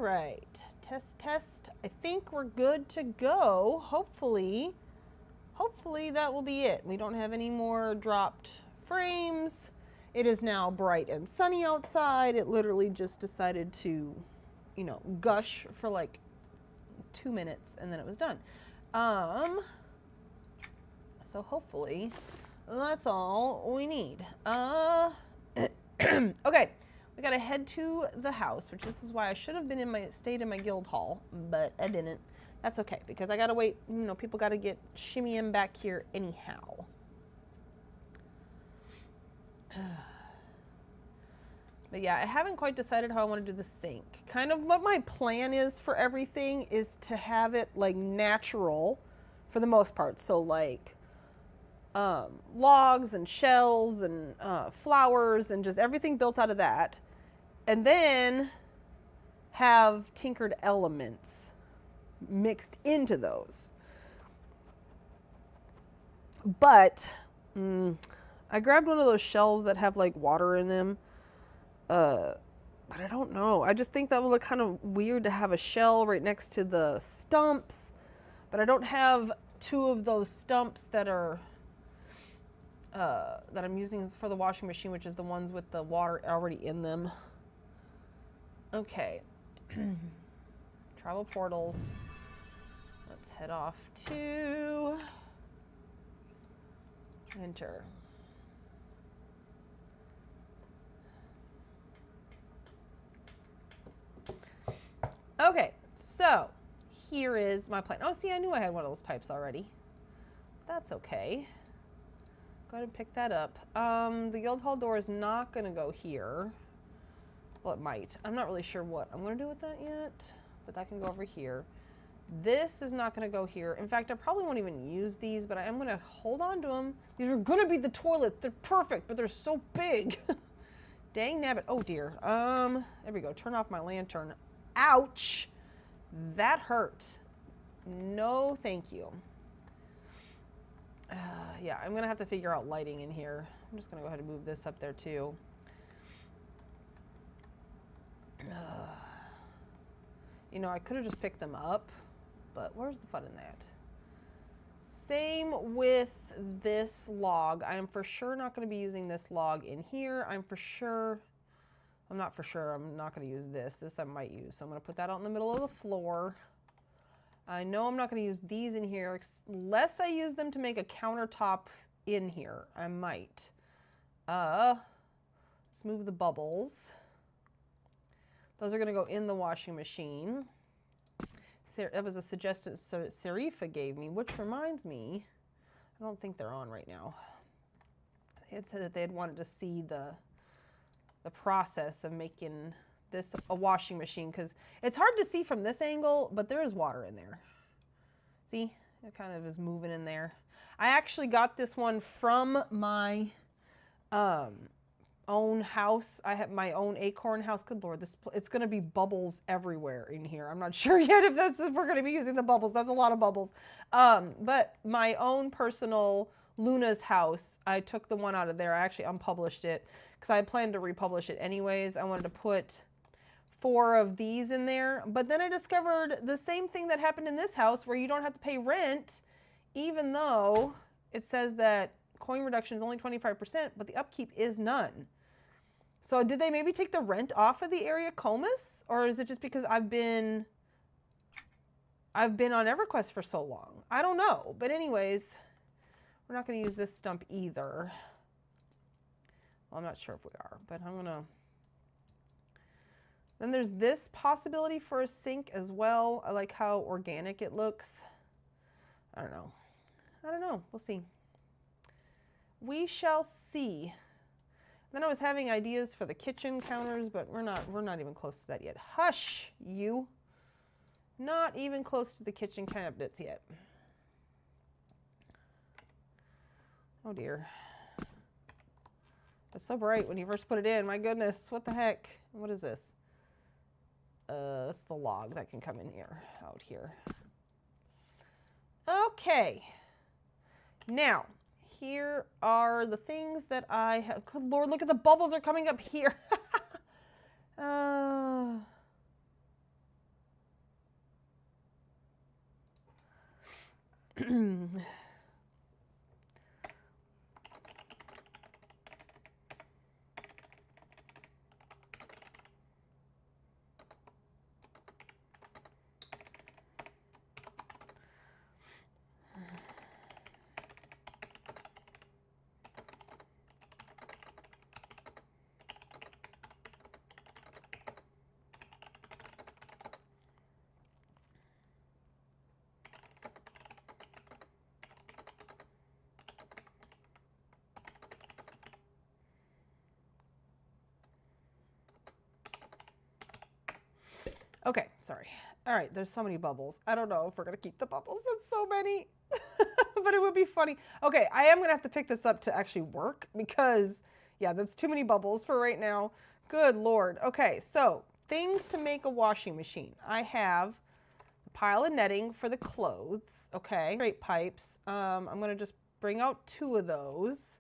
All right, test. I think we're good to go. Hopefully that will be it. We don't have any more dropped frames. It is now bright and sunny outside. It literally just decided to, you know, gush for like 2 minutes and then it was done. So hopefully that's all we need. Okay, we gotta head to the house, which this is why I should have stayed in my guild hall, but I didn't. That's okay, because I gotta wait, you know, people gotta get shimmying back here anyhow. But yeah, I haven't quite decided how I want to do the sink. Kind of what my plan is for everything is to have it like natural for the most part. So like logs and shells and flowers and just everything built out of that. And then have tinkered elements mixed into those. But I grabbed one of those shells that have like water in them. But I don't know. I just think that would look kind of weird to have a shell right next to the stumps. But I don't have 2 of those stumps that are that I'm using for the washing machine, which is the ones with the water already in them. Okay. Travel portals. Let's head off to enter. Okay, so here is my plan. Oh, see, I knew I had one of those pipes already. That's okay. Go ahead and pick that up. The guild hall door is not going to go here. Well, it might. I'm not really sure what I'm going to do with that yet, but that can go over here. This is not going to go here. In fact, I probably won't even use these, but I am going to hold on to them. These are going to be the toilet. They're perfect, but they're so big. Dang nabbit. Oh, dear. There we go. Turn off my lantern. Ouch. That hurt. No, thank you. Yeah, I'm going to have to figure out lighting in here. I'm just going to go ahead and move this up there, too. You know, I could have just picked them up, but where's the fun in that? Same with this log. I am for sure not going to be using this log in here. I'm not for sure I'm not going to use this. This I might use. So I'm going to put that out in the middle of the floor. I know I'm not going to use these in here unless I use them to make a countertop in here. I might. Let's move the bubbles. Those are going to go in the washing machine. That was a suggestion Serifa gave me, which reminds me, I don't think they're on right now. They had said that they had wanted to see the process of making this a washing machine, because it's hard to see from this angle, but there is water in there. See, it kind of is moving in there. I actually got this one from my own house. I have my own acorn house. Good Lord, it's going to be bubbles everywhere in here. I'm not sure yet if we're going to be using the bubbles. That's a lot of bubbles. But my own personal Luna's house, I took the one out of there. I actually unpublished it because I had planned to republish it anyways. I wanted to put 4 of these in there, but then I discovered the same thing that happened in this house where you don't have to pay rent, even though it says that coin reduction is only 25%, but the upkeep is none. So did they maybe take the rent off of the area Comus, or is it just because I've been on EverQuest for so long? I don't know, but anyways, we're not going to use this stump either. Well, I'm not sure if we are, but I'm going to... Then there's this possibility for a sink as well. I like how organic it looks. I don't know. We'll see. We shall see. Then I was having ideas for the kitchen counters, but we're not even close to that yet. Hush, you. Not even close to the kitchen cabinets yet. Oh dear. It's so bright when you first put it in. My goodness, what the heck? What is this? That's the log that can come in here, out here. Okay. Now, here are the things that I have. Good Lord, look at the bubbles are coming up here. Okay, sorry. All right, there's so many bubbles. I don't know if we're gonna keep the bubbles. That's so many, but it would be funny. Okay, I am gonna have to pick this up to actually work because, yeah, that's too many bubbles for right now. Good Lord. Okay, so things to make a washing machine. I have a pile of netting for the clothes. Okay, straight pipes. I'm gonna just bring out 2 of those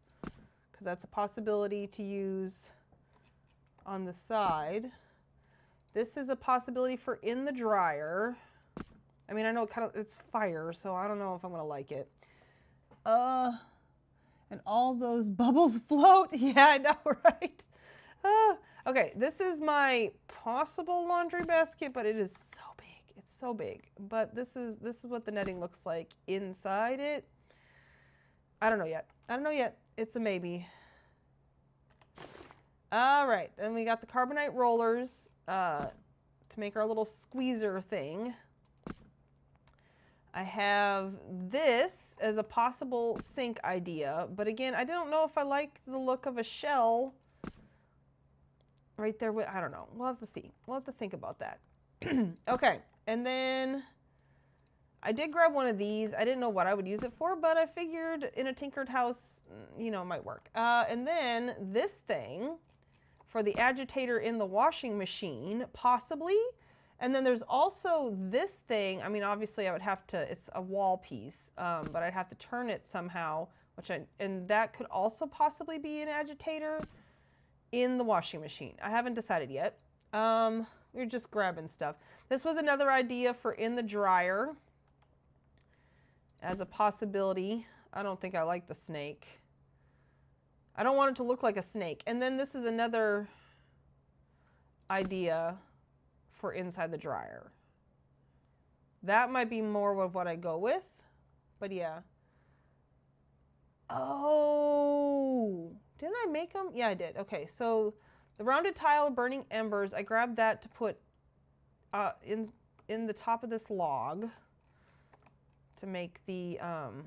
because that's a possibility to use on the side. This is a possibility for in the dryer. I mean, I know it's fire, so I don't know if I'm gonna like it. And all those bubbles float. Yeah, I know, right? Okay, this is my possible laundry basket, but it is so big. It's so big. But this is what the netting looks like inside it. I don't know yet. I don't know yet. It's a maybe. All right, and we got the carbonite rollers to make our little squeezer thing. I have this as a possible sink idea, but again, I don't know if I like the look of a shell right there. I don't know. We'll have to see. We'll have to think about that. Okay, and then I did grab one of these. I didn't know what I would use it for, but I figured in a tinkered house, you know, it might work. And then this thing for the agitator in the washing machine, possibly. And then there's also this thing. I mean, obviously I would have to, it's a wall piece, but I'd have to turn it somehow, and that could also possibly be an agitator in the washing machine. I haven't decided yet. We're just grabbing stuff. This was another idea for in the dryer as a possibility. I don't think I like the snake. I don't want it to look like a snake. And then this is another idea for inside the dryer. That might be more of what I go with, but yeah. Oh, didn't I make them? Yeah, I did. Okay, so the rounded tile of burning embers, I grabbed that to put in the top of this log to make the, come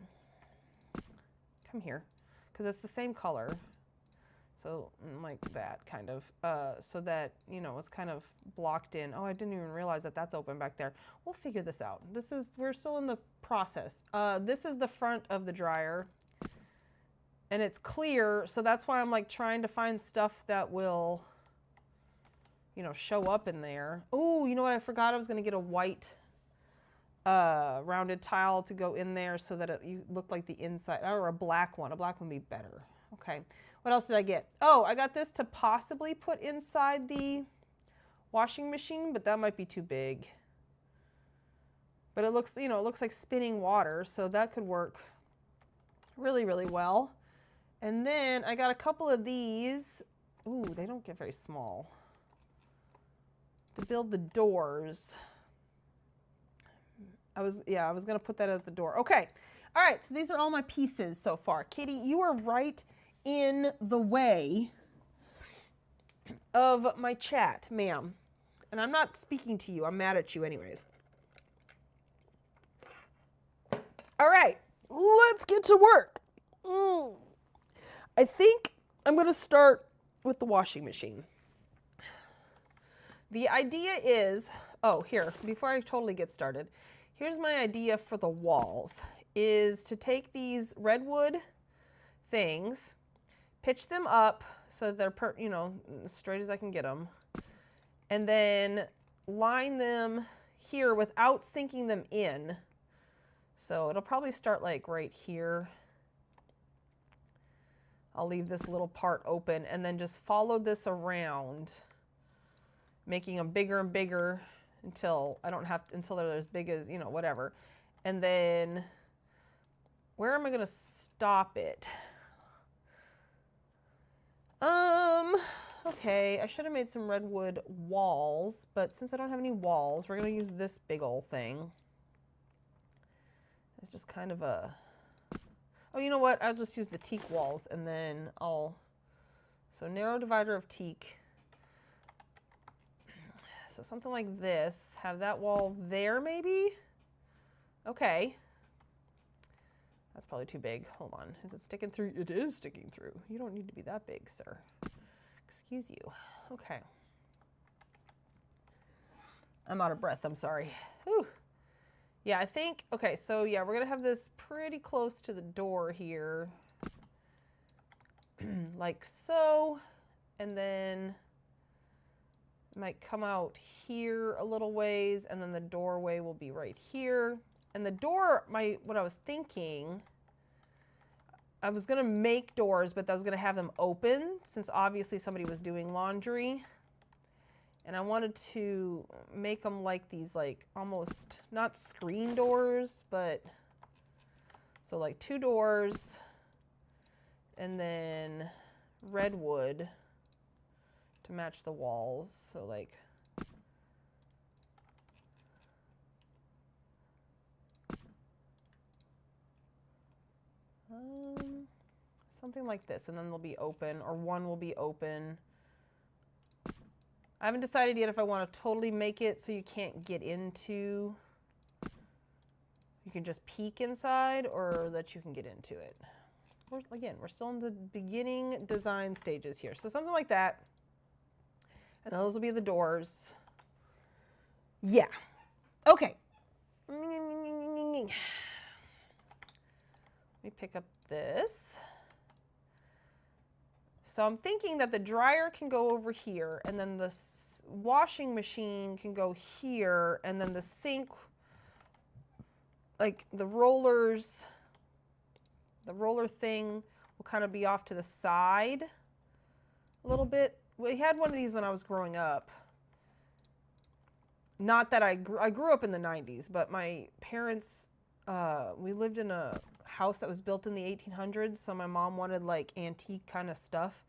here, because it's the same color. So like that kind of, so that, you know, it's kind of blocked in. Oh, I didn't even realize that that's open back there. We'll figure this out. We're still in the process. This is the front of the dryer and it's clear. So that's why I'm like trying to find stuff that will, you know, show up in there. Oh, you know what? I forgot I was going to get a white rounded tile to go in there so that you look like the inside, or a black one. A black one would be better. Okay. What else did I get? Oh, I got this to possibly put inside the washing machine, but that might be too big. But it looks, you know, it looks like spinning water, so that could work really, really well. And then I got a couple of these. Ooh, they don't get very small. To build the doors. I was going to put that as the door. Okay. All right, so these are all my pieces so far. Katie, you are right in the way of my chat, ma'am. And I'm not speaking to you. I'm mad at you anyways. All right, let's get to work. I think I'm going to start with the washing machine. The idea is, oh, here, before I totally get started, here's my idea for the walls, is to take these redwood things, pitch them up so they're, you know, as straight as I can get them, and then line them here without sinking them in. So it'll probably start like right here. I'll leave this little part open and then just follow this around, making them bigger and bigger until I don't have to, until they're as big as, you know, whatever. And then where am I gonna stop it? Okay, I should have made some redwood walls, but since I don't have any walls, we're gonna use this big old thing. It's just kind of a, oh, you know what? I'll just use the teak walls and then so narrow divider of teak. So something like this, have that wall there maybe? Okay. That's probably too big. Hold on, is it sticking through? It is sticking through. You don't need to be that big, sir. Excuse you. Okay. I'm out of breath, I'm sorry. Whew. Yeah, I think, okay, so yeah, we're gonna have this pretty close to the door here. Like so, and then it might come out here a little ways, and then the doorway will be right here. And the door, what I was thinking, I was gonna make doors, but I was gonna have them open since obviously somebody was doing laundry. And I wanted to make them like these, like almost not screen doors, but so like 2 doors and then redwood to match the walls. So like, something like this, and then they'll be open, or one will be open. I haven't decided yet if I want to totally make it so you can't get into, you can just peek inside, or that you can get into it. Again, we're still in the beginning design stages here. So something like that. And those will be the doors. Yeah. Okay. Let me pick up this. So I'm thinking that the dryer can go over here, and then the washing machine can go here, and then the sink, like the roller thing will kind of be off to the side a little bit. We had one of these when I was growing up. Not that I grew up in the 90s, but my parents, we lived in a house that was built in the 1800s, so my mom wanted like antique kind of stuff.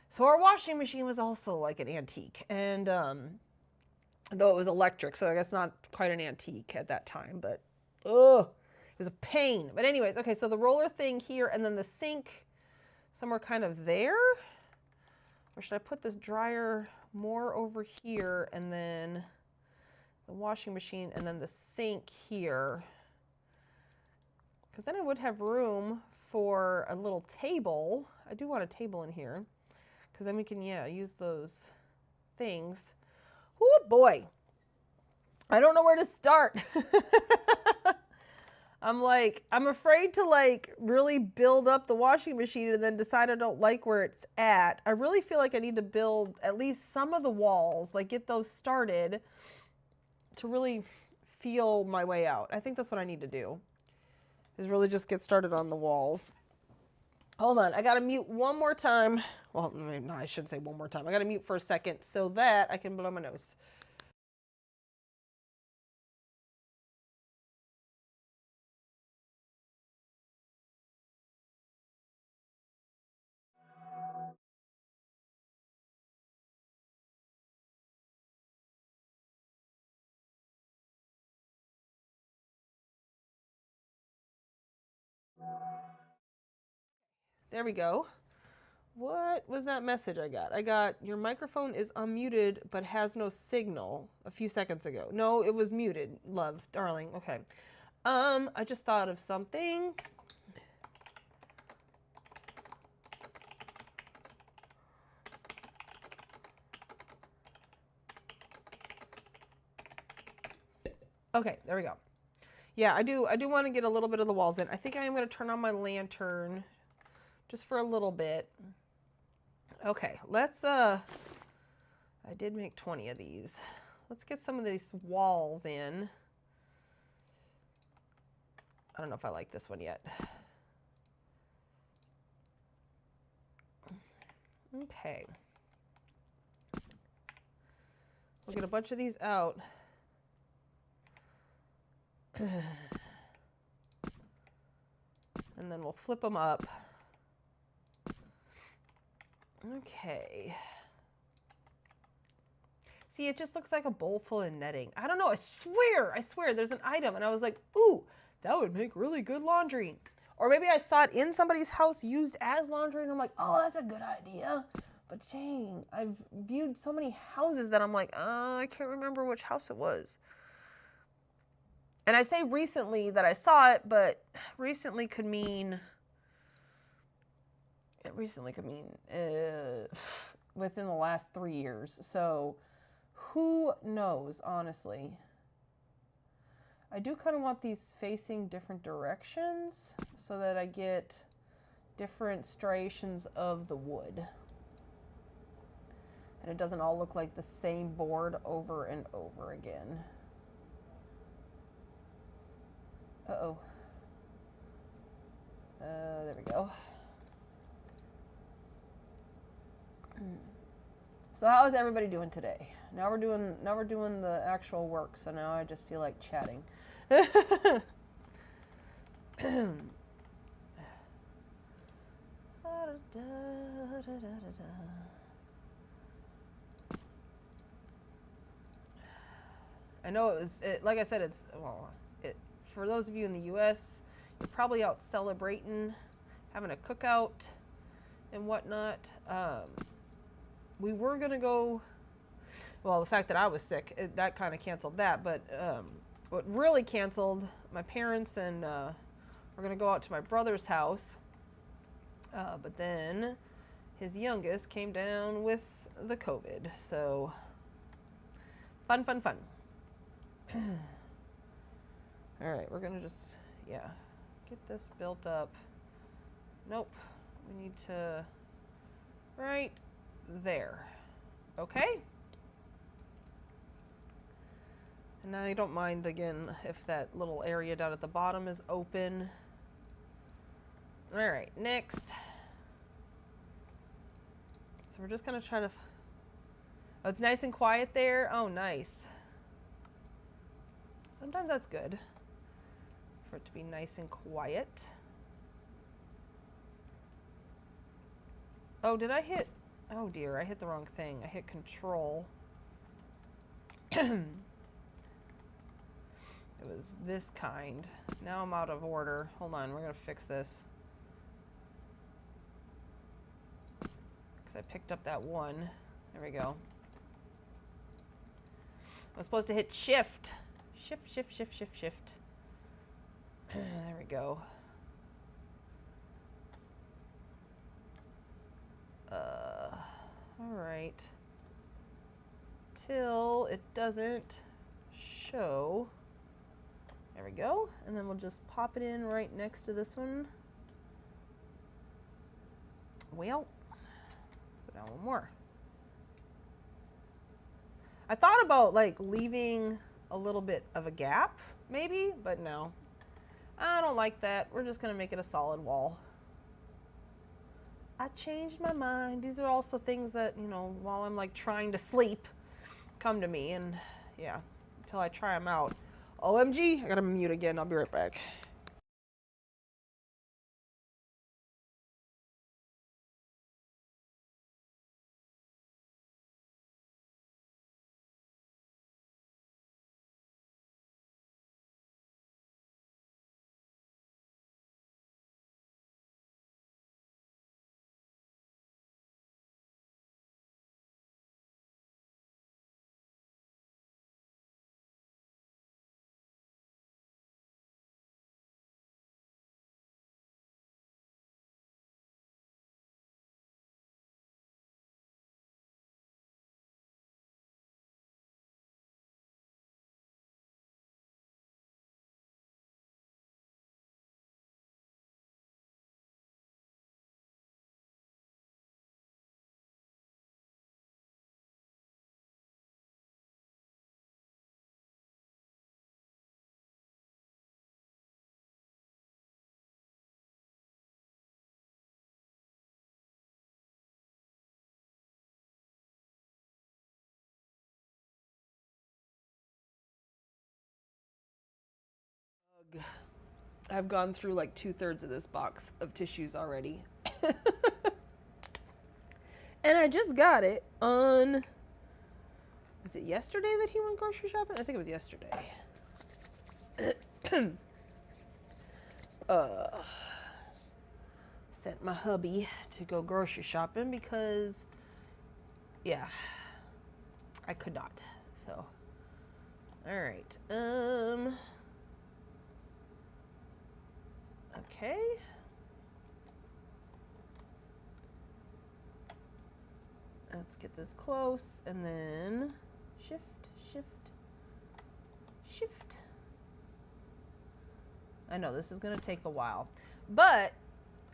So our washing machine was also like an antique, and though it was electric, so I guess not quite an antique at that time, but ugh, it was a pain. But anyways, okay, so the roller thing here, and then the sink somewhere kind of there. Or should I put this dryer more over here, and then the washing machine, and then the sink here? Because then I would have room for a little table. I do want a table in here, because then we can, yeah, use those things. Oh boy, I don't know where to start. I'm afraid to like really build up the washing machine and then decide I don't like where it's at. I really feel like I need to build at least some of the walls, like get those started to really feel my way out. I think that's what I need to do, is really just get started on the walls. Hold on, I gotta mute one more time. Well, no, I shouldn't say one more time. I gotta mute for a second so that I can blow my nose. There we go. What was that message I got? I got, your microphone is unmuted but has no signal a few seconds ago. No, it was muted, love, darling. Okay. I just thought of something. Okay, there we go. Yeah, I do want to get a little bit of the walls in. I think I am going to turn on my lantern just for a little bit. Okay, let's, I did make 20 of these. Let's get some of these walls in. I don't know if I like this one yet. Okay. We'll get a bunch of these out. And then we'll flip them up. Okay. See, it just looks like a bowl full of netting. I don't know, I swear there's an item. And I was like, ooh, that would make really good laundry. Or maybe I saw it in somebody's house used as laundry and I'm like, oh, that's a good idea. But dang, I've viewed so many houses that I'm like, I can't remember which house it was. And I say recently that I saw it, but recently could mean within the last 3 years. So who knows, honestly. I do kind of want these facing different directions so that I get different striations of the wood. And it doesn't all look like the same board over and over again. Uh-oh. There we go. So how is everybody doing today? Now we're doing the actual work, so now I just feel like chatting. I know like I said, for those of you in the US, you're probably out celebrating, having a cookout and whatnot. We were gonna go, well, the fact that I was sick, that kind of canceled that, but what really canceled, my parents and we're gonna go out to my brother's house, but then his youngest came down with the COVID, so fun. All right, we're gonna just, get this built up. Nope, we need to, right there. Okay. And now you don't mind, again, if that little area down at the bottom is open. All right, next. So we're just gonna try to, oh, it's nice and quiet there. Oh, nice. Sometimes that's good for it to be nice and quiet. Oh, did I hit, oh dear, I hit the wrong thing. I hit control. It was this kind. Now I'm out of order. Hold on, we're gonna fix this. Because I picked up that one. There we go. I was supposed to hit shift. Shift. There we go. All right. Till it doesn't show. There we go. And then we'll just pop it in right next to this one. Well, let's go down one more. I thought about like leaving a little bit of a gap, maybe, but no. I don't like that. We're just gonna make it a solid wall. I changed my mind. These are also things that, you know, while I'm like trying to sleep, come to me, and yeah, until I try them out. OMG, I gotta mute again. I'll be right back. I've gone through like 2/3 of this box of tissues already. And I just got it on, was it yesterday that he went grocery shopping? I think it was yesterday. Sent my hubby to go grocery shopping because, yeah, I could not. So, all right. Okay. Let's get this close and then shift, shift, shift. I know this is going to take a while, but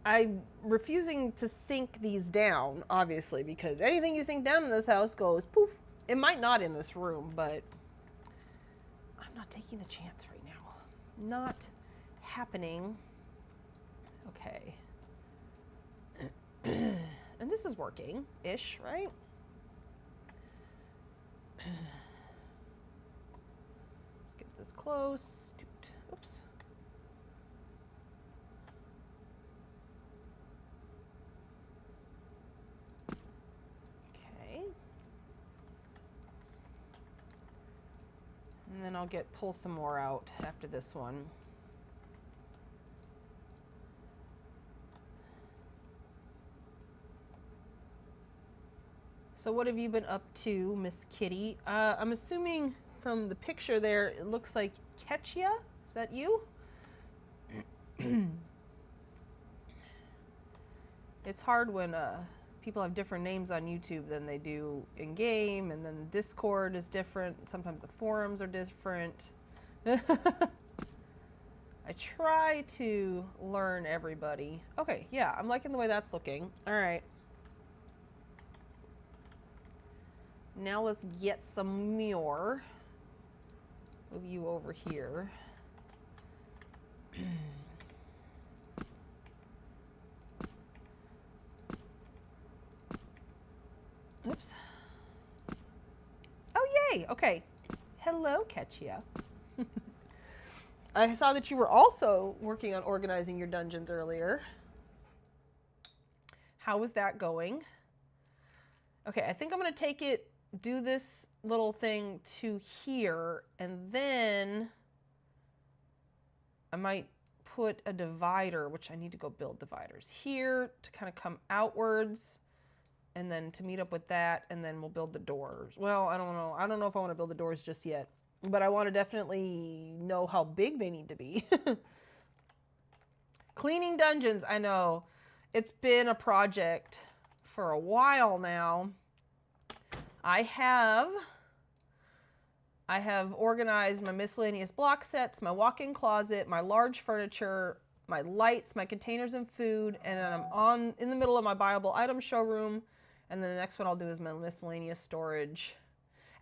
I'm refusing to sink these down, obviously, because anything you sink down in this house goes poof. It might not in this room, but I'm not taking the chance right now. Not happening. Okay. And this is working-ish, right? Let's get this close. Oops. Okay. And then I'll pull some more out after this one. So what have you been up to, Miss Kitty? I'm assuming from the picture there, it looks like Ketchia. Is that you? It's hard when people have different names on YouTube than they do in game, and then Discord is different. Sometimes the forums are different. I try to learn everybody. Okay, yeah, I'm liking the way that's looking. All right. Now let's get some more. Move you over here. Oops. Oh, yay. Okay. Hello, Ketchia. I saw that you were also working on organizing your dungeons earlier. How was that going? Okay, I think I'm going to take it, do this little thing to here, and then I might put a divider, which I need to go build dividers here to kind of come outwards, and then to meet up with that, and then we'll build the doors. Well, I don't know. I don't know if I want to build the doors just yet, but I want to definitely know how big they need to be. Cleaning dungeons, I know. It's been a project for a while now. I have organized my miscellaneous block sets, my walk-in closet, my large furniture, my lights, my containers and food, and then I'm in the middle of my buyable item showroom, and then the next one I'll do is my miscellaneous storage.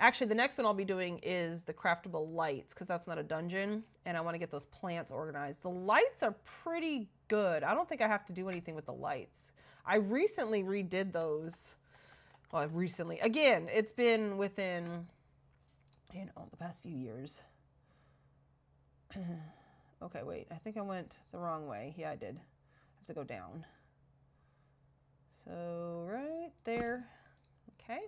Actually, the next one I'll be doing is the craftable lights, because that's not a dungeon, and I want to get those plants organized. The lights are pretty good. I don't think I have to do anything with the lights. I recently redid those. Well, recently. Again, it's been within, you know, the past few years. Okay, wait. I think I went the wrong way. Yeah, I did. I have to go down. So, right there. Okay.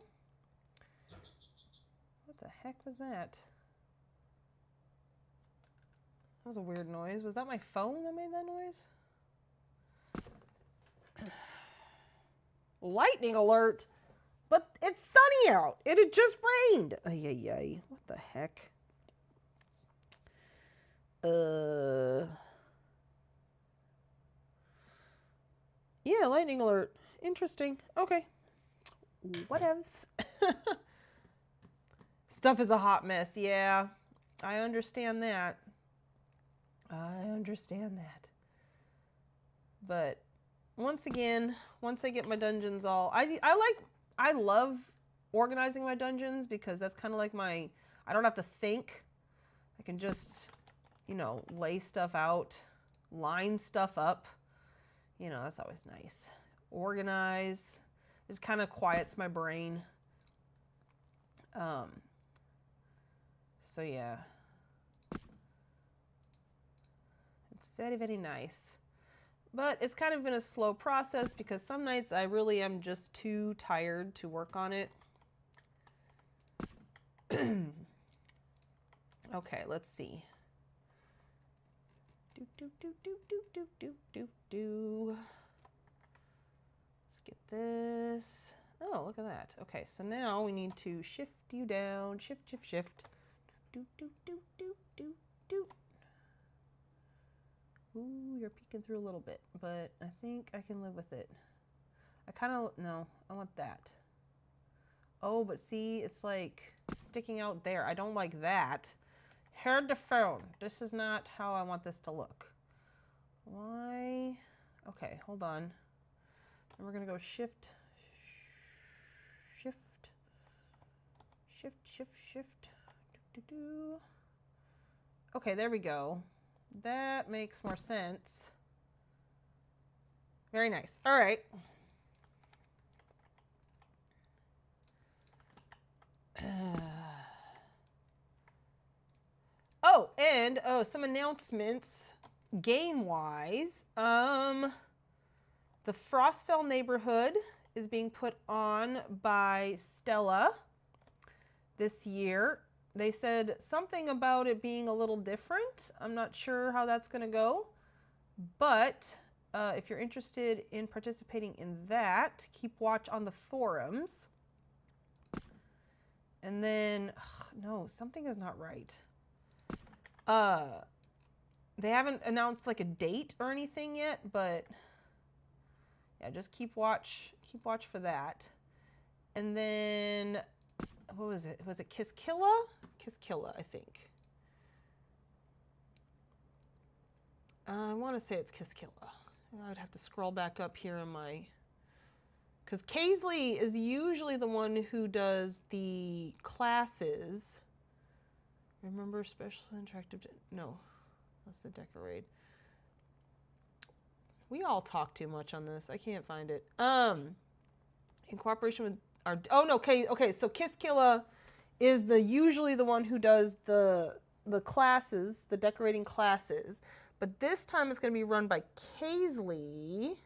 What the heck was that? That was a weird noise. Was that my phone that made that noise? Lightning alert! But it's sunny out. It had just rained. Ay, ay, ay. What the heck? Yeah, lightning alert. Interesting. Okay. Whatevs. Stuff is a hot mess. Yeah, I understand that. I understand that. But once again, once I get my dungeons all, I love organizing my dungeons because that's kind of like I don't have to think. I can just, you know, lay stuff out, line stuff up. You know, that's always nice. Organize. It kind of quiets my brain. So yeah. It's very, very nice. But it's kind of been a slow process because some nights I really am just too tired to work on it. Okay, let's see. Let's get this. Oh, look at that. Okay, so now we need to shift you down. Shift, shift, shift. Ooh, you're peeking through a little bit, but I think I can live with it. No, I want that. Oh, but see, it's like sticking out there. I don't like that. Heard the phone. This is not how I want this to look. Why? Okay, hold on. And we're gonna go shift, shift, shift, shift, shift. Okay, there we go. That makes more sense. Very nice. All right. Oh, and some announcements game-wise. The Frostville neighborhood is being put on by Stella this year. They said something about it being a little different. I'm not sure how that's going to go, but if you're interested in participating in that, keep watch on the forums. And then, no, something is not right. They haven't announced like a date or anything yet, but yeah, just keep watch for that. And then, what was it? Was it Kiskilla? Kiskilla, I think. I want to say it's Kiskilla. I'd have to scroll back up here in my... Because Kaisley is usually the one who does the classes. Remember special interactive... No, that's the decorate. We all talk too much on this. I can't find it. In cooperation with our... Oh, no, okay, so Kiskilla is usually the one who does the classes, the decorating classes. But this time it's going to be run by Kaisley,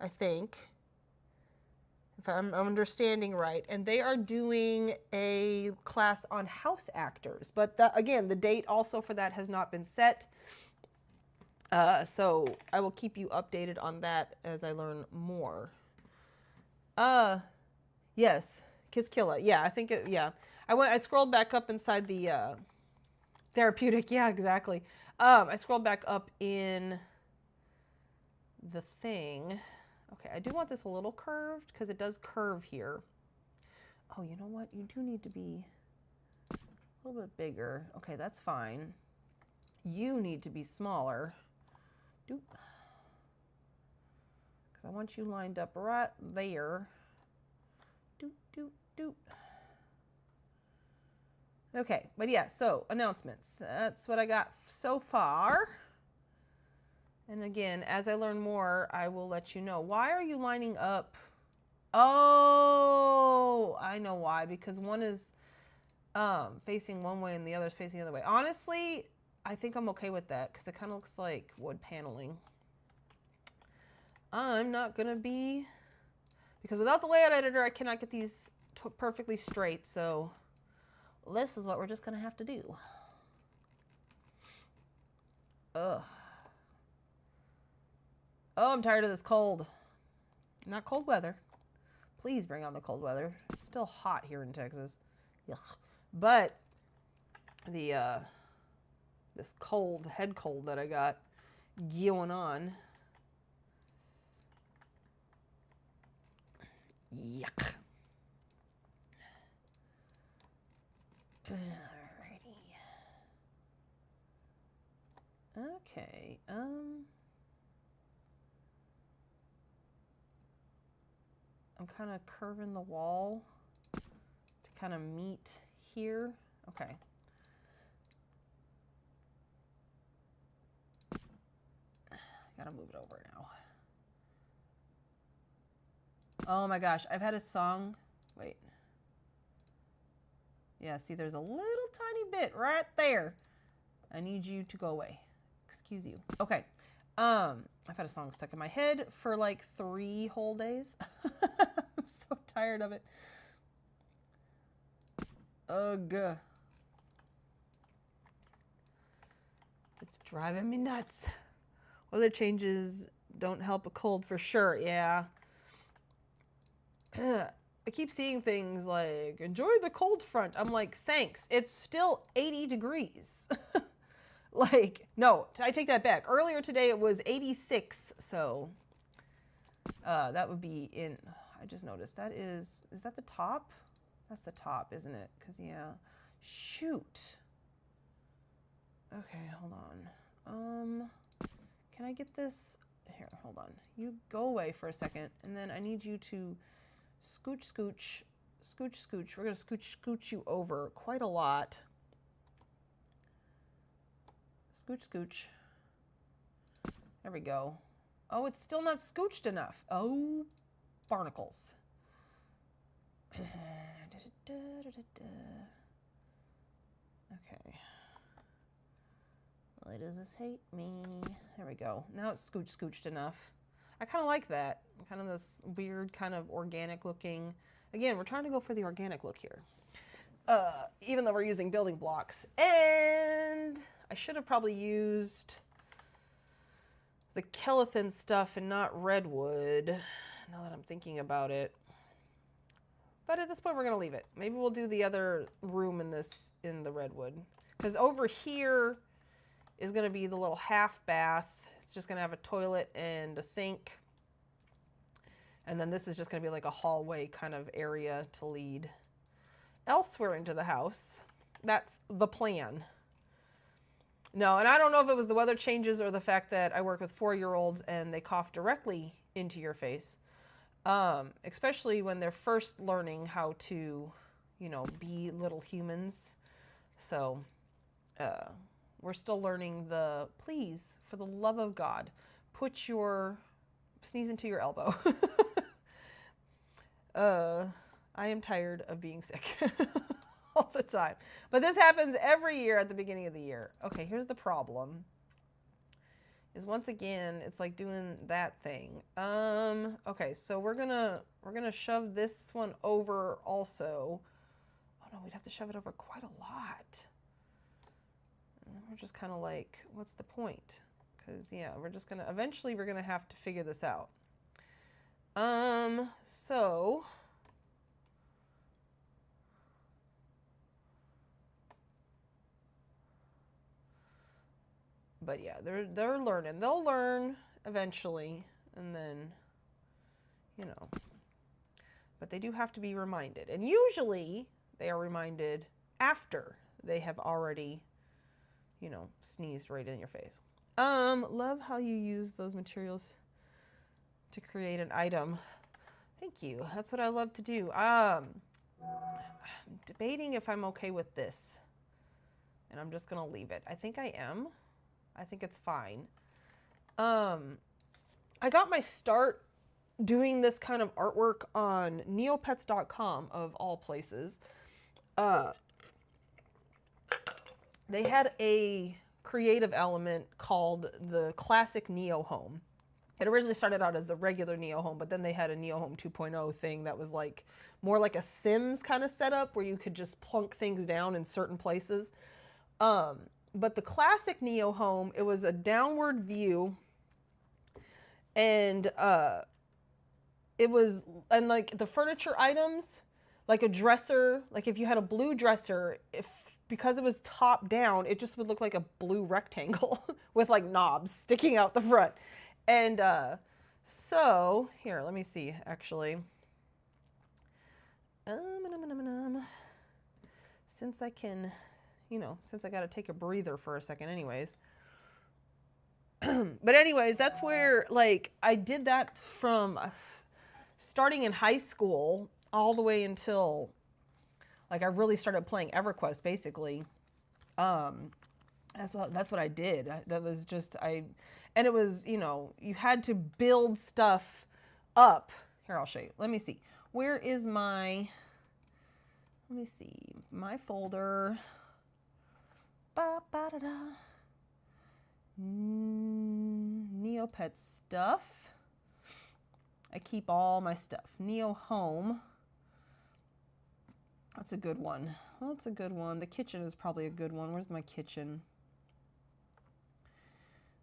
I think, if I'm understanding right. And they are doing a class on house actors. But again, the date also for that has not been set. So I will keep you updated on that as I learn more. Yes, Kiskilla. Yeah, I think yeah. I scrolled back up inside the therapeutic. Yeah, exactly. I scrolled back up in the thing. Okay, I do want this a little curved because it does curve here. Oh, you know what? You do need to be a little bit bigger. Okay, that's fine. You need to be smaller. Doop. Because I want you lined up right there. Doop, doop, doop. Okay, but yeah, so announcements. That's what I got so far. And again, as I learn more, I will let you know. Why are you lining up? Oh, I know why. Because one is facing one way and the other is facing the other way. Honestly, I think I'm okay with that because it kind of looks like wood paneling. I'm not going to be... Because without the layout editor, I cannot get these perfectly straight. So this is what we're just going to have to do. Ugh. Oh, I'm tired of this cold. Not cold weather. Please bring on the cold weather. It's still hot here in Texas. Ugh. But the this cold, head cold that I got going on. Yuck. Alrighty. Okay. I'm kind of curving the wall to kind of meet here. Okay. Gotta move it over now. Oh my gosh, I've had a song. Wait. Yeah, see, there's a little tiny bit right there. I need you to go away. Excuse you. Okay. I've had a song stuck in my head for like 3 whole days. I'm so tired of it. Ugh. It's driving me nuts. Weather changes don't help a cold for sure. Yeah. I keep seeing things like, enjoy the cold front. I'm like, thanks. It's still 80 degrees. Like, no, I take that back. Earlier today it was 86. So that would be in, I just noticed that is that the top? That's the top, isn't it? Because, yeah. Shoot. Okay, hold on. Can I get this? Here, hold on. You go away for a second, and then I need you to scooch, scooch, scooch, scooch. We're going to scooch you over quite a lot. Scooch, scooch. There we go. Oh, it's still not scooched enough. Oh, barnacles. Okay. Why does this hate me? There we go. Now it's scooched enough. I kind of like that. Kind of this weird, kind of organic looking. Again, we're trying to go for the organic look here. Even though we're using building blocks. And I should have probably used the Kellethan stuff and not redwood, now that I'm thinking about it. But at this point, we're going to leave it. Maybe we'll do the other room in the redwood. Because over here is going to be the little half bath. It's just going to have a toilet and a sink. And then this is just going to be like a hallway kind of area to lead elsewhere into the house. That's the plan. No, and I don't know if it was the weather changes or the fact that I work with 4-year-olds and they cough directly into your face. Especially when they're first learning how to, you know, be little humans. So, we're still learning the, please, for the love of God, sneeze into your elbow. I am tired of being sick all the time. But this happens every year at the beginning of the year. Okay, here's the problem. Is once again, it's like doing that thing. Okay, so we're gonna shove this one over also. Oh no, we'd have to shove it over quite a lot. And we're just kind of like, what's the point? Because yeah, eventually we're gonna have to figure this out. So but yeah, they're learning. They'll learn eventually, and then, you know. But they do have to be reminded. And usually they are reminded after they have already, you know, sneezed right in your face. Love how you use those materials to create an item. Thank you. That's what I love to do. I'm debating if I'm okay with this. And I'm just going to leave it. I think I am. I think it's fine. I got my start doing this kind of artwork on neopets.com of all places. They had a creative element called the Classic Neo Home. It originally started out as the regular Neo Home, but then they had a Neo Home 2.0 thing that was like more like a Sims kind of setup where you could just plunk things down in certain places. But the classic Neo Home, it was a downward view, and like the furniture items, like a dresser, like if you had a blue dresser, because it was top down, it just would look like a blue rectangle with like knobs sticking out the front. And so here, let me see, actually. Since I can, you know, since I got to take a breather for a second anyways. But anyways, that's where, like, I did that from starting in high school all the way until, like, I really started playing EverQuest, basically. That's what I did. That was just, and it was, you know, you had to build stuff up. Here, I'll show you. Let me see. Where is my, let me see, my folder. Ba, ba, da, da. Neopet stuff. I keep all my stuff. Neo Home. That's a good one. Well, that's a good one. The kitchen is probably a good one. Where's my kitchen?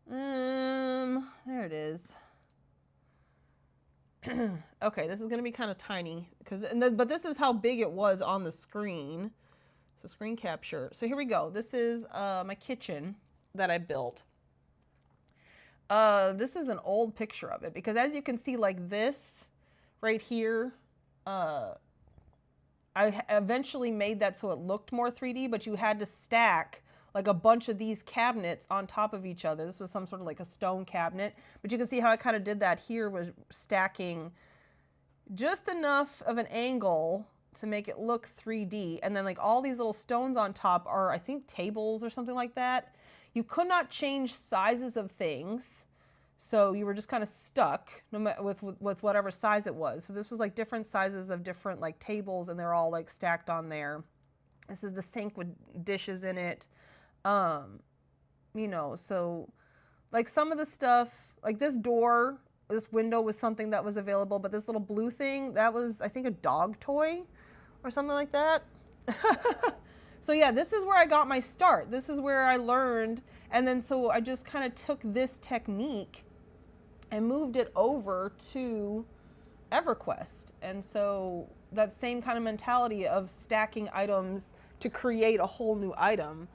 There it is. Okay, this is going to be kind of tiny but this is how big it was on the screen. So screen capture. So here we go. This is my kitchen that I built. This is an old picture of it because as you can see, like this right here, I eventually made that so it looked more 3D, but you had to stack like a bunch of these cabinets on top of each other. This was some sort of like a stone cabinet, but you can see how I kind of did that here, was stacking just enough of an angle to make it look 3D. And then like all these little stones on top are, I think, tables or something like that. You could not change sizes of things. So you were just kind of stuck no matter with whatever size it was. So this was like different sizes of different like tables, and they're all like stacked on there. This is the sink with dishes in it. You know, so like some of the stuff, like this door, this window was something that was available, but this little blue thing, that was, I think, a dog toy or something like that. So yeah, this is where I got my start. This is where I learned. And then so I just kind of took this technique and moved it over to EverQuest. And so that same kind of mentality of stacking items to create a whole new item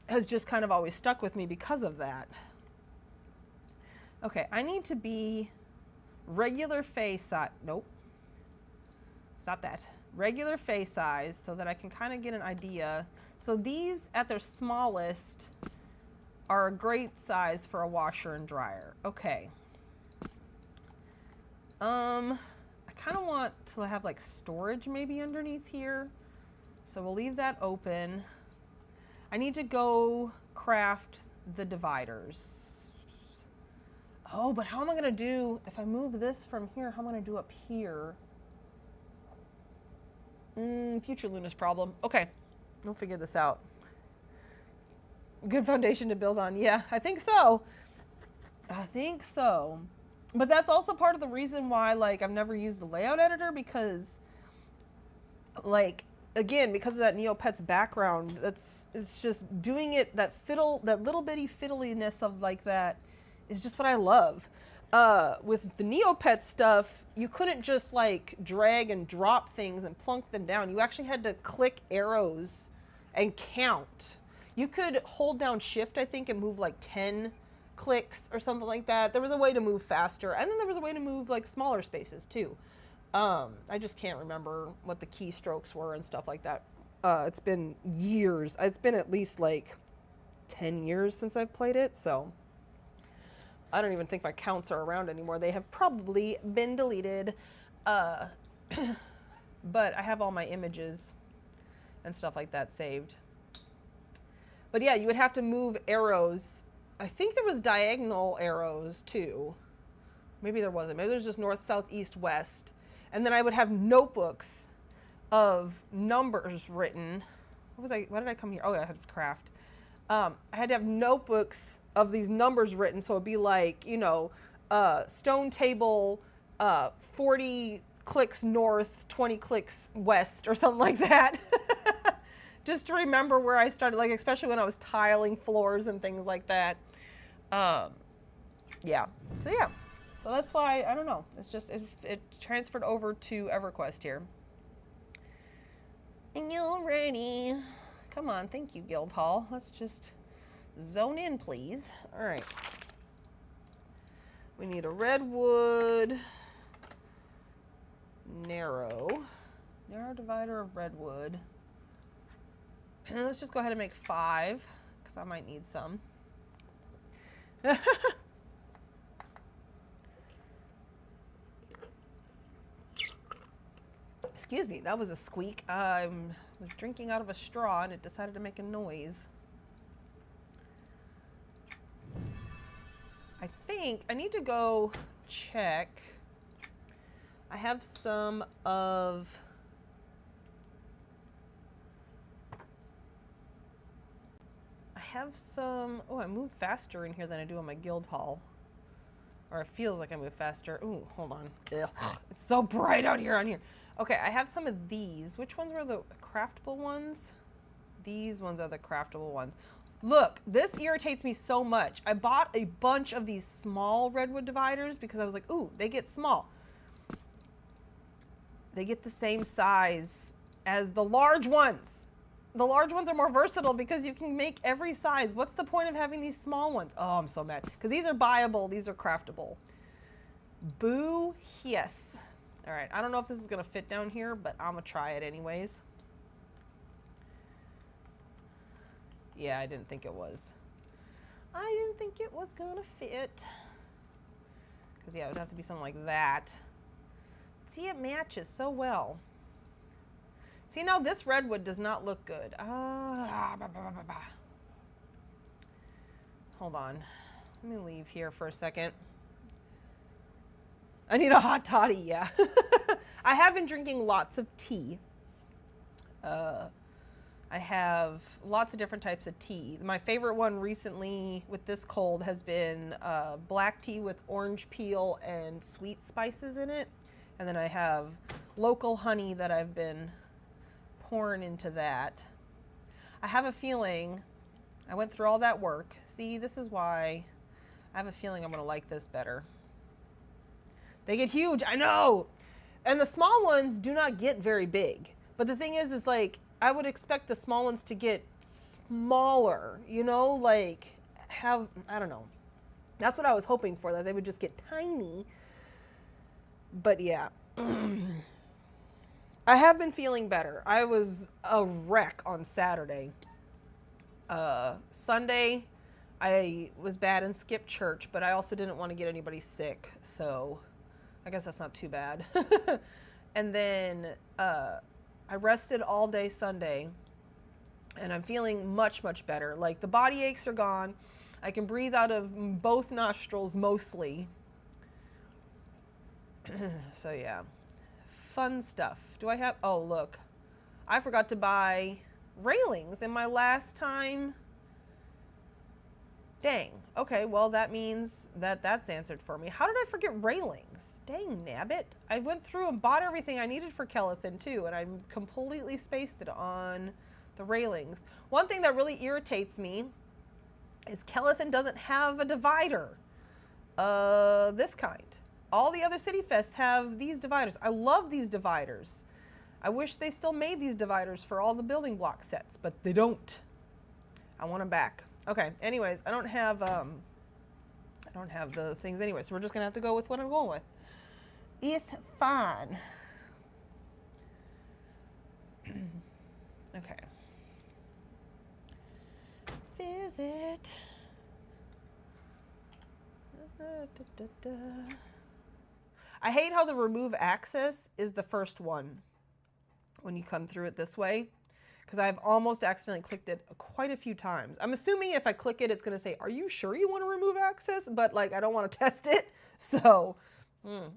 has just kind of always stuck with me because of that. Okay, I need to be regular face size. Nope. Stop that. Regular face size so that I can kind of get an idea. So these at their smallest are a great size for a washer and dryer. Okay. I kind of want to have like storage maybe underneath here. So we'll leave that open. I need to go craft the dividers. Oh, but how am I going to do, if I move this from here, how am I going to do up here? Future Luna's problem. Okay, we'll figure this out. Good foundation to build on. Yeah, I think so. I think so. But that's also part of the reason why, like, I've never used the layout editor because, like, again, because of that Neopets background, it's just doing it, that little bitty fiddliness of like that is just what I love. With the Neopet stuff, you couldn't just like drag and drop things and plunk them down. You actually had to click arrows and count. You could hold down shift, I think, and move like 10 clicks or something like that. There was a way to move faster, and then there was a way to move like smaller spaces too. I just can't remember what the keystrokes were and stuff like that. It's been years. It's been at least like 10 years since I've played it, so I don't even think my counts are around anymore. They have probably been deleted, but I have all my images and stuff like that saved. But yeah, you would have to move arrows. I think there was diagonal arrows too. Maybe there wasn't. Maybe there's just north, south, east, west. And then I would have notebooks of numbers written. Why did I come here? Oh yeah, I had to craft. I had to have notebooks of these numbers written. So it'd be like, you know, stone table, 40 clicks north, 20 clicks west or something like that. Just to remember where I started, like, especially when I was tiling floors and things like that. Yeah, so yeah. So that's why, I don't know, it's just, it transferred over to EverQuest here. And you're ready. Come on, thank you, Guildhall. Let's just zone in, please. All right. We need a redwood, narrow divider of redwood. And let's just go ahead and make 5, because I might need some. Excuse me, that was a squeak. I was drinking out of a straw and it decided to make a noise. I think I need to go check. I have some of have some, oh, I move faster in here than I do on my guild hall. Or it feels like I move faster. Ooh, hold on. Ugh, it's so bright out here on here. Okay, I have some of these. Which ones were the craftable ones? These ones are the craftable ones. Look, this irritates me so much. I bought a bunch of these small redwood dividers because I was like, ooh, they get small. They get the same size as the large ones. The large ones are more versatile because you can make every size. What's the point of having these small ones? Oh, I'm so mad. Because these are buyable. These are craftable. Boo, yes. All right, I don't know if this is going to fit down here, but I'm going to try it anyways. Yeah, I didn't think it was. I didn't think it was going to fit. Because, yeah, it would have to be something like that. See, it matches so well. See, now this redwood does not look good. Hold on. Let me leave here for a second. I need a hot toddy, yeah. I have been drinking lots of tea. I have lots of different types of tea. My favorite one recently with this cold has been black tea with orange peel and sweet spices in it. And then I have local honey that I've been pouring into that. I have a feeling, I went through all that work. See, this is why I have a feeling I'm gonna like this better. They get huge, I know. And the small ones do not get very big. But the thing is like, I would expect the small ones to get smaller, you know, like have, I don't know. That's what I was hoping for, that they would just get tiny. But yeah. I have been feeling better. I was a wreck on Saturday. Sunday, I was bad and skipped church, but I also didn't want to get anybody sick, so I guess that's not too bad. And then I rested all day Sunday, and I'm feeling much, much better. Like, the body aches are gone. I can breathe out of both nostrils mostly. So yeah. Fun stuff. Do I have, oh look, I forgot to buy railings in my last time. Dang. Okay, well that means that that's answered for me. How did I forget railings? Dang nabbit. I went through and bought everything I needed for Kelethin too, and I completely spaced it on the railings. One thing that really irritates me is Kelethin doesn't have a divider. This kind. All the other city fests have these dividers. I love these dividers. I wish they still made these dividers for all the building block sets, but they don't. I want them back. Okay, anyways, I don't have the things anyway, so we're just gonna have to go with what I'm going with. It's fine. Okay. Visit. I hate how the remove access is the first one when you come through it this way, because I've almost accidentally clicked it quite a few times. I'm assuming if I click it, it's going to say, are you sure you want to remove access? But like, I don't want to test it. So, All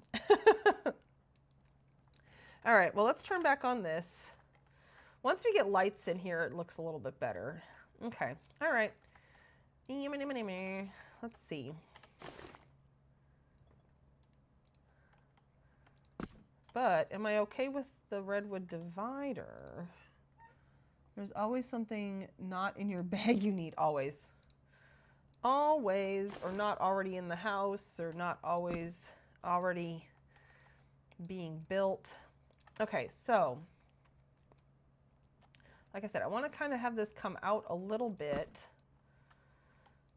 right, well, let's turn back on this. Once we get lights in here, it looks a little bit better. Okay, all right. Let's see. But am I okay with the redwood divider? There's always something not in your bag you need, always. Always, or not already in the house, or not always already being built. Okay, so, like I said, I want to kind of have this come out a little bit.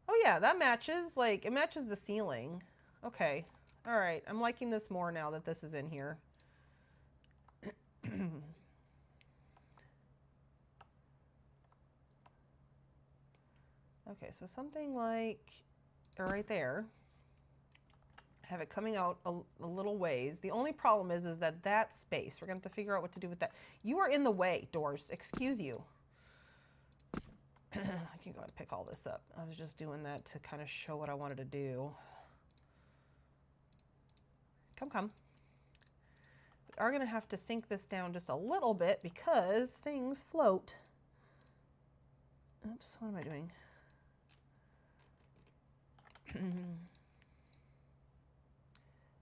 Oh yeah, that matches, like, it matches the ceiling. Okay, all right, I'm liking this more now that this is in here. Okay, so something like right there. Have it coming out a little ways. The only problem is that that space, we're going to have to figure out what to do with that. You are in the way, doors. Excuse you. I can go ahead and pick all this up. I was just doing that to kind of show what I wanted to do. Come. We are going to have to sink this down just a little bit because things float. Oops, what am I doing?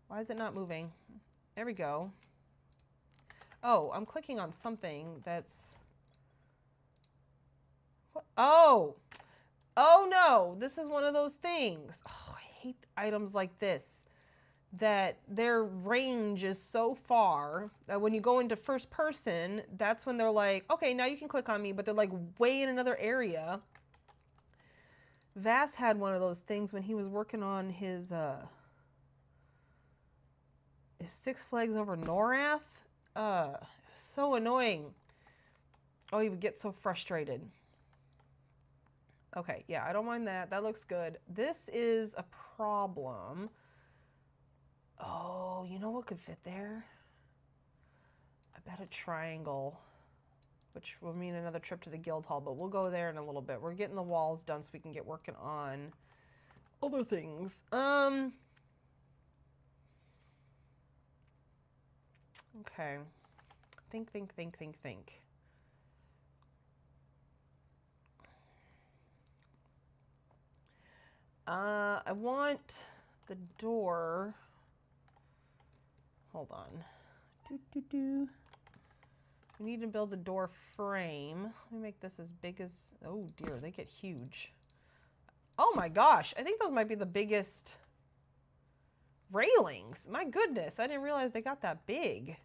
Why is it not moving? There we go. Oh, I'm clicking on something that's... What? Oh! Oh no! This is one of those things. Oh, I hate items like this. That their range is so far that when you go into first person, that's when they're like, okay, now you can click on me, but they're like way in another area. Vass had one of those things when he was working on his Six Flags Over Norath. So annoying. Oh, he would get so frustrated. Okay, yeah, I don't mind that. That looks good. This is a problem. Oh, you know what could fit there? I bet a triangle, which will mean another trip to the guild hall, but we'll go there in a little bit. We're getting the walls done so we can get working on other things. Okay. Think. I want the door. Hold on. We need to build a door frame. Let me make this as big as... Oh dear, they get huge. Oh my gosh, I think those might be the biggest railings. My goodness, I didn't realize they got that big.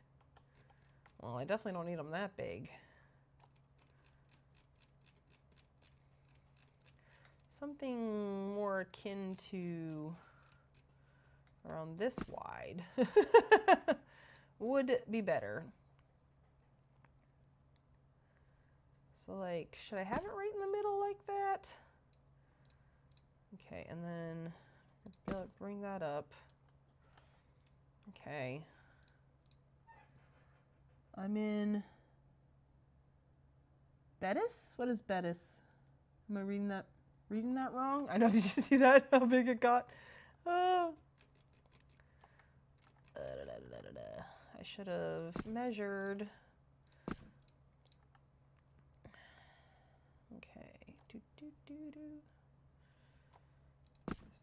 Well, I definitely don't need them that big. Something more akin to around this wide would be better. So like, should I have it right in the middle like that? Okay, and then bring that up. Okay. I'm in Betis? What is Betis? Am I reading that wrong? I know, did you see that? How big it got? Oh. I should have measured. Okay. Is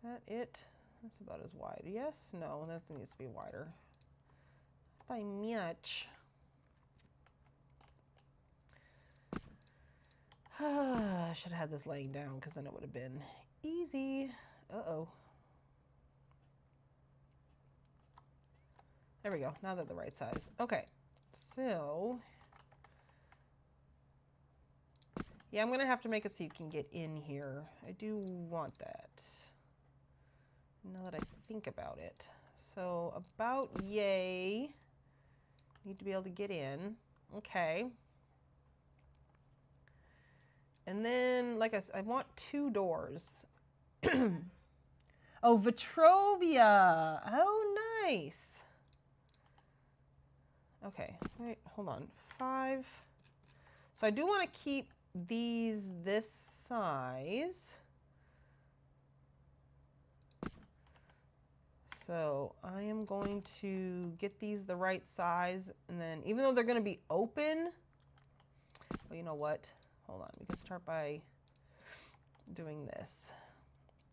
that it? That's about as wide. Yes? No, that needs to be wider. By much. I should have had this laying down because then it would have been easy. Uh-oh. There we go. Now they're the right size. Okay. So, yeah, I'm going to have to make it so you can get in here. I do want that. Now that I think about it. So, about yay. Need to be able to get in. Okay. And then, like I said, I want 2 doors. Oh, Vitrovia. Oh, nice. Okay, wait, hold on. 5. So I do want to keep these this size. So I am going to get these the right size. And then, even though they're going to be open, well, you know what? Hold on, we can start by doing this.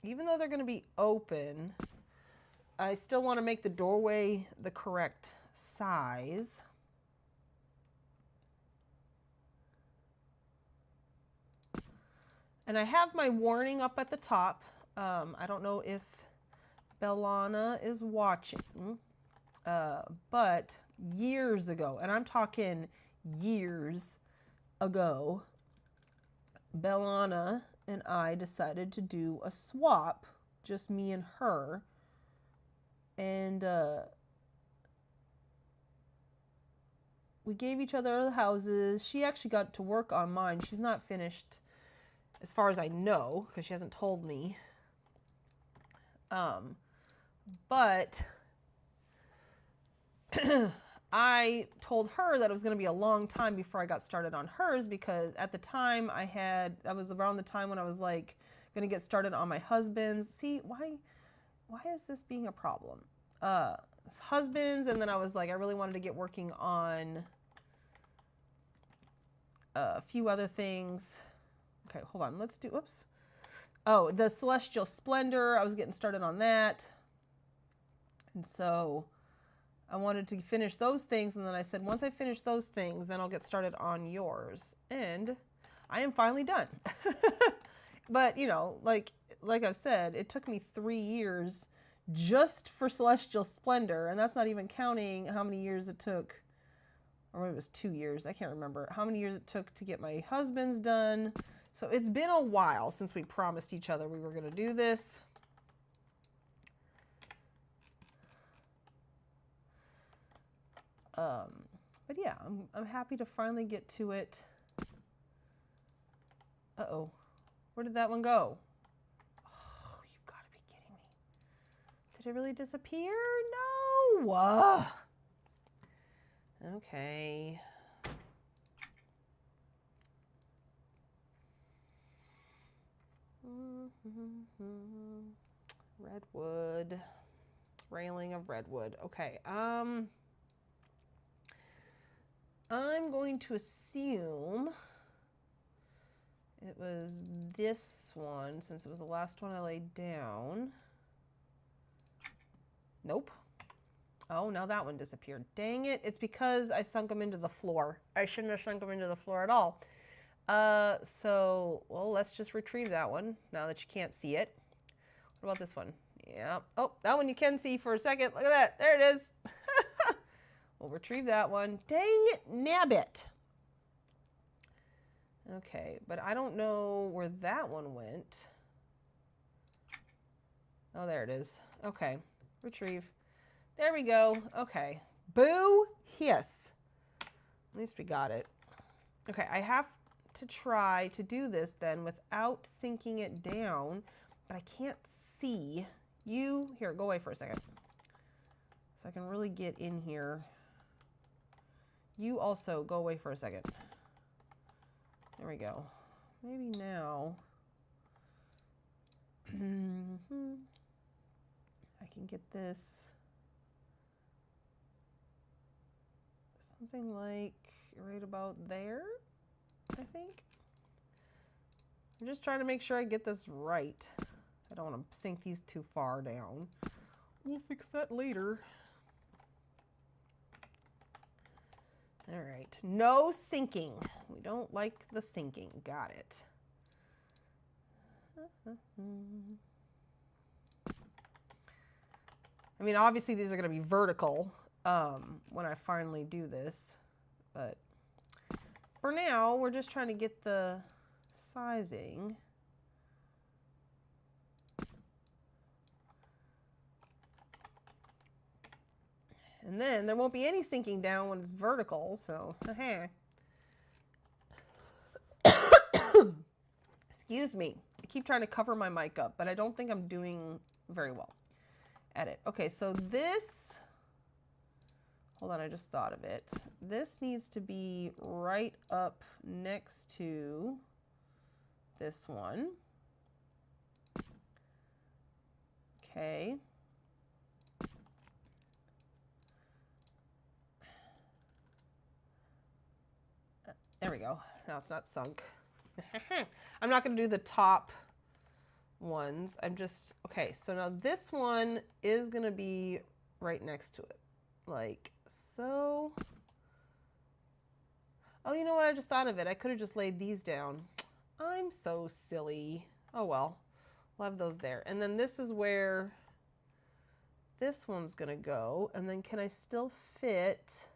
Even though they're going to be open, I still want to make the doorway the correct size. And I have my warning up at the top. I don't know if Bellana is watching, but years ago, and I'm talking years ago, Bellana and I decided to do a swap, just me and her, and we gave each other the houses. She actually got to work on mine. She's not finished as far as I know, because she hasn't told me. But I told her that it was going to be a long time before I got started on hers, because at the time that was around the time when I was like going to get started on my husband's. See, why is this being a problem? Husbands, and then I was like, I really wanted to get working on a few other things. Okay, hold on. Let's do, oops. Oh, the Celestial Splendor, I was getting started on that. And so I wanted to finish those things, and then I said, once I finish those things, then I'll get started on yours. And I am finally done. But, you know, like I've said, it took me 3 years just for Celestial Splendor, and that's not even counting how many years it took, or maybe it was 2 years, I can't remember, how many years it took to get my husband's done. So it's been a while since we promised each other we were going to do this. But yeah, I'm happy to finally get to it. Uh-oh. Where did that one go? Oh, you've got to be kidding me. Did it really disappear? No! Okay. Redwood. Railing of redwood. Okay. I'm going to assume it was this one, since it was the last one I laid down. Nope. Oh, now that one disappeared. Dang it. It's because I sunk them into the floor. I shouldn't have sunk them into the floor at all. Well, let's just retrieve that one now that you can't see it. What about this one? Yeah. Oh, that one you can see for a second. Look at that. There it is. We'll retrieve that one. Dang nabbit. Okay, but I don't know where that one went. Oh, there it is. Okay, retrieve. There we go. Okay. Boo hiss. At least we got it. Okay, I have to try to do this then without sinking it down, but I can't see you. Here, go away for a second. So I can really get in here. You also go away for a second. There we go. Maybe now I can get this something like right about there, I think. I'm just trying to make sure I get this right. I don't want to sink these too far down. We'll fix that later. All right, no sinking. We don't like the sinking. Got it. I mean, obviously these are going to be vertical when I finally do this, but for now, we're just trying to get the sizing. And then there won't be any sinking down when it's vertical, so excuse me. I keep trying to cover my mic up, but I don't think I'm doing very well at it. Okay, so this, hold on, I just thought of it. This needs to be right up next to this one. Okay. There we go. Now it's not sunk. I'm not going to do the top ones. I'm just, okay, so now this one is going to be right next to it. Like so. Oh, you know what? I just thought of it. I could have just laid these down. I'm so silly. Oh, well. We'll have those there. And then this is where this one's going to go. And then can I still fit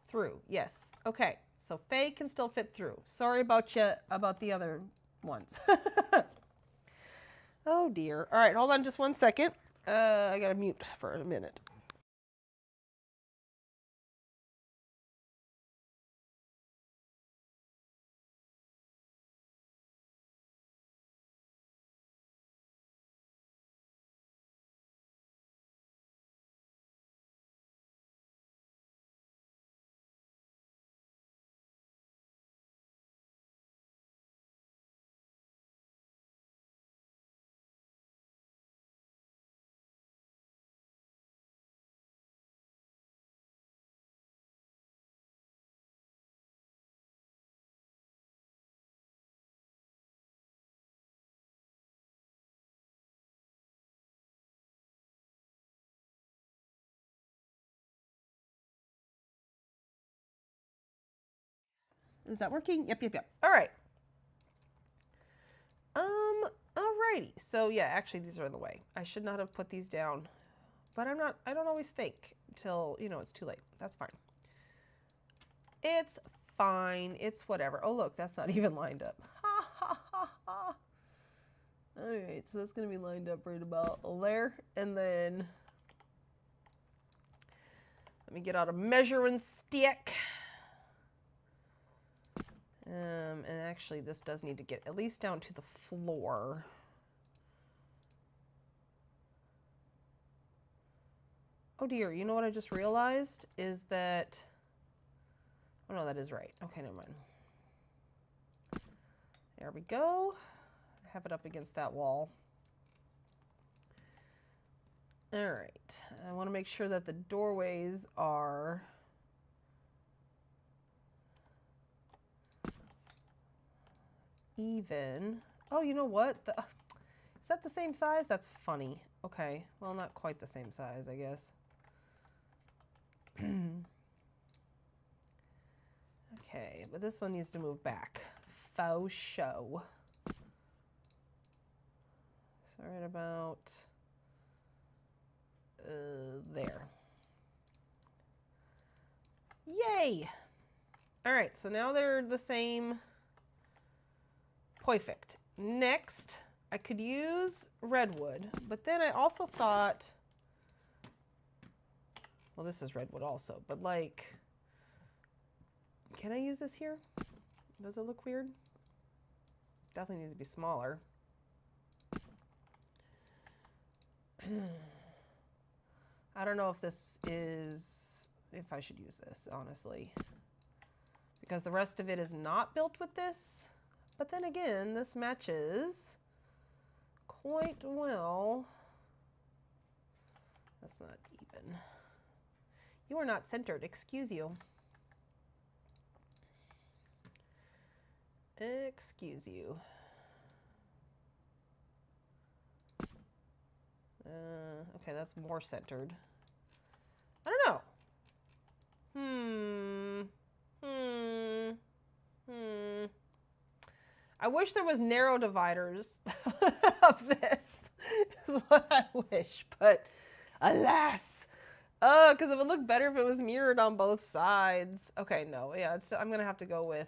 through? Yes. Okay. So Faye can still fit through. Sorry about the other ones. Oh dear. All right, hold on just one second. I gotta mute for a minute. Is that working? Yep, yep, yep. All right. Alrighty. So yeah, actually these are in the way. I should not have put these down, but I don't always think till, you know, it's too late. That's fine. It's fine. It's whatever. Oh, look, that's not even lined up. Ha, ha, ha, ha. All right, so that's going to be lined up right about there. And then let me get out a measuring stick. And actually, this does need to get at least down to the floor. Oh dear, you know what I just realized is that, oh no, that is right. Okay, never mind. There we go. Have it up against that wall. All right, I want to make sure that the doorways are even. Oh, you know what? Is that the same size? That's funny. Okay, well, not quite the same size, I guess. Okay, but this one needs to move back. Faux show. So right about there. Yay! All right, so now they're the same. Perfect. Next, I could use redwood, but then I also thought, well, this is redwood also, but like, can I use this here? Does it look weird? Definitely needs to be smaller. I don't know if this is, if I should use this, honestly, because the rest of it is not built with this. But then again, this matches quite well. That's not even. You are not centered, excuse you. Excuse you. Okay, that's more centered. I don't know. I wish there was narrow dividers of this, is what I wish, but alas. Because it would look better if it was mirrored on both sides. Okay, no, yeah, I'm going to have to go with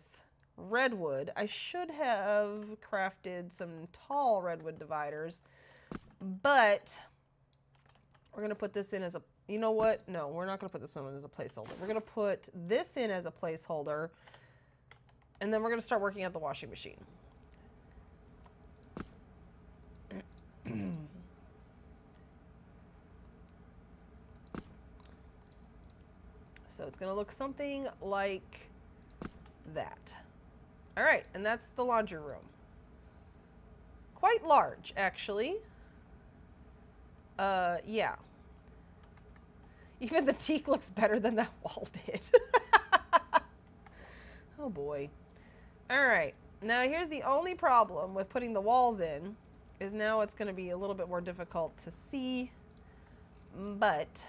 redwood. I should have crafted some tall redwood dividers, but we're going to put this in as a, you know what? No, we're not going to put this one in as a placeholder. We're going to put this in as a placeholder, and then we're going to start working at the washing machine. So it's going to look something like that. All right, and that's the laundry room. Quite large, actually. Yeah. Even the teak looks better than that wall did. Oh boy. All right, now here's the only problem with putting the walls in, is now it's going to be a little bit more difficult to see, but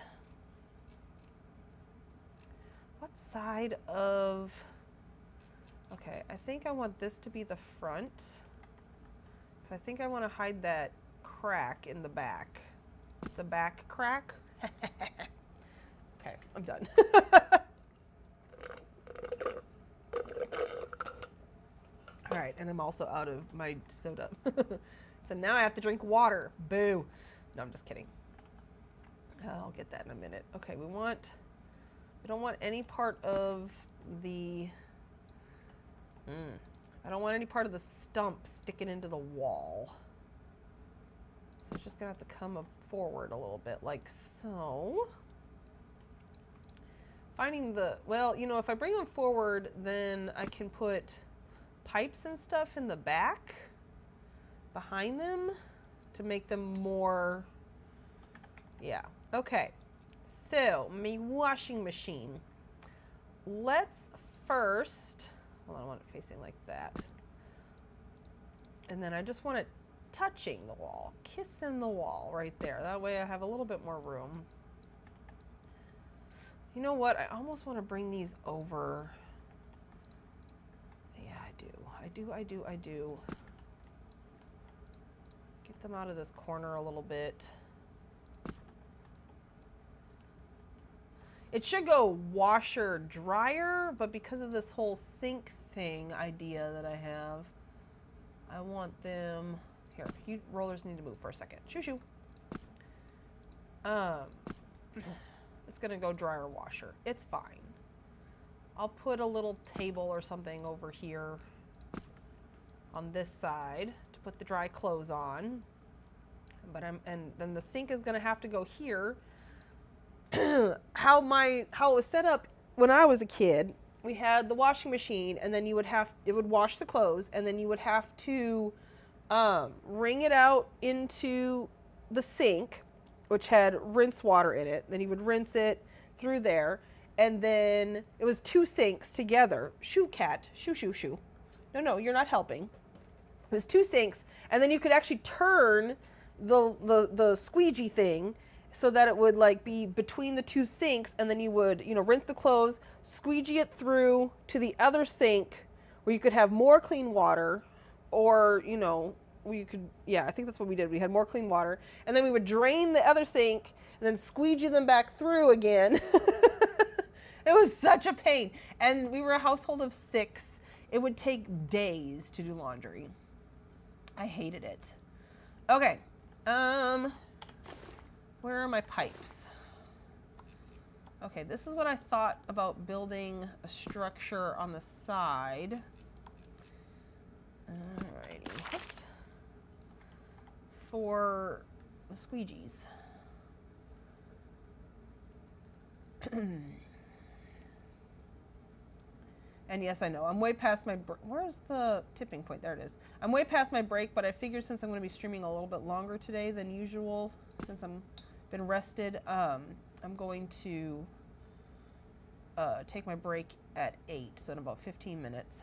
what side of, okay, I think I want this to be the front, because I think I want to hide that crack in the back. It's a back crack. Okay, I'm done. All right, and I'm also out of my soda. So now I have to drink water. Boo. No, I'm just kidding. I'll get that in a minute. Okay, we don't want any part of the, I don't want any part of the stump sticking into the wall. So it's just gonna have to come forward a little bit like so. Finding the, well, you know, if I bring them forward, then I can put pipes and stuff in the back behind them to make them more, yeah. Okay, so my washing machine. Let's first, well, I want it facing like that. And then I just want it touching the wall, kissing the wall right there. That way I have a little bit more room. You know what? I almost want to bring these over I do. Get them out of this corner a little bit. It should go washer dryer, but because of this whole sink thing idea that I have, I want them, here, you rollers need to move for a second. Shoo shoo. It's gonna go dryer washer. It's fine. I'll put a little table or something over here on this side to put the dry clothes on. But and then the sink is gonna have to go here. How it was set up when I was a kid, we had the washing machine, and then it would wash the clothes, and then you would have to wring it out into the sink, which had rinse water in it. Then you would rinse it through there, and then it was 2 sinks together. Shoo, cat. Shoo, shoo, shoo. No, you're not helping. It was 2 sinks, and then you could actually turn the squeegee thing so that it would like be between the 2 sinks, and then you would, rinse the clothes, squeegee it through to the other sink where you could have more clean water, or, I think that's what we did. We had more clean water, and then we would drain the other sink and then squeegee them back through again. It was such a pain. And we were a household of 6. It would take days to do laundry. I hated it. Okay. Where are my pipes? Okay, this is what I thought about building a structure on the side. Alrighty. Oops. For the squeegees. And yes, I know, I'm way past my where's the tipping point? There it is. I'm way past my break, but I figured since I'm going to be streaming a little bit longer today than usual, since I'm been rested, I'm going to take my break at 8, so in about 15 minutes.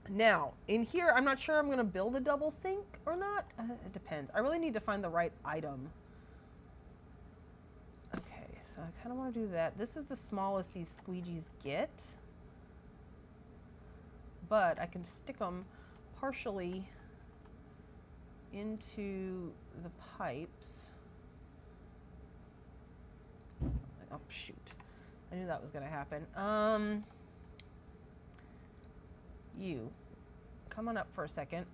Now, in here, I'm not sure I'm going to build a double sink or not. It depends. I really need to find the right item. Okay, so I kind of want to do that. This is the smallest these squeegees get. But I can stick them partially into the pipes. Oh, shoot. I knew that was going to happen. You, come on up for a second.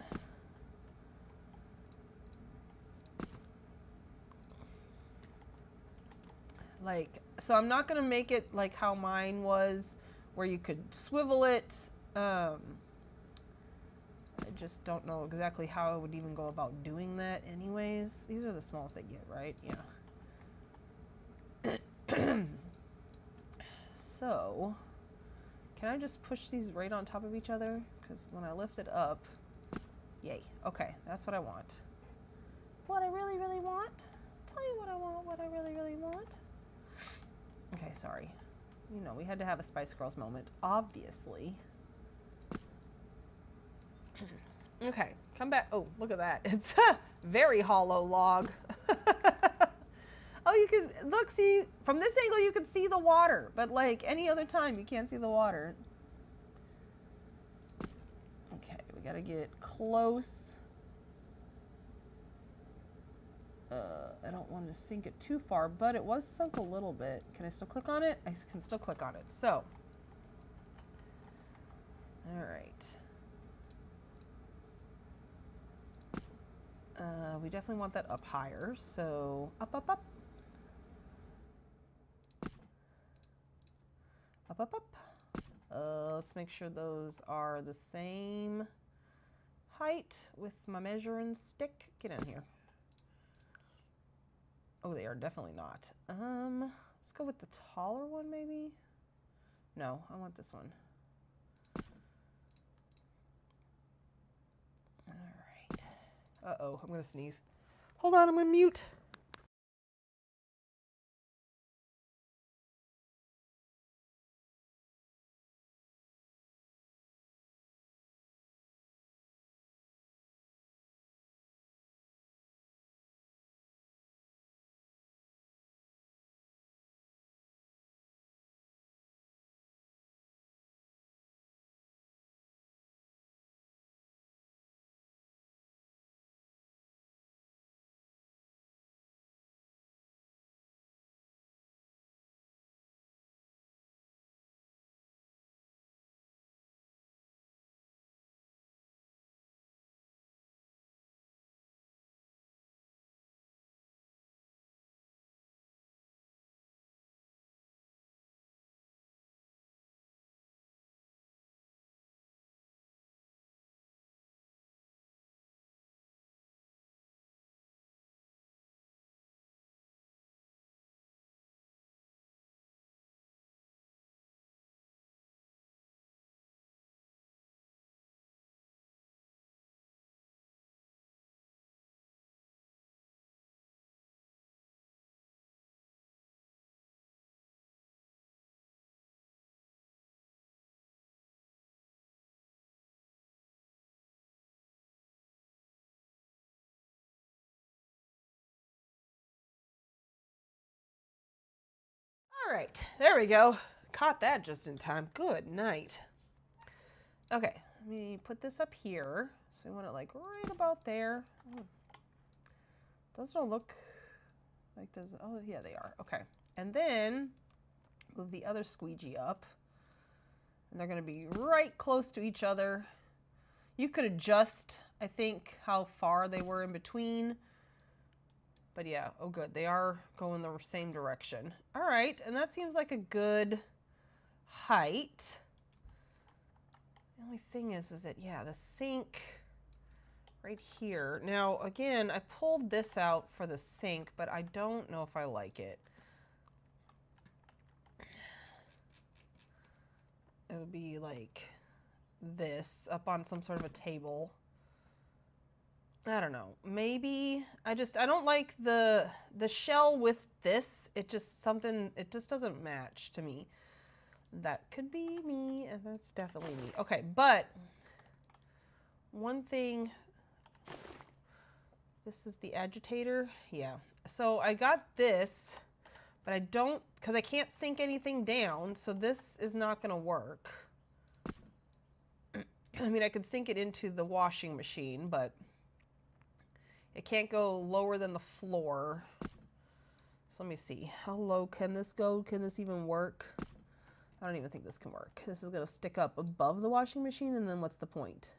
So I'm not going to make it like how mine was, where you could swivel it. I just don't know exactly how I would even go about doing that anyways. These are the smallest they get, right? Yeah. So, can I just push these right on top of each other? Because when I lift it up, yay. Okay, that's what I want. What I really, really want? Tell you what I want, what I really, really want. Okay, sorry. We had to have a Spice Girls moment, obviously. Okay, come back. Oh, look at that. It's a very hollow log. Oh, you can, look, see, from this angle you can see the water, but like any other time you can't see the water. Okay, we gotta get close. I don't want to sink it too far, but it was sunk a little bit. Can I still click on it? I can still click on it. So, all right. We definitely want that up higher, so up, up, up. Up, up, up. Let's make sure those are the same height with my measuring stick. Get in here. Oh, they are definitely not. Let's go with the taller one, maybe? No, I want this one. All right. Uh-oh, I'm gonna sneeze. Hold on, I'm gonna mute. All right, there we go. Caught that just in time. Good night. Okay, let me put this up here. So we want it like right about there. Oh, those don't look like those. Oh, yeah, they are. Okay, and then move the other squeegee up. And they're going to be right close to each other. You could adjust, I think, how far they were in between. But yeah, oh good, they are going the same direction. All right, and that seems like a good height. The only thing is that, yeah, the sink right here. Now, again, I pulled this out for the sink, but I don't know if I like it. It would be like this up on some sort of a table. I don't know. Maybe I don't like the shell with this. It just doesn't match to me. That could be me, and that's definitely me. Okay, but one thing, this is the agitator. Yeah. So I got this, but I don't, because I can't sink anything down, so this is not going to work. I mean, I could sink it into the washing machine, but it can't go lower than the floor. So let me see. How low can this go? Can this even work? I don't even think this can work. This is going to stick up above the washing machine, and then what's the point?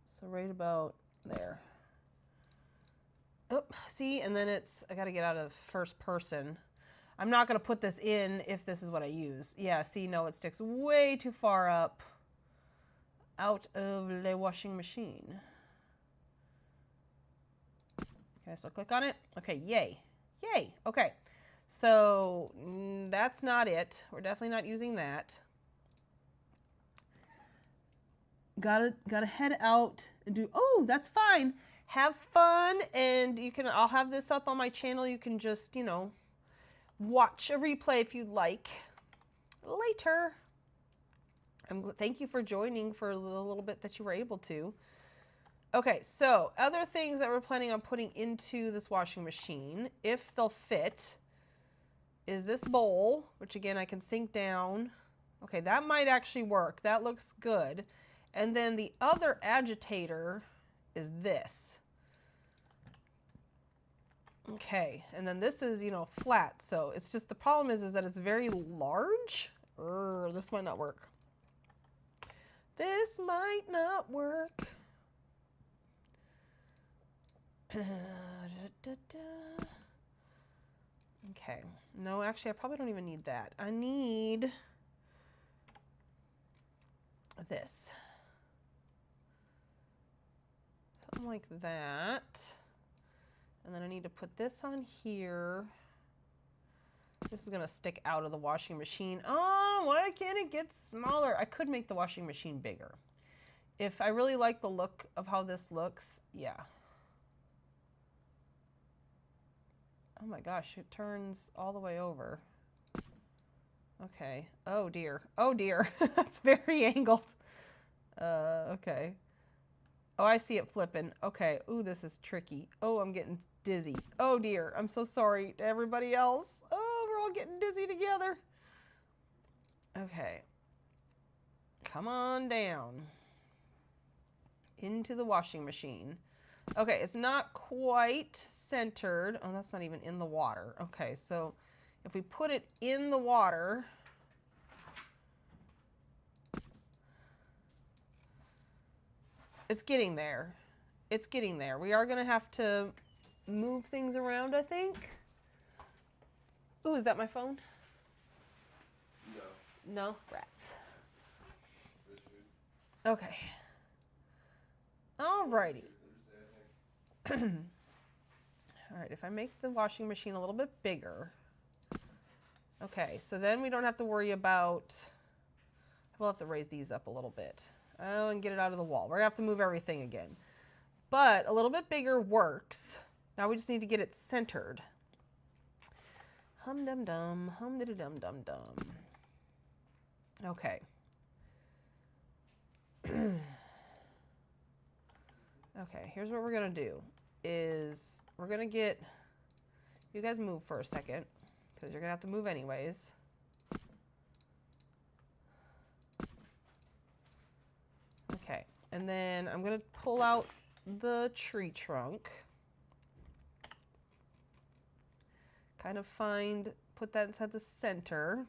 So right about there. Oh, see, and then I got to get out of first person. I'm not going to put this in if this is what I use. Yeah, see, no, it sticks way too far up out of the washing machine. Can I still click on it? Okay, yay. Yay, okay. So that's not it. We're definitely not using that. Gotta head out and do, oh, that's fine. Have fun, and I'll have this up on my channel. You can just, you know, watch a replay if you'd like later. Thank you for joining for the little bit that you were able to. Okay, so other things that we're planning on putting into this washing machine, if they'll fit, is this bowl, which again I can sink down. Okay, that might actually work. That looks good. And then the other agitator is this. Okay, and then this is, you know, flat. So it's just, the problem is that it's very large. This might not work. This might not work. Okay, no, actually I probably don't even need that. I need this. Something like that. And then I need to put this on here. This is gonna stick out of the washing machine. Oh, why can't it get smaller? I could make the washing machine bigger. If I really like the look of how this looks, yeah. Oh my gosh, it turns all the way over. Okay. Oh dear. Oh dear. That's very angled. Okay. Oh, I see it flipping. Okay. Ooh, this is tricky. Oh, I'm getting dizzy. Oh dear. I'm so sorry to everybody else. Oh, we're all getting dizzy together. Okay. Come on down into the washing machine. Okay, it's not quite centered. Oh, that's not even in the water. Okay, so if we put it in the water, it's getting there. It's getting there. We are going to have to move things around, I think. Ooh, is that my phone? No. No? Rats. Okay. Alrighty. All right, if I make the washing machine a little bit bigger. Okay, so then we don't have to worry about, we'll have to raise these up a little bit. Oh, and get it out of the wall. We're gonna have to move everything again. But a little bit bigger works. Now we just need to get it centered. Hum dum dum, hum diddy dum dum dum. Okay. Okay, here's what we're gonna do. Is we're gonna get, you guys move for a second. because you're gonna have to move anyways. Okay, and then I'm gonna pull out the tree trunk. Kind of put that inside the center.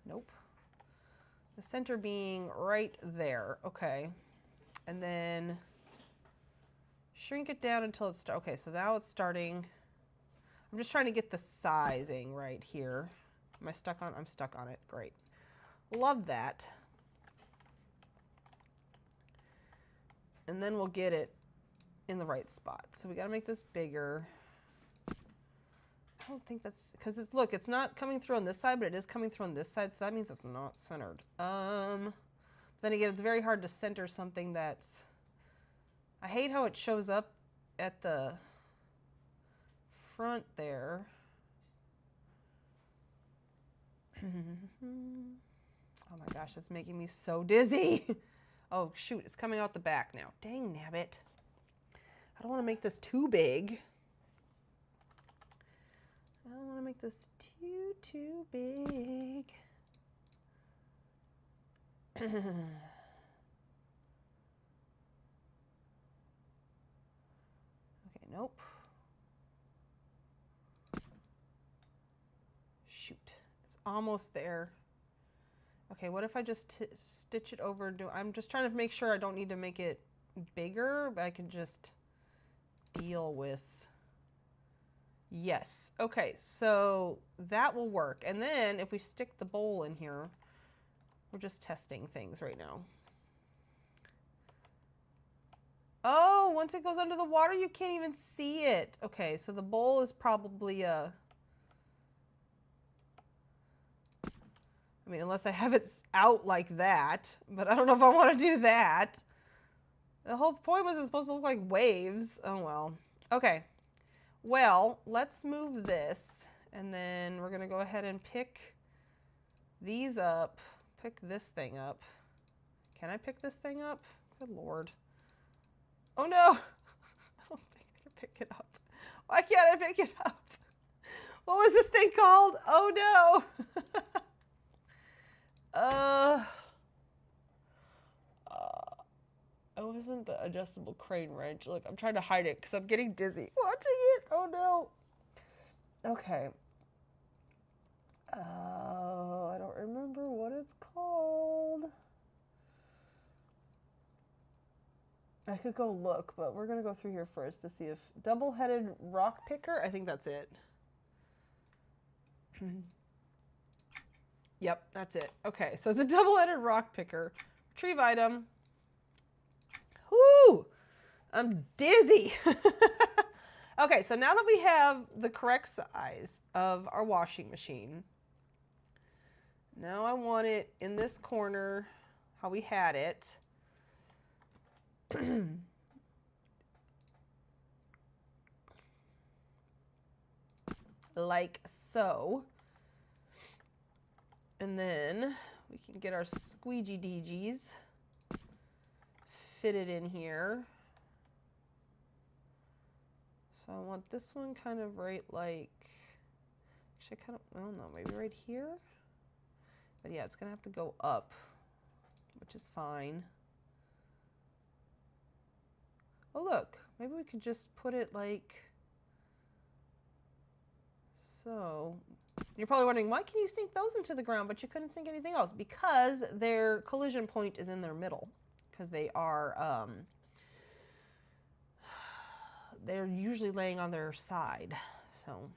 Nope. The center being right there. Okay. And then shrink it down until it's, okay, so now it's starting. I'm just trying to get the sizing right here. Am I stuck on? I'm stuck on it. Great. Love that. And then we'll get it in the right spot. So we got to make this bigger. I don't think that's, because it's, look, it's not coming through on this side, but it is coming through on this side, so that means it's not centered. Then again, it's very hard to center something that's, I hate how it shows up at the front there. Oh my gosh, that's making me so dizzy. Oh shoot, it's coming out the back now. Dang nabbit. I don't want to make this too big. I don't want to make this too big. Okay, nope. Shoot, it's almost there. Okay, what if I just stitch it over? I'm just trying to make sure I don't need to make it bigger, but I can just deal with. Yes. Okay, so that will work. And then if we stick the bowl in here, we're just testing things right now. Oh, once it goes under the water, you can't even see it. Okay, so the bowl is probably a... I mean, unless I have it out like that, but I don't know if I want to do that. The whole point was it's supposed to look like waves. Oh, well. Okay. Well, let's move this, and then we're going to go ahead and pick these up. Pick this thing up. Can I pick this thing up? Good Lord. Oh, no. I don't think I can pick it up. Why can't I pick it up? What was this thing called? Oh, no. It wasn't the adjustable crane wrench. Look, I'm trying to hide it because I'm getting dizzy watching it. Oh no. Okay. I don't remember what it's called. I could go look, but we're gonna go through here first to see if double-headed rock picker. I think that's it. Yep, that's it. Okay, so it's a double-headed rock picker. Retrieve item. Whoo! I'm dizzy. Okay, so now that we have the correct size of our washing machine, now I want it in this corner, how we had it. Like so. And then we can get our squeegee deegees fitted in here. So I want this one kind of right like, actually kind of, I don't know, maybe right here? But yeah, it's gonna have to go up, which is fine. Oh look, maybe we could just put it like so. You're probably wondering, why can you sink those into the ground but you couldn't sink anything else? Because their collision point is in their middle. Because they are, they're usually laying on their side. So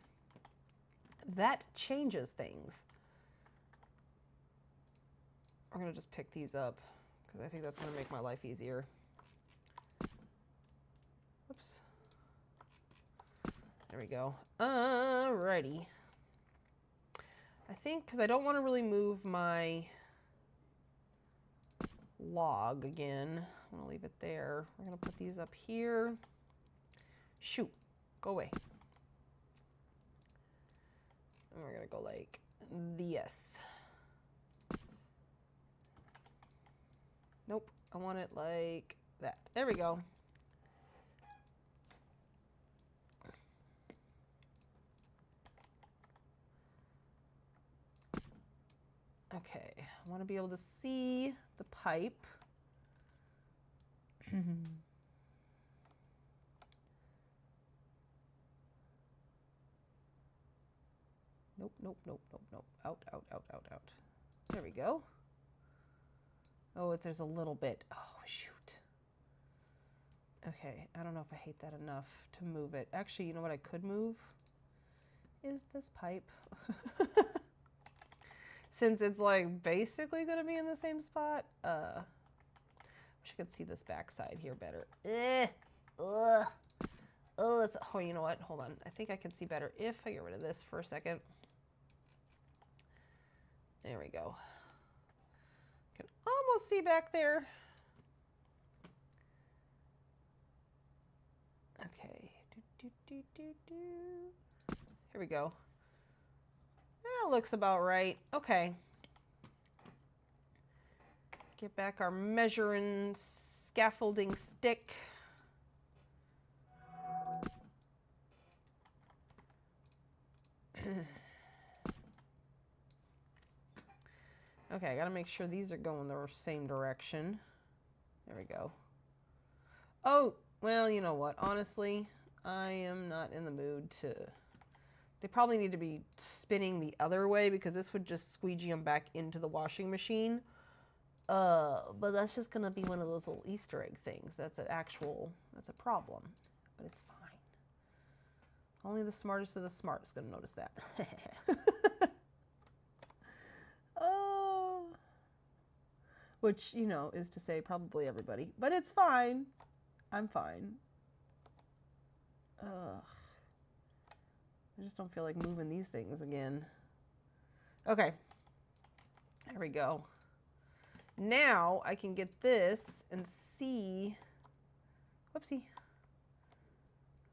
that changes things. We're going to just pick these up because I think that's going to make my life easier. Oops. There we go. Alrighty. I think, because I don't want to really move my log again. I'm going to leave it there. We're going to put these up here. Shoot. Go away. And we're going to go like this. Nope. I want it like that. There we go. Okay, I want to be able to see the pipe. Nope, nope, nope, nope, nope. Out, out, out, out, out. There we go. Oh, there's a little bit. Oh, shoot. Okay, I don't know if I hate that enough to move it. Actually, you know what I could move? Is this pipe. Since it's like basically going to be in the same spot. Wish I could see this backside here better. Oh, you know what? Hold on. I think I can see better if I get rid of this for a second. There we go. Can almost see back there. Okay. Here we go. That looks about right. Okay. Get back our measuring scaffolding stick. Okay, I gotta make sure these are going the same direction. There we go. Oh, well, you know what? Honestly, I am not in the mood to... They probably need to be spinning the other way because this would just squeegee them back into the washing machine. But that's just gonna be one of those little Easter egg things. That's a problem. But it's fine. Only the smartest of the smart is gonna notice that. Which, you know, is to say probably everybody. But it's fine. I'm fine. Ugh. I just don't feel like moving these things again. Okay. There we go. Now I can get this and see, whoopsie,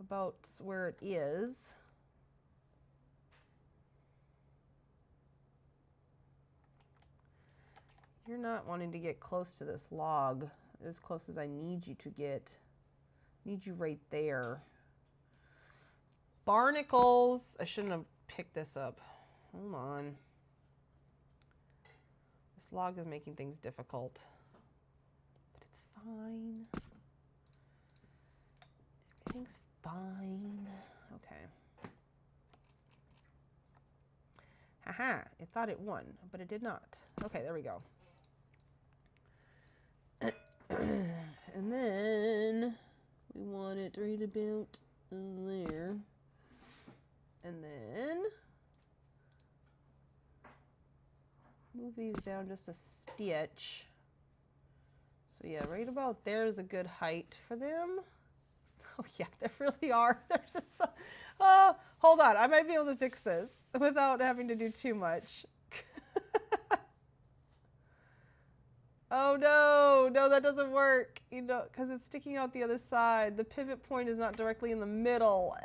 about where it is. You're not wanting to get close to this log, as close as I need you to get. Need you right there. Barnacles. I shouldn't have picked this up. Hold on. This log is making things difficult. But it's fine. Everything's fine. Okay. Haha, it thought it won, but it did not. Okay, there we go. And then we want it right about there. And then move these down just a stitch. So yeah, right about there is a good height for them. Oh yeah, they really are. They're just so, oh, hold on. I might be able to fix this without having to do too much. Oh no, no, that doesn't work. You know, because it's sticking out the other side. The pivot point is not directly in the middle.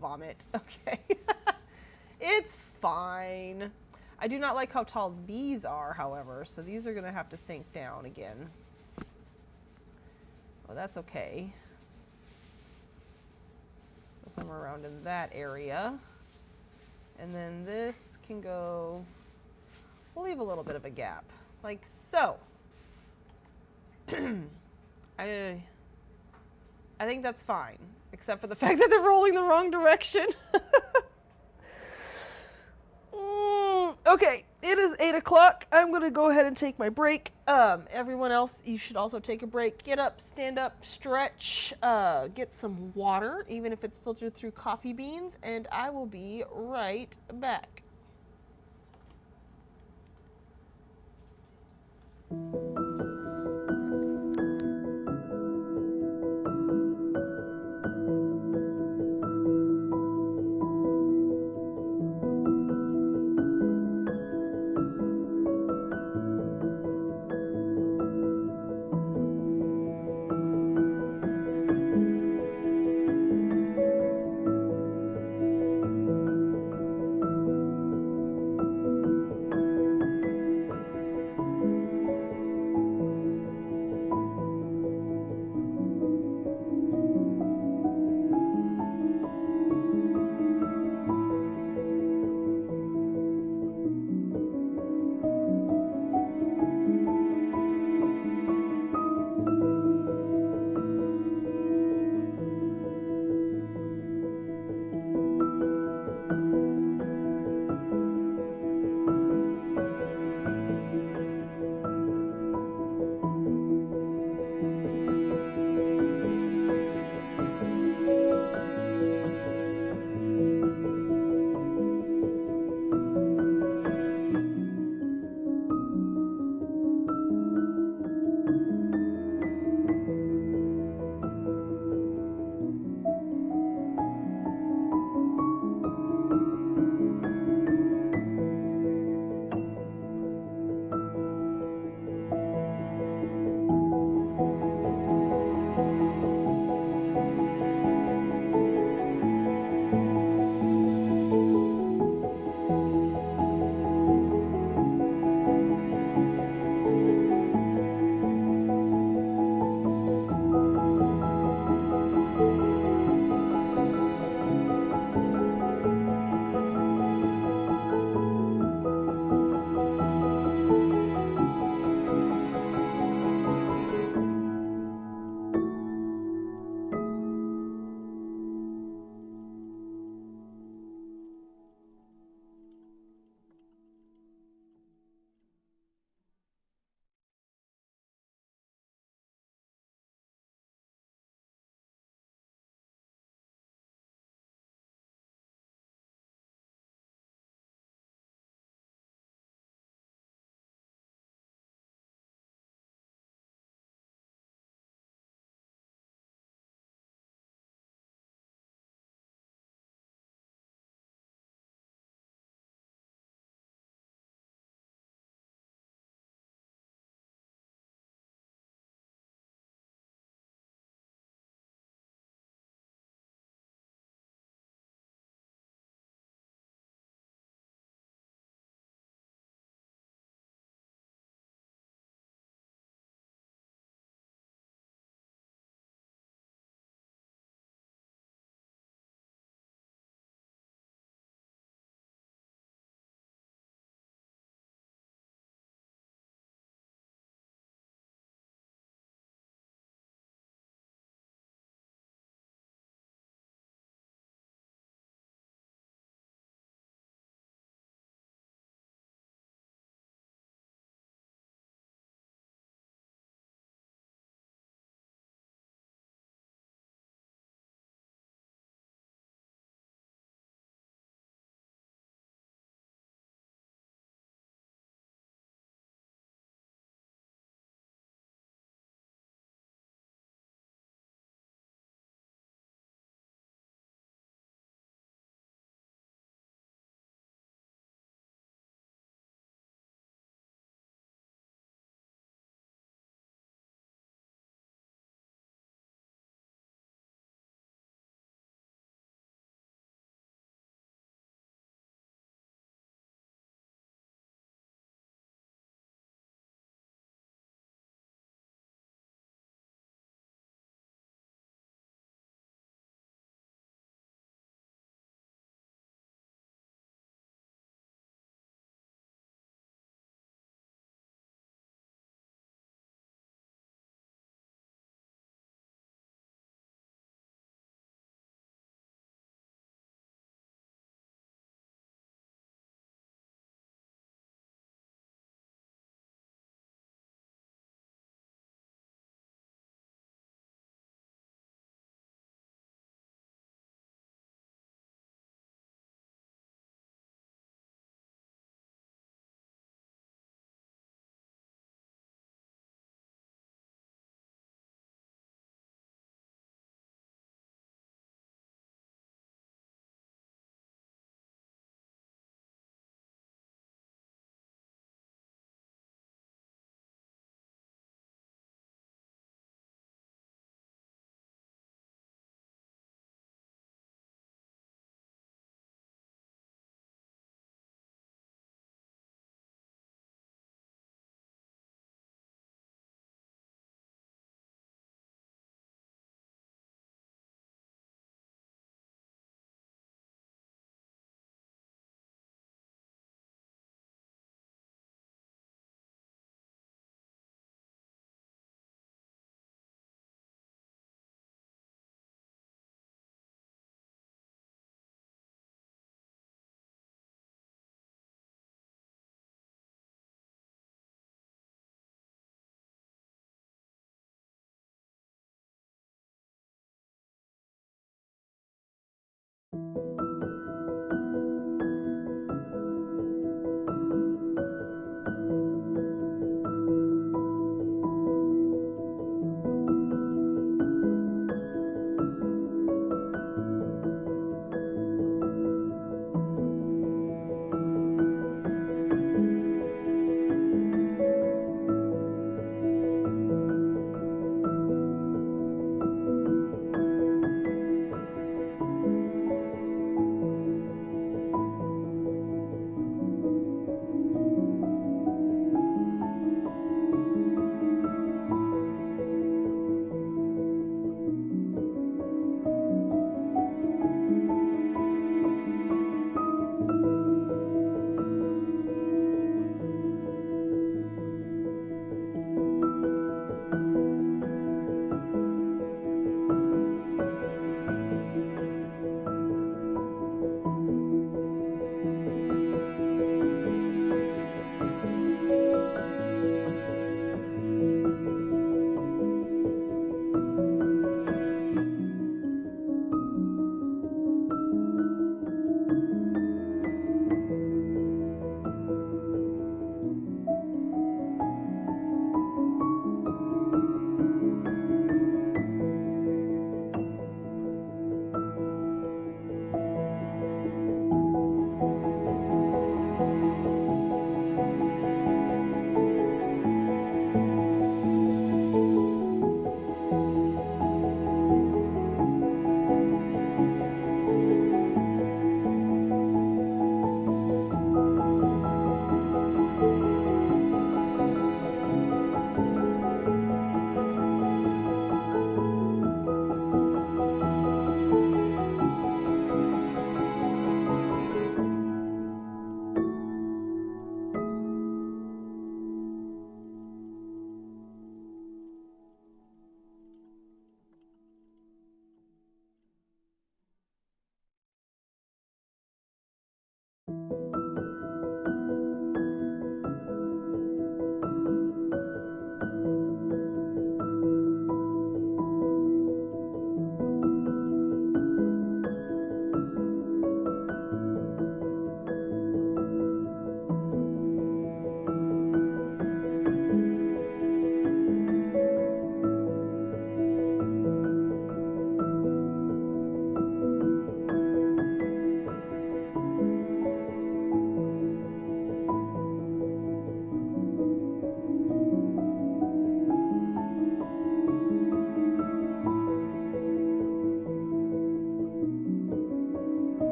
Vomit. Okay. It's fine. I do not like how tall these are, however, so these are going to have to sink down again. Well, that's okay. So somewhere around in that area. And then this can go, we'll leave a little bit of a gap. Like so. I think that's fine, except for the fact that they're rolling the wrong direction. Okay, it is 8 o'clock. I'm going to go ahead and take my break. Everyone else, you should also take a break. Get up, stand up, stretch, get some water, even if it's filtered through coffee beans, and I will be right back.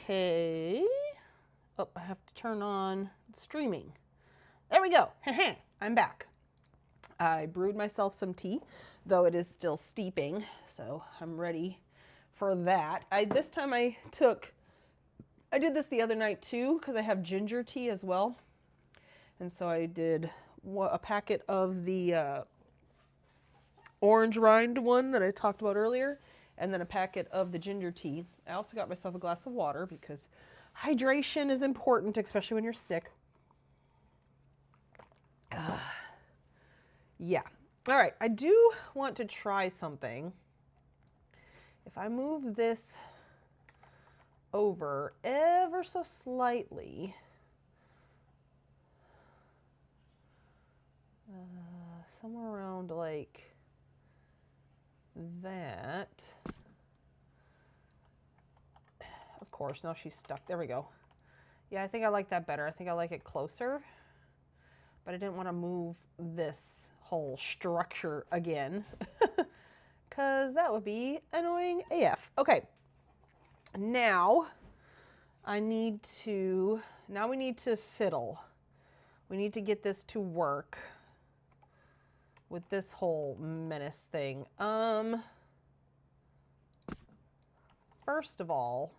Okay. Oh, I have to turn on streaming. There we go. I'm back. I brewed myself some tea, though it is still steeping, so I'm ready for that. This time I did this the other night too, because I have ginger tea as well. And so I did a packet of the orange rind one that I talked about earlier, and then a packet of the ginger tea. I also got myself a glass of water because hydration is important, especially when you're sick. Yeah. All right, I do want to try something. If I move this over ever so slightly, somewhere around like that. Of course, now she's stuck. There we go. Yeah, I think I like that better. I think I like it closer, but I didn't want to move this whole structure again because that would be annoying AF. Okay, now we need to fiddle. We need to get this to work with this whole menace thing. First of all,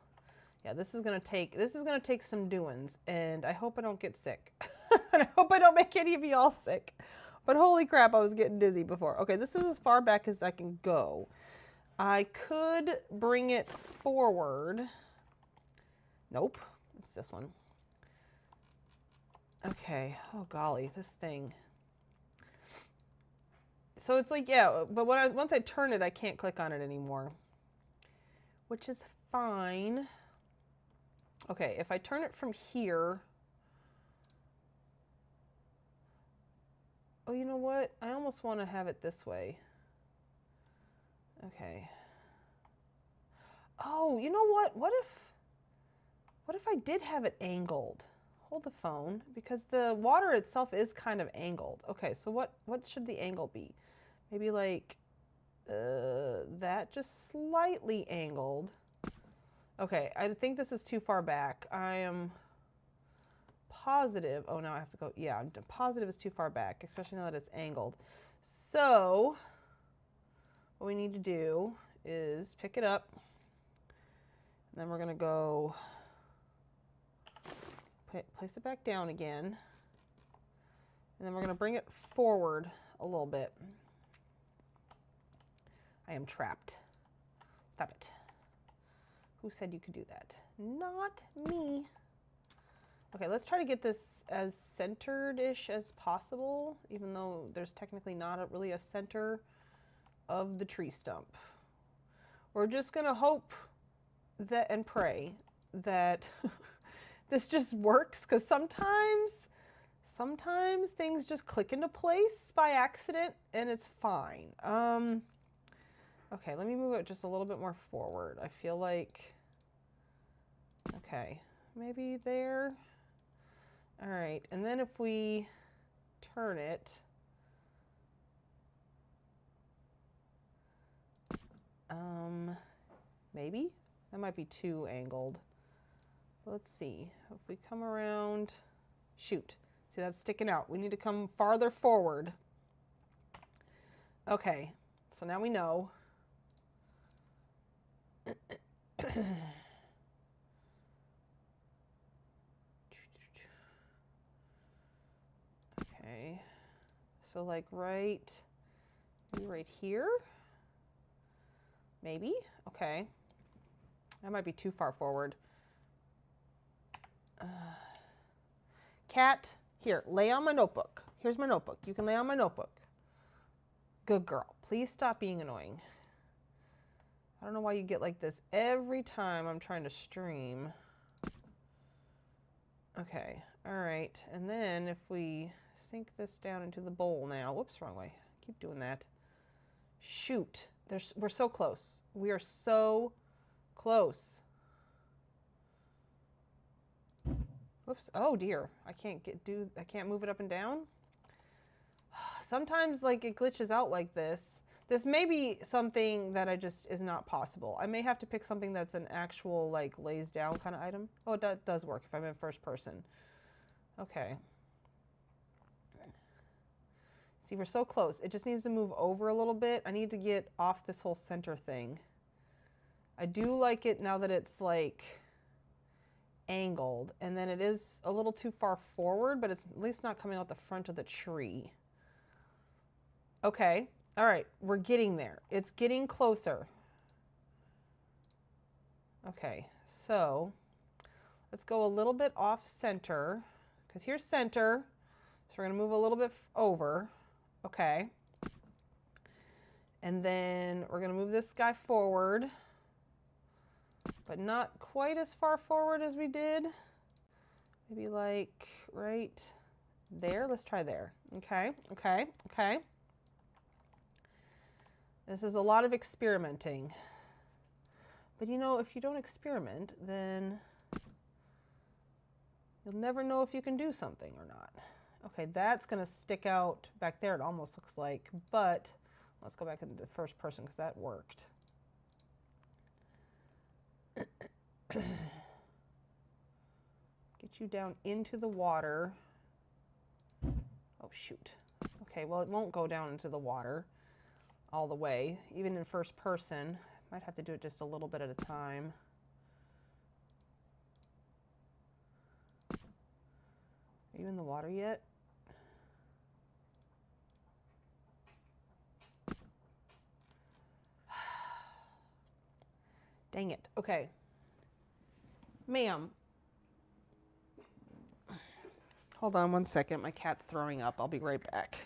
yeah, this is gonna take some doings, and I hope I don't get sick. And I hope I don't make any of y'all sick. But holy crap, I was getting dizzy before. Okay, this is as far back as I can go. I could bring it forward. Nope, it's this one. Okay, oh golly, this thing. So it's like, yeah, but once I turn it, I can't click on it anymore, which is fine. Okay, if I turn it from here, oh, you know what? I almost want to have it this way. Okay. Oh, you know what? What if I did have it angled? Hold the phone, because the water itself is kind of angled. Okay, so what should the angle be? Maybe like that, just slightly angled. Okay, I think this is too far back. I am positive. Oh, now I have to go. Yeah, I'm positive it's too far back, especially now that it's angled. So what we need to do is pick it up. And then we're going to go place it back down again. And then we're going to bring it forward a little bit. I am trapped. Stop it. Who said you could do that? Not me. Okay, let's try to get this as centered-ish as possible, even though there's technically not really a center of the tree stump. We're just gonna hope that and pray that this just works, because sometimes things just click into place by accident and it's fine. Okay, let me move it just a little bit more forward. I feel like, okay, maybe there. All right, and then if we turn it, maybe? That might be too angled. Let's see, if we come around, shoot. See, that's sticking out. We need to come farther forward. Okay, so now we know. Okay, so like right here, maybe? Okay, that might be too far forward. Cat, here, lay on my notebook. Here's my notebook. You can lay on my notebook. Good girl. Please stop being annoying. I don't know why you get like this every time I'm trying to stream. Okay, all right. And then if we sink this down into the bowl now. Whoops, wrong way. Keep doing that. Shoot. We're so close. We are so close. Whoops. Oh dear. I can't move it up and down. Sometimes like it glitches out like this. This may be something that is not possible. I may have to pick something that's an actual, like, lays down kind of item. Oh, that does work if I'm in first person. Okay. See, we're so close. It just needs to move over a little bit. I need to get off this whole center thing. I do like it now that it's, like, angled. And then it is a little too far forward, but it's at least not coming out the front of the tree. Okay. All right. We're getting there. It's getting closer. Okay. So let's go a little bit off center, because here's center. So we're going to move a little bit over. Okay. And then we're going to move this guy forward, but not quite as far forward as we did. Maybe like right there. Let's try there. Okay. Okay. Okay. This is a lot of experimenting. But you know, if you don't experiment, then you'll never know if you can do something or not. Okay, that's going to stick out back there, it almost looks like, but let's go back into the first person because that worked. Get you down into the water. Oh, shoot. Okay, well, it won't go down into the water all the way, even in first person. Might have to do it just a little bit at a time. Are you in the water yet? Dang it. Okay. Ma'am. Hold on one second. My cat's throwing up. I'll be right back.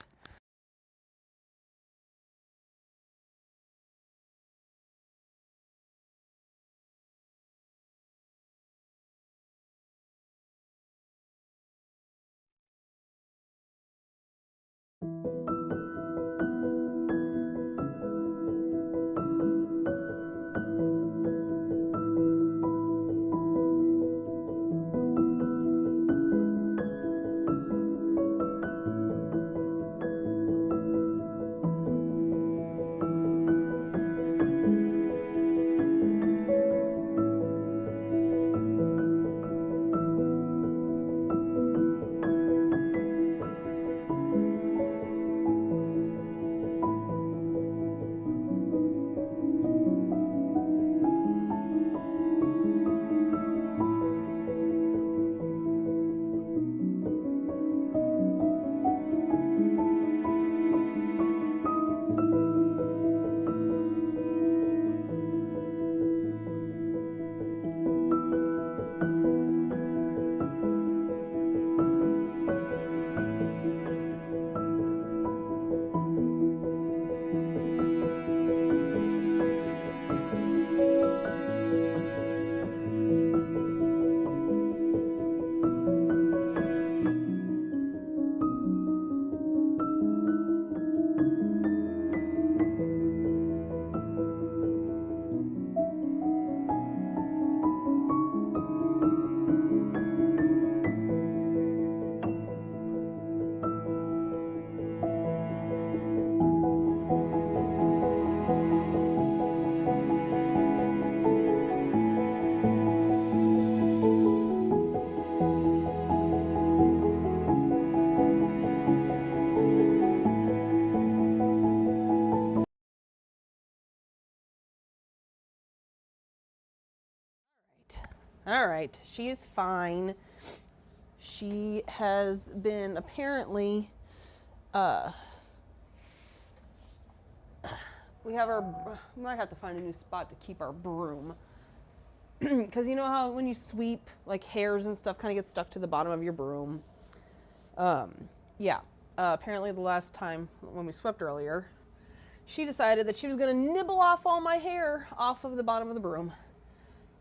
All right, she's fine. She has been apparently, we might have to find a new spot to keep our broom. Because you know how when you sweep, like hairs and stuff kind of get stuck to the bottom of your broom? Yeah, apparently the last time when we swept earlier, she decided that she was going to nibble off all my hair off of the bottom of the broom.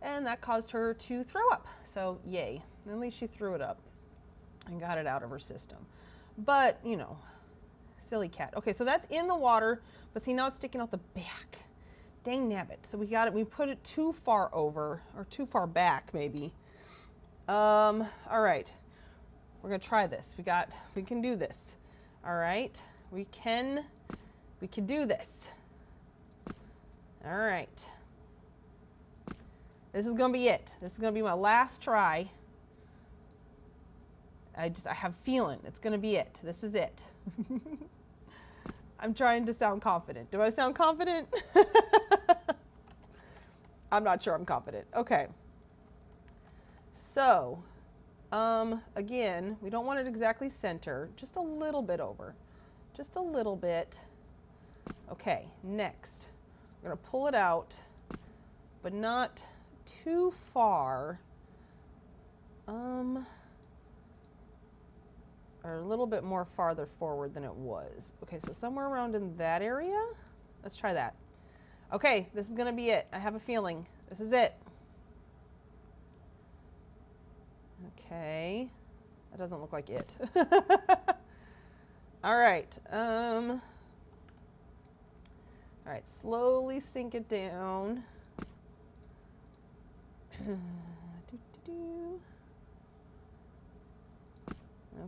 And that caused her to throw up. So yay, at least she threw it up and got it out of her system. But, you know, silly cat. Okay, so that's in the water, but see now it's sticking out the back. Dang nabbit. So we put it too far over, or too far back maybe. All right, we're gonna try this. We can do this. All right, we can do this. All right. This is going to be it. This is going to be my last try. I have a feeling it's going to be it. This is it. I'm trying to sound confident. Do I sound confident? I'm not sure I'm confident. Okay. So, again, we don't want it exactly center, just a little bit over. Just a little bit. Okay, next. We're going to pull it out, but not too far. Or a little bit more farther forward than it was. Okay, so somewhere around in that area. Let's try that. Okay, this is gonna be it. I have a feeling. This is it. Okay, that doesn't look like it. All right. All right, slowly sink it down.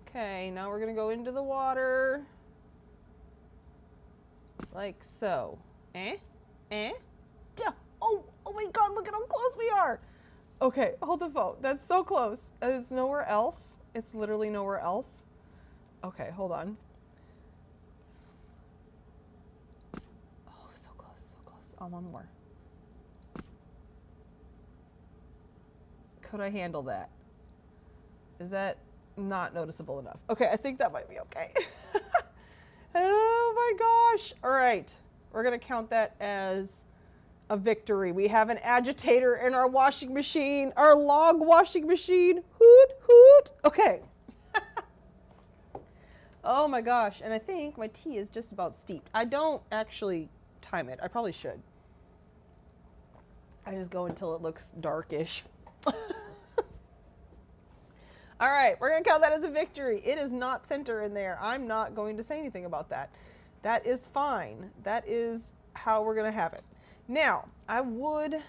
Okay, now we're gonna go into the water. Like so. Oh my God, look at how close we are. Okay, hold the phone. That's so close. It's nowhere else. It's literally nowhere else. Okay, hold on. Oh, so close, so close. Oh, one more. Could I handle that? Is that not noticeable enough? Okay, I think that might be okay. Oh my gosh. All right, we're gonna count that as a victory. We have an agitator in our washing machine, our log washing machine. Hoot, hoot. Okay. Oh my gosh, and I think my tea is just about steeped. I don't actually time it. I probably should. I just go until it looks darkish. All right, we're gonna count that as a victory. It is not center in there. I'm not going to say anything about that. That is fine. That is how we're gonna have it. Now, I would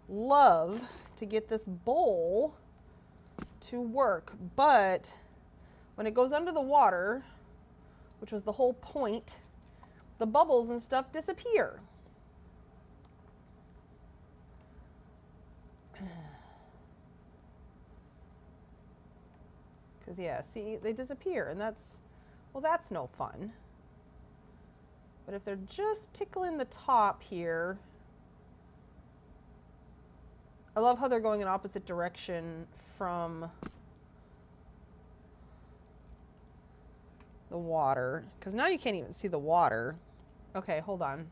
love to get this bowl to work, but when it goes under the water, which was the whole point, the bubbles and stuff disappear. Because, yeah, see, they disappear, and that's, well, that's no fun. But if they're just tickling the top here, I love how they're going in opposite direction from the water, because now you can't even see the water. Okay, hold on.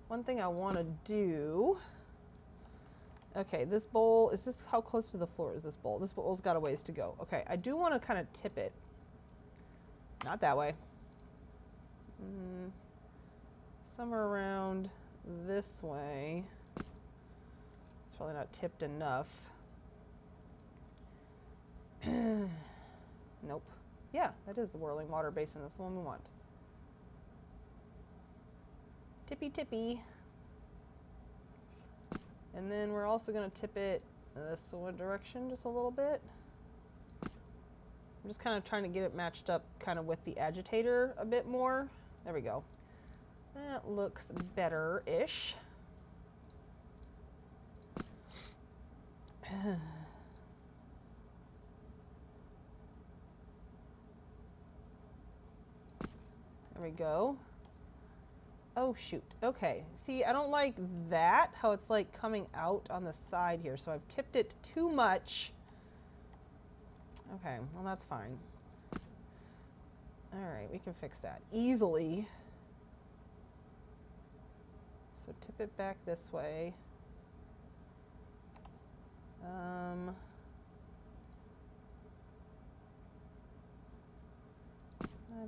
One thing I want to do. Okay, this bowl, is this, how close to the floor is this bowl? This bowl's got a ways to go. Okay, I do want to kind of tip it. Not that way. Somewhere around this way. It's probably not tipped enough. Nope. Yeah, that is the whirling water basin. That's the one we want. Tippy tippy. And then we're also going to tip it this one direction just a little bit. I'm just kind of trying to get it matched up kind of with the agitator a bit more. There we go. That looks better-ish. There we go. Oh, shoot. Okay. See, I don't like that, how it's like coming out on the side here. So I've tipped it too much. Okay, well, that's fine. All right, we can fix that easily. So tip it back this way. I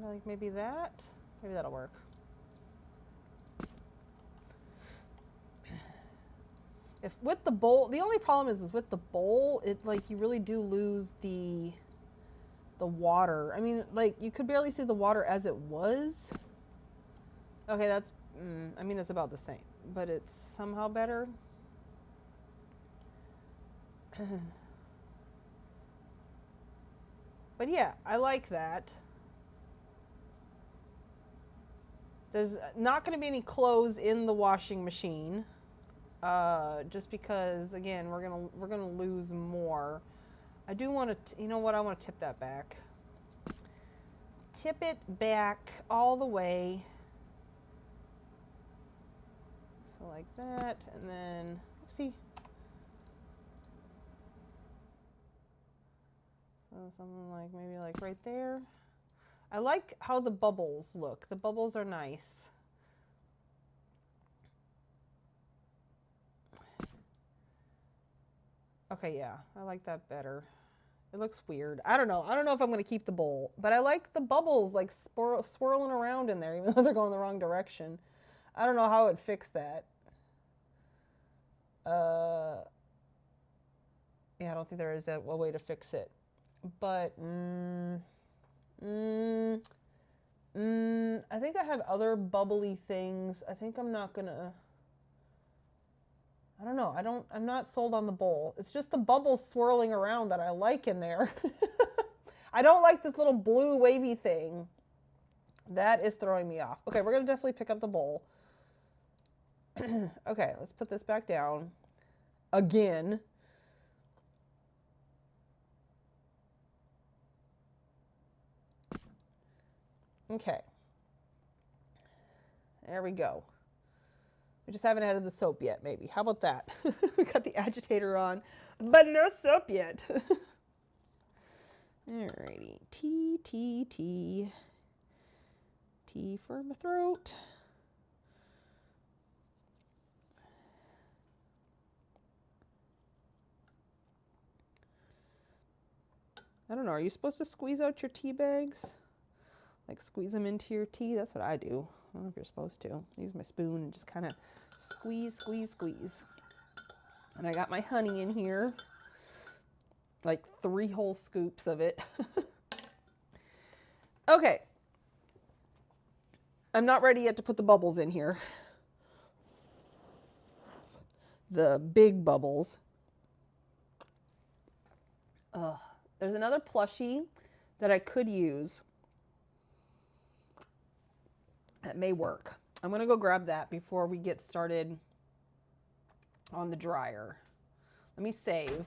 like maybe that. Maybe that'll work. If with the bowl, the only problem is with the bowl, it like you really do lose the water. I mean, like you could barely see the water as it was. Okay, that's, I mean, it's about the same, but it's somehow better. But yeah, I like that. There's not going to be any clothes in the washing machine, just because, again, we're gonna lose more. I do want to, you know what? I want to tip that back. Tip it back all the way. So like that, and then, oopsie. So something like, maybe like right there. I like how the bubbles look. The bubbles are nice. Okay, yeah, I like that better. It looks weird. I don't know. I don't know if I'm going to keep the bowl, but I like the bubbles like swirling around in there, even though they're going the wrong direction. I don't know how I would fix that. Yeah, I don't think there is a way to fix it. But, I think I have other bubbly things. I think I'm not gonna, I don't know. I'm not sold on the bowl. It's just the bubbles swirling around that I like in there. I don't like this little blue wavy thing. That is throwing me off. Okay, we're gonna definitely pick up the bowl. Okay, let's put this back down. Again. Okay. There we go. We just haven't added the soap yet, maybe. How about that? We got the agitator on, but no soap yet. Alrighty. Tea, tea, tea. Tea for my throat. I don't know. Are you supposed to squeeze out your tea bags? Like squeeze them into your tea? That's what I do. I don't know if you're supposed to. Use my spoon and just kind of squeeze, squeeze, squeeze. And I got my honey in here. Like 3 whole scoops of it. Okay. I'm not ready yet to put the bubbles in here. The big bubbles. There's another plushie that I could use. That may work. I'm going to go grab that before we get started on the dryer. Let me save.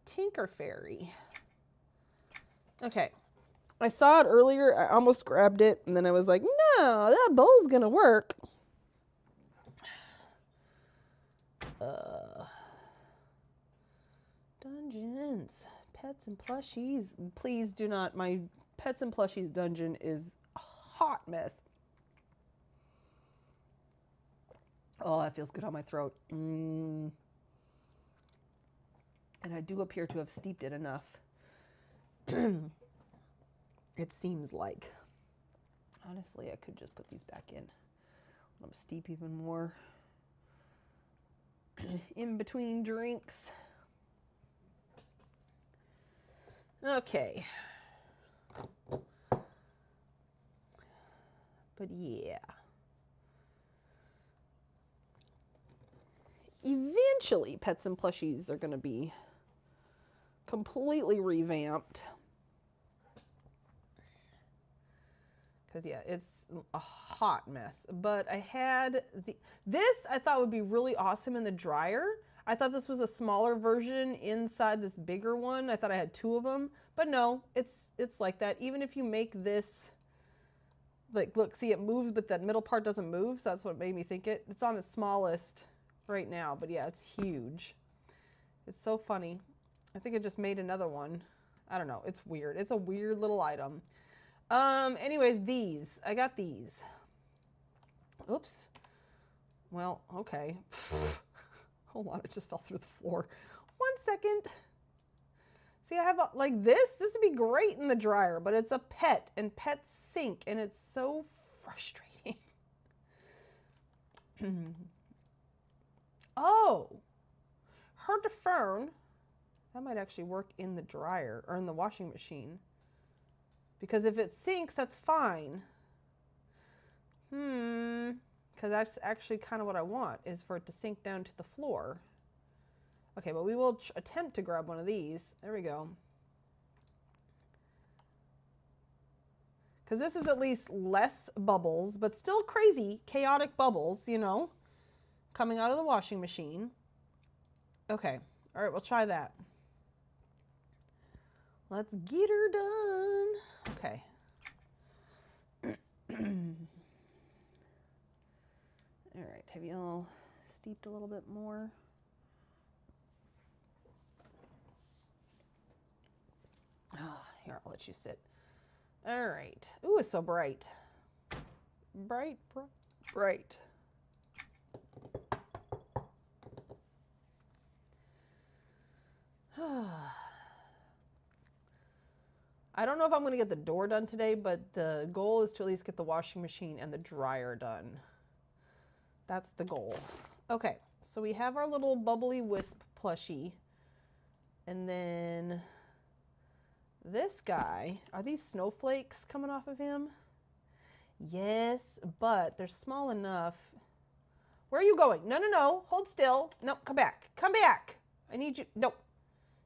Tinker Fairy. Okay. I saw it earlier. I almost grabbed it, and then I was like, no, that bowl's going to work. Dungeons. Pets and plushies. Please do not. My Pets and Plushies dungeon is a hot mess. Oh, that feels good on my throat. And I do appear to have steeped it enough. It seems like. Honestly, I could just put these back in. Let them steep even more. In between drinks. Okay. But yeah. Eventually, Pets and Plushies are going to be completely revamped. Because, yeah, it's a hot mess. But I had this I thought would be really awesome in the dryer. I thought this was a smaller version inside this bigger one. I thought I had 2 of them. But no, it's like that. Even if you make this, like, look, see, it moves, but that middle part doesn't move. So that's what made me think it. It's on its smallest right now. But, yeah, it's huge. It's so funny. I think I just made another one. I don't know. It's weird. It's a weird little item. Anyways, these. I got these. Oops. Well, okay. Hold on, it just fell through the floor. 1 second. See, I have like this. This would be great in the dryer, but it's a pet, and pets sink, and it's so frustrating. Oh, Her de Fern. That might actually work in the dryer or in the washing machine. Because if it sinks, that's fine. Because that's actually kind of what I want, is for it to sink down to the floor. Okay, but we will attempt to grab one of these. There we go. Because this is at least less bubbles, but still crazy, chaotic bubbles, you know, coming out of the washing machine. Okay, all right, we'll try that. Let's get her done. Okay. All right, have you all steeped a little bit more? Oh, here, I'll let you sit. All right. Ooh, it's so bright. Bright, bright, bright. I don't know if I'm going to get the door done today, but the goal is to at least get the washing machine and the dryer done. That's the goal. Okay, so we have our little bubbly wisp plushie. And then this guy, are these snowflakes coming off of him? Yes, but they're small enough. Where are you going? No, no, no. Hold still. No, come back. Come back. I need you. No.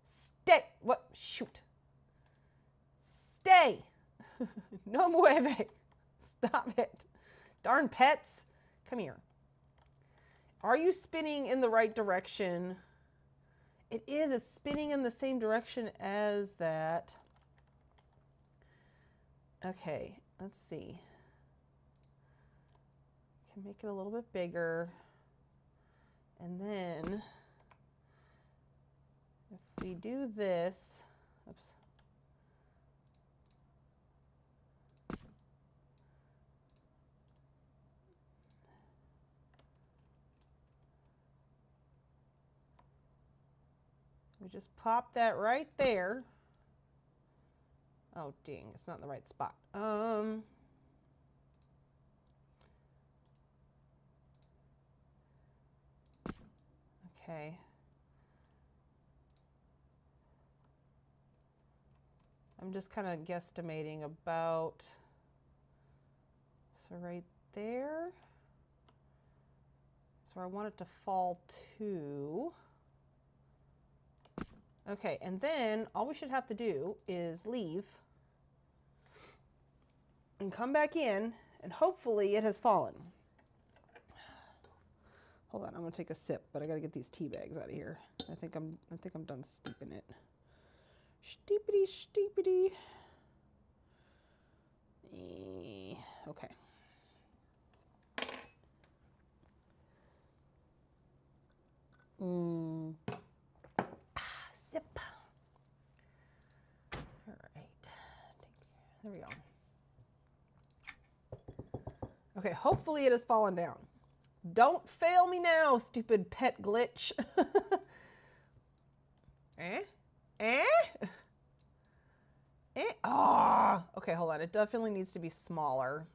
Stay. What? Shoot. Stay. No mueve. Stop it. Darn pets. Come here. Are you spinning in the right direction? It is. It's spinning in the same direction as that. Okay, let's see. Can make it a little bit bigger. And then if we do this, oops. We just pop that right there. Oh, dang, it's not in the right spot. Okay. I'm just kind of guesstimating about, so right there. That's where I want it to fall to. Okay, and then all we should have to do is leave and come back in, and hopefully it has fallen. Hold on, I'm gonna take a sip, but I gotta get these tea bags out of here. I think I'm done steeping it. Steepity, steepity. Okay. Sip. All right. There we go. Okay, hopefully it has fallen down. Don't fail me now, stupid pet glitch. Ah, okay, hold on. It definitely needs to be smaller.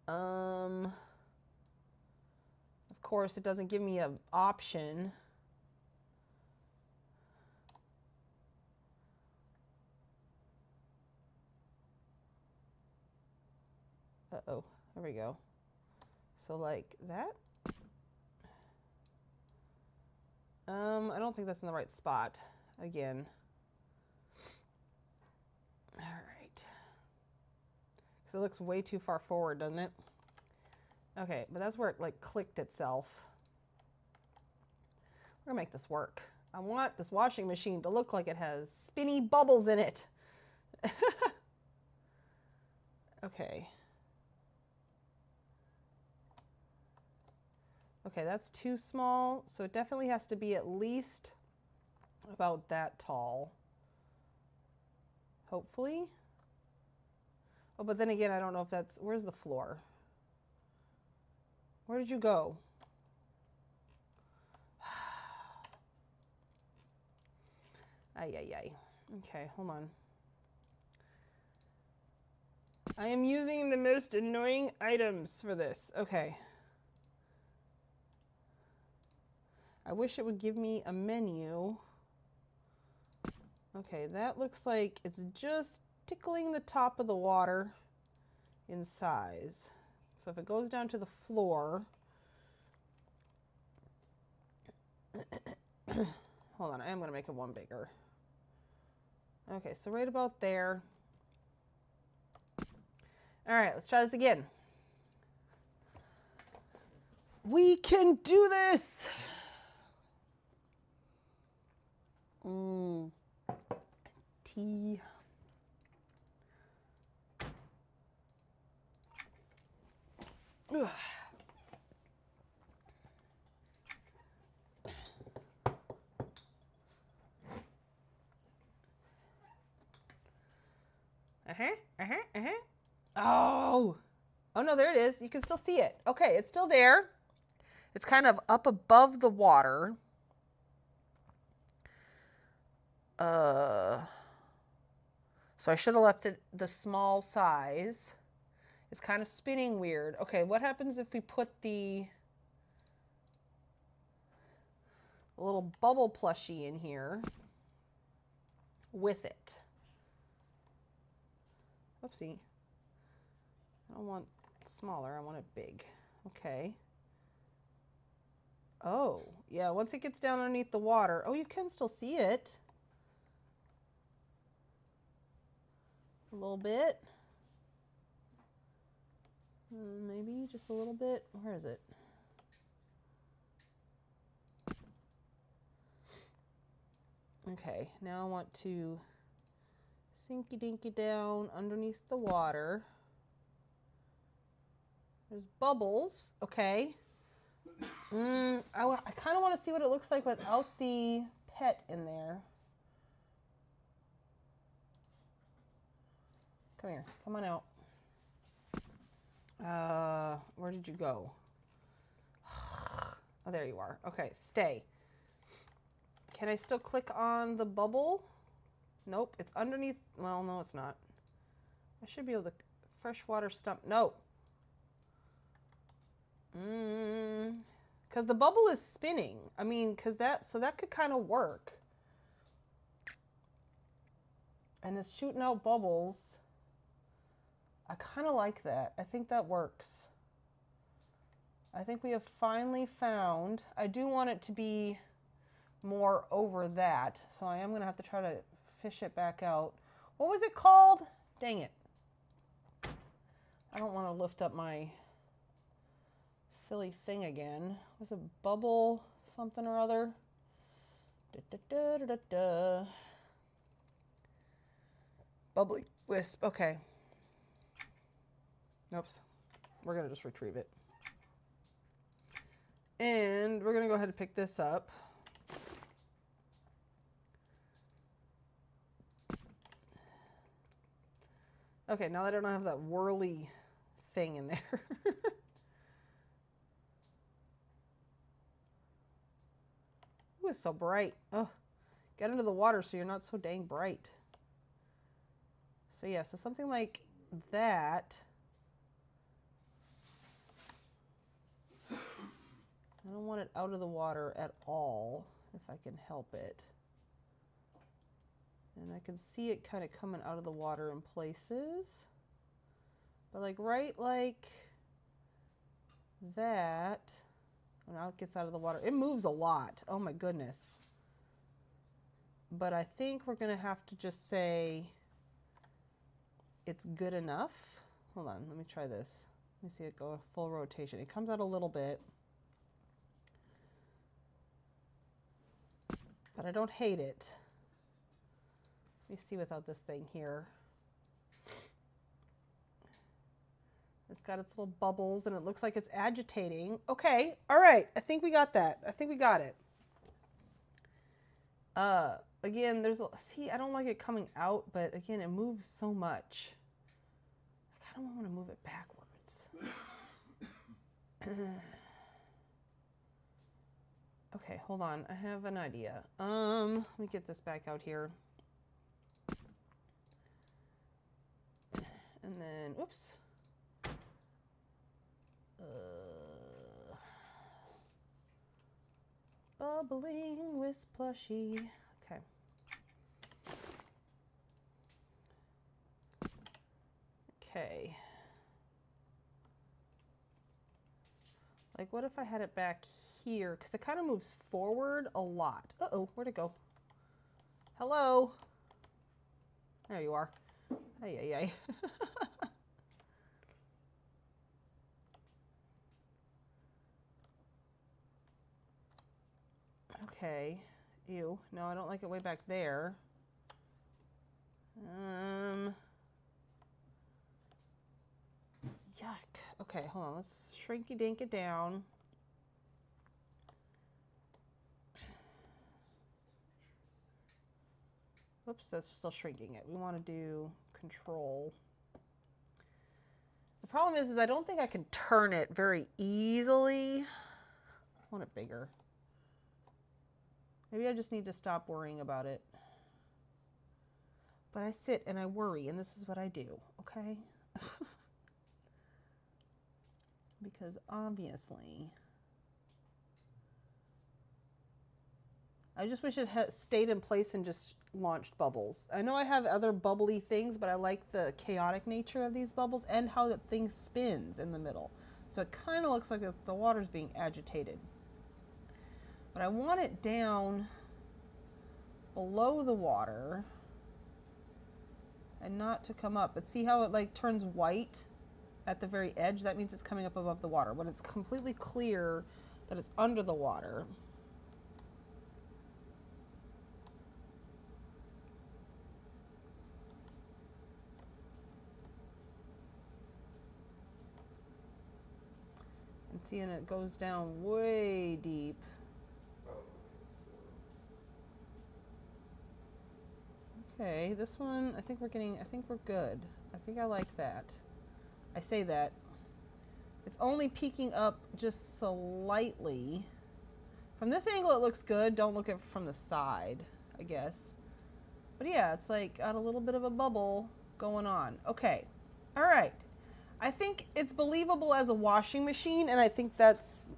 Of course, it doesn't give me an option. Uh-oh, there we go. So like that. I don't think that's in the right spot. Again. All right. Because it looks way too far forward, doesn't it? Okay, but that's where it like clicked itself. We're gonna make this work. I want this washing machine to look like it has spinny bubbles in it. Okay. Okay, that's too small, so it definitely has to be at least about that tall. Hopefully. Oh, but then again, I don't know if that's, where's the floor? Where did you go? Ay, ay, ay. Okay, hold on. I am using the most annoying items for this. Okay. I wish it would give me a menu. Okay, that looks like it's just tickling the top of the water in size. So if it goes down to the floor, hold on, I am going to make it one bigger. Okay, so right about there. All right, let's try this again. We can do this. Tea. Ugh. Oh. Oh no, there it is. You can still see it. Okay, it's still there. It's kind of up above the water. So I should have left it the small size. It's kind of spinning weird. Okay, what happens if we put the little bubble plushie in here with it? Oopsie. I don't want it smaller, I want it big. Okay. Oh, yeah, once it gets down underneath the water, oh, you can still see it. A little bit. Maybe just a little bit. Where is it? Okay, now I want to sinky dinky down underneath the water. There's bubbles. Okay. I kind of want to see what it looks like without the pet in there. Come here. Come on out. Where did you go? Oh, there you are. Okay, stay. Can I still click on the bubble? Nope, it's underneath. Well, no, it's not. I should be able to. Freshwater stump. No. Because the bubble is spinning. I mean, because that could kind of work. And it's shooting out bubbles. I kind of like that. I think that works. I think we have finally found. I do want it to be more over that, so I am going to have to try to fish it back out. What was it called? Dang it. I don't want to lift up my silly thing again. Was it bubble something or other? Bubbly wisp. Okay. Oops. We're going to just retrieve it. And we're going to go ahead and pick this up. Okay, now that I don't have that whirly thing in there. Ooh, it's so bright. Oh, get into the water so you're not so dang bright. So yeah, so something like that. I don't want it out of the water at all, if I can help it. And I can see it kind of coming out of the water in places. But like right like that. Oh, now it gets out of the water. It moves a lot. Oh my goodness. But I think we're going to have to just say it's good enough. Hold on, let me try this. Let me see it go a full rotation. It comes out a little bit. But I don't hate it. Let me see without this thing here. It's got its little bubbles and it looks like it's agitating. Okay, all right, I think we got that. I think we got it. Again, see, I don't like it coming out, but again, it moves so much. I kind of want to move it backwards. Okay, hold on, I have an idea. Let me get this back out here. And then, oops. Bubbling wisp plushie. Okay. Okay. Like, what if I had it back here? Because it kind of moves forward a lot. Uh-oh, where'd it go? Hello? There you are. Ay, ay, ay. Okay. Ew. No, I don't like it way back there. Yuck. Okay, hold on. Let's shrinky dink it down. Whoops, that's still shrinking it. We want to do control. The problem is I don't think I can turn it very easily. I want it bigger. Maybe I just need to stop worrying about it. But I sit and I worry, and this is what I do, okay? Because obviously, I just wish it had stayed in place and just launched bubbles. I know I have other bubbly things, but I like the chaotic nature of these bubbles and how that thing spins in the middle. So it kind of looks like the water's being agitated. But I want it down below the water and not to come up. But see how it like turns white at the very edge? That means it's coming up above the water. When it's completely clear that it's under the water, and see, and it goes down way deep. Okay, this one, I think we're good. I think I like that. I say that. It's only peeking up just slightly. From this angle, it looks good. Don't look at it from the side, I guess. But yeah, it's like got a little bit of a bubble going on. Okay, all right. I think it's believable as a washing machine, and I think that's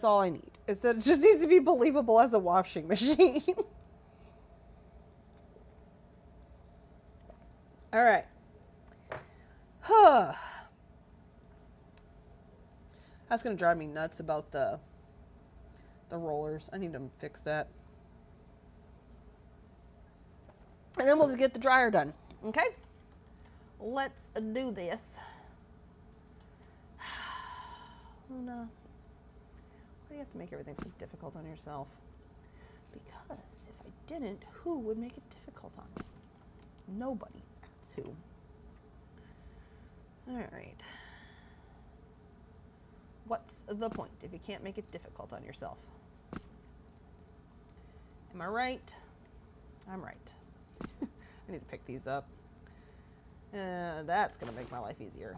all I need. Is that it just needs to be believable as a washing machine. All right. That's gonna drive me nuts about the rollers. I need to fix that. And then we'll just get the dryer done. Okay? Let's do this. Luna, why do you have to make everything so difficult on yourself? Because if I didn't, who would make it difficult on me? Nobody. That's who. All right. What's the point if you can't make it difficult on yourself? Am I right? I'm right. I need to pick these up. That's going to make my life easier.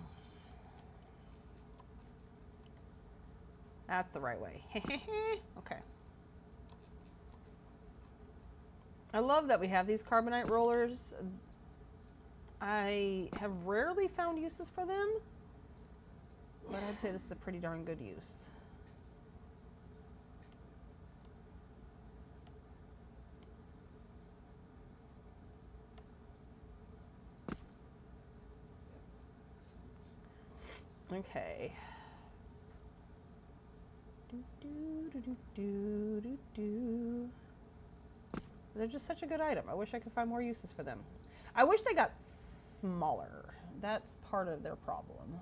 That's the right way. Okay. I love that we have these carbonite rollers. I have rarely found uses for them, but I'd say this is a pretty darn good use. Okay. They're just such a good item. I wish I could find more uses for them. I wish they got smaller. That's part of their problem.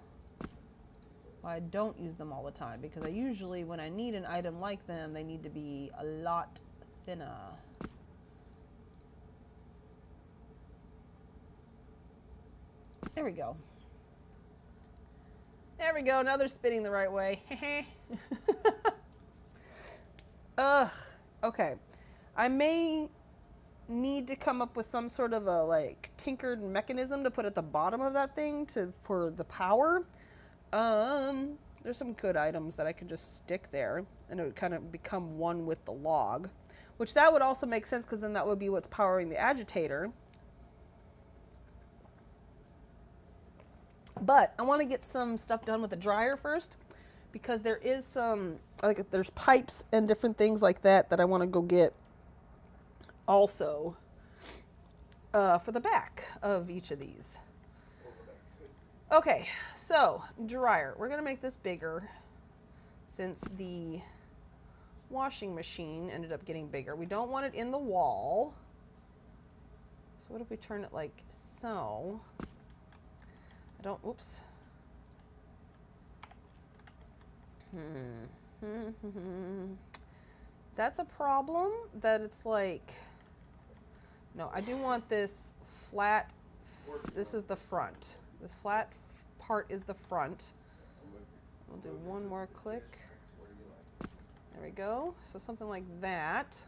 I don't use them all the time because I usually, when I need an item like them, they need to be a lot thinner. There we go. There we go. Now they're spinning the right way. Ugh. Okay. I may need to come up with some sort of a like tinkered mechanism to put at the bottom of that thing for the power. There's some good items that I could just stick there and it would kind of become one with the log, which that would also make sense because then that would be what's powering the agitator. But I want to get some stuff done with the dryer first because there is some, like there's pipes and different things like that that I want to go get also for the back of each of these. Okay, so dryer. We're going to make this bigger since the washing machine ended up getting bigger. We don't want it in the wall. So what if we turn it like so? I don't, whoops. That's a problem, that it's like, no, I do want this flat, this is the front. This flat part is the front. We'll do one more click. There we go. So something like that.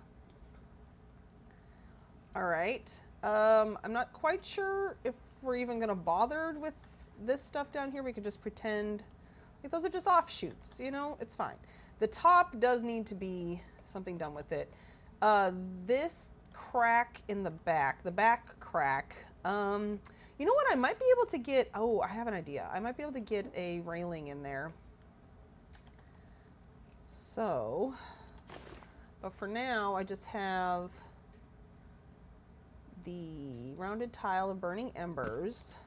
All right. I'm not quite sure if we're even gonna bother with this stuff down here. We could just pretend like those are just offshoots, you know, it's fine. The top does need to be something done with it. This crack in the back crack, you know what, I might be able to get, oh, I have an idea. I might be able to get a railing in there. So, but for now, I just have the rounded tile of burning embers.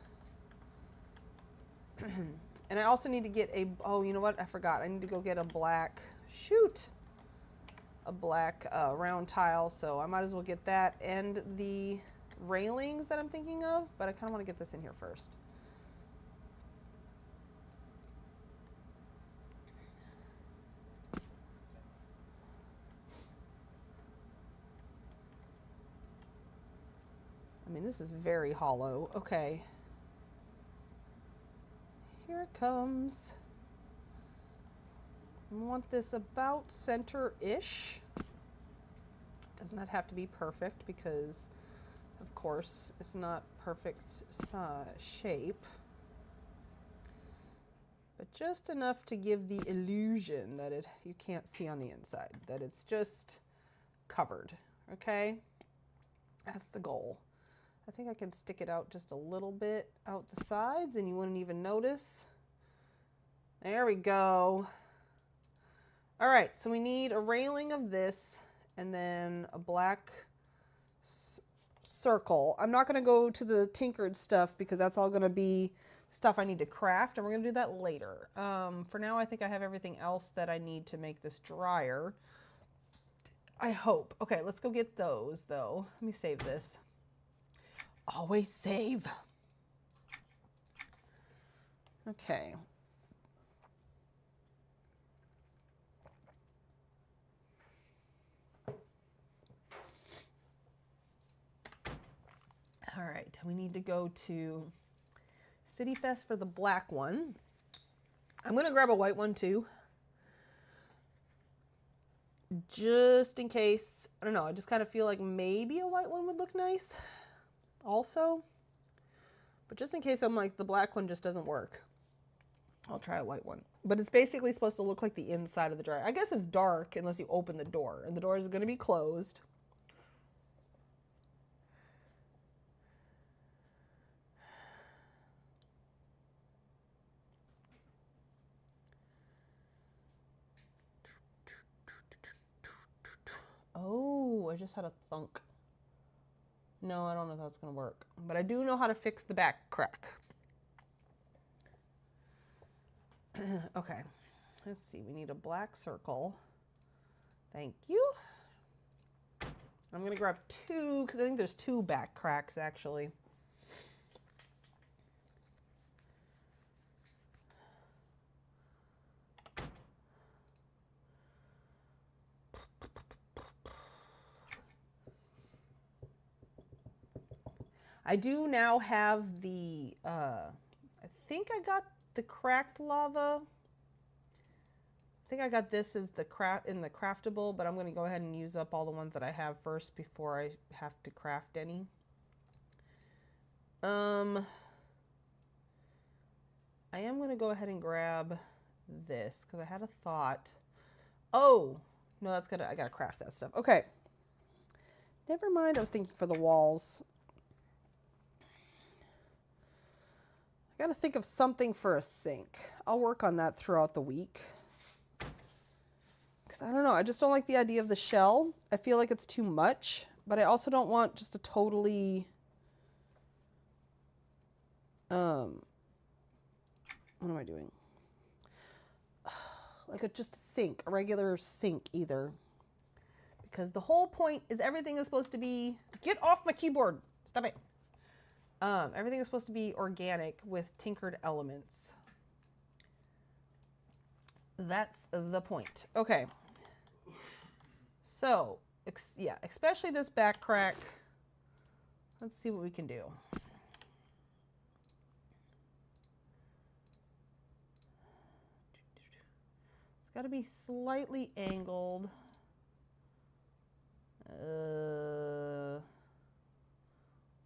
And I also need to get a, oh, you know what? I forgot. I need to go get a black, shoot, a black round tile. So I might as well get that and the railings that I'm thinking of, but I kind of want to get this in here first. I mean, this is very hollow. Okay. Here it comes. I want this about center-ish. Does not have to be perfect because, of course, it's not perfect shape. But just enough to give the illusion that you can't see on the inside, that it's just covered, okay? That's the goal. I think I can stick it out just a little bit out the sides and you wouldn't even notice. There we go. All right, so we need a railing of this and then a black circle. I'm not gonna go to the tinkered stuff because that's all gonna be stuff I need to craft and we're gonna do that later. For now, I think I have everything else that I need to make this drier. I hope. Okay, let's go get those though. Let me save this. Always save. Okay. All right, we need to go to City Fest for the black one. I'm gonna grab a white one too. Just in case, I don't know, I just kind of feel like maybe a white one would look nice also. But just in case I'm like, the black one just doesn't work, I'll try a white one. But it's basically supposed to look like the inside of the dryer. I guess it's dark unless you open the door, and the door is gonna be closed. Oh, I just had a thunk. No, I don't know if that's gonna work, but I do know how to fix the back crack. Okay, let's see, we need a black circle. Thank you. I'm gonna grab two, because I think there's two back cracks actually. I do now have the, I think I got the cracked lava. I think I got this as the in the craftable, but I'm going to go ahead and use up all the ones that I have first before I have to craft any. I am going to go ahead and grab this because I had a thought. Oh, no, that's good. I got to craft that stuff. Okay. Never mind. I was thinking for the walls. I got to think of something for a sink. I'll work on that throughout the week. Because I don't know. I just don't like the idea of the shell. I feel like it's too much. But I also don't want just a totally... what am I doing? Like just a sink. A regular sink either. Because the whole point is everything is supposed to be... Get off my keyboard! Stop it. Everything is supposed to be organic with tinkered elements. That's the point. Okay. So, yeah, especially this back crack. Let's see what we can do. It's got to be slightly angled.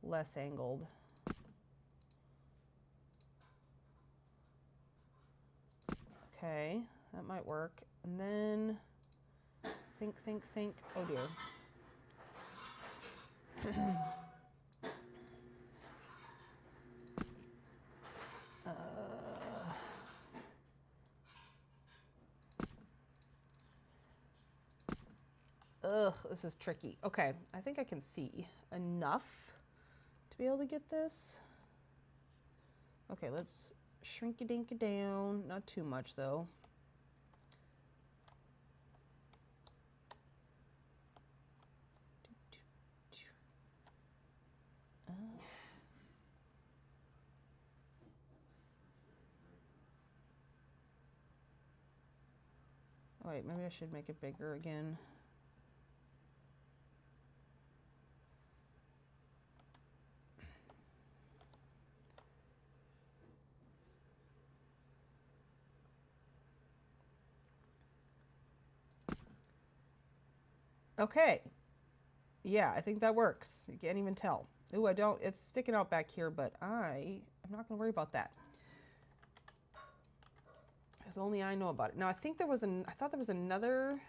Less angled. Okay, that might work. And then sink, sink, sink. Oh dear. Ugh, this is tricky. Okay, I think I can see enough to be able to get this. Okay, let's shrink it dink it down. Not too much though. Oh, wait, maybe I should make it bigger again. Okay. Yeah, I think that works. You can't even tell. Ooh, I don't, it's sticking out back here, but I'm not gonna worry about that. Because only I know about it. Now I think there was I thought there was another,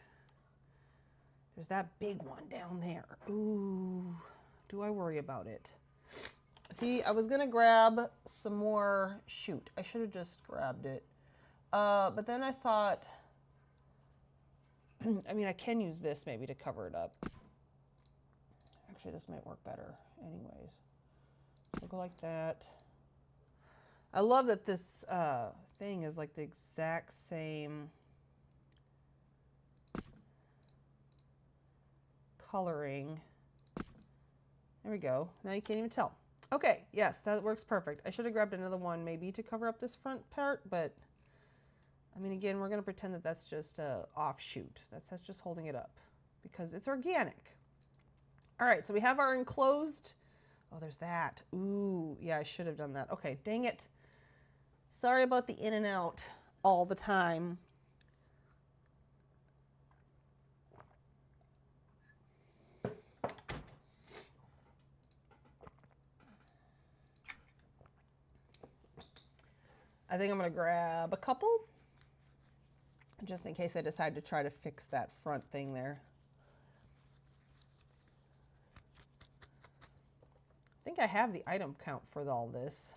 there's that big one down there. Ooh, do I worry about it? See, I was gonna grab some more, shoot, I should have just grabbed it. But then I thought, I mean, I can use this maybe to cover it up. Actually, this might work better anyways. So go like that. I love that this thing is like the exact same coloring. There we go. Now you can't even tell. Okay, yes, that works perfect. I should have grabbed another one maybe to cover up this front part, but I mean, again, we're going to pretend that that's just a offshoot. That's just holding it up because it's organic. All right, so we have our enclosed. Oh, there's that. Ooh, yeah, I should have done that. Okay, dang it. Sorry about the in and out all the time. I think I'm going to grab a couple just in case I decide to try to fix that front thing there. I think I have the item count for all this.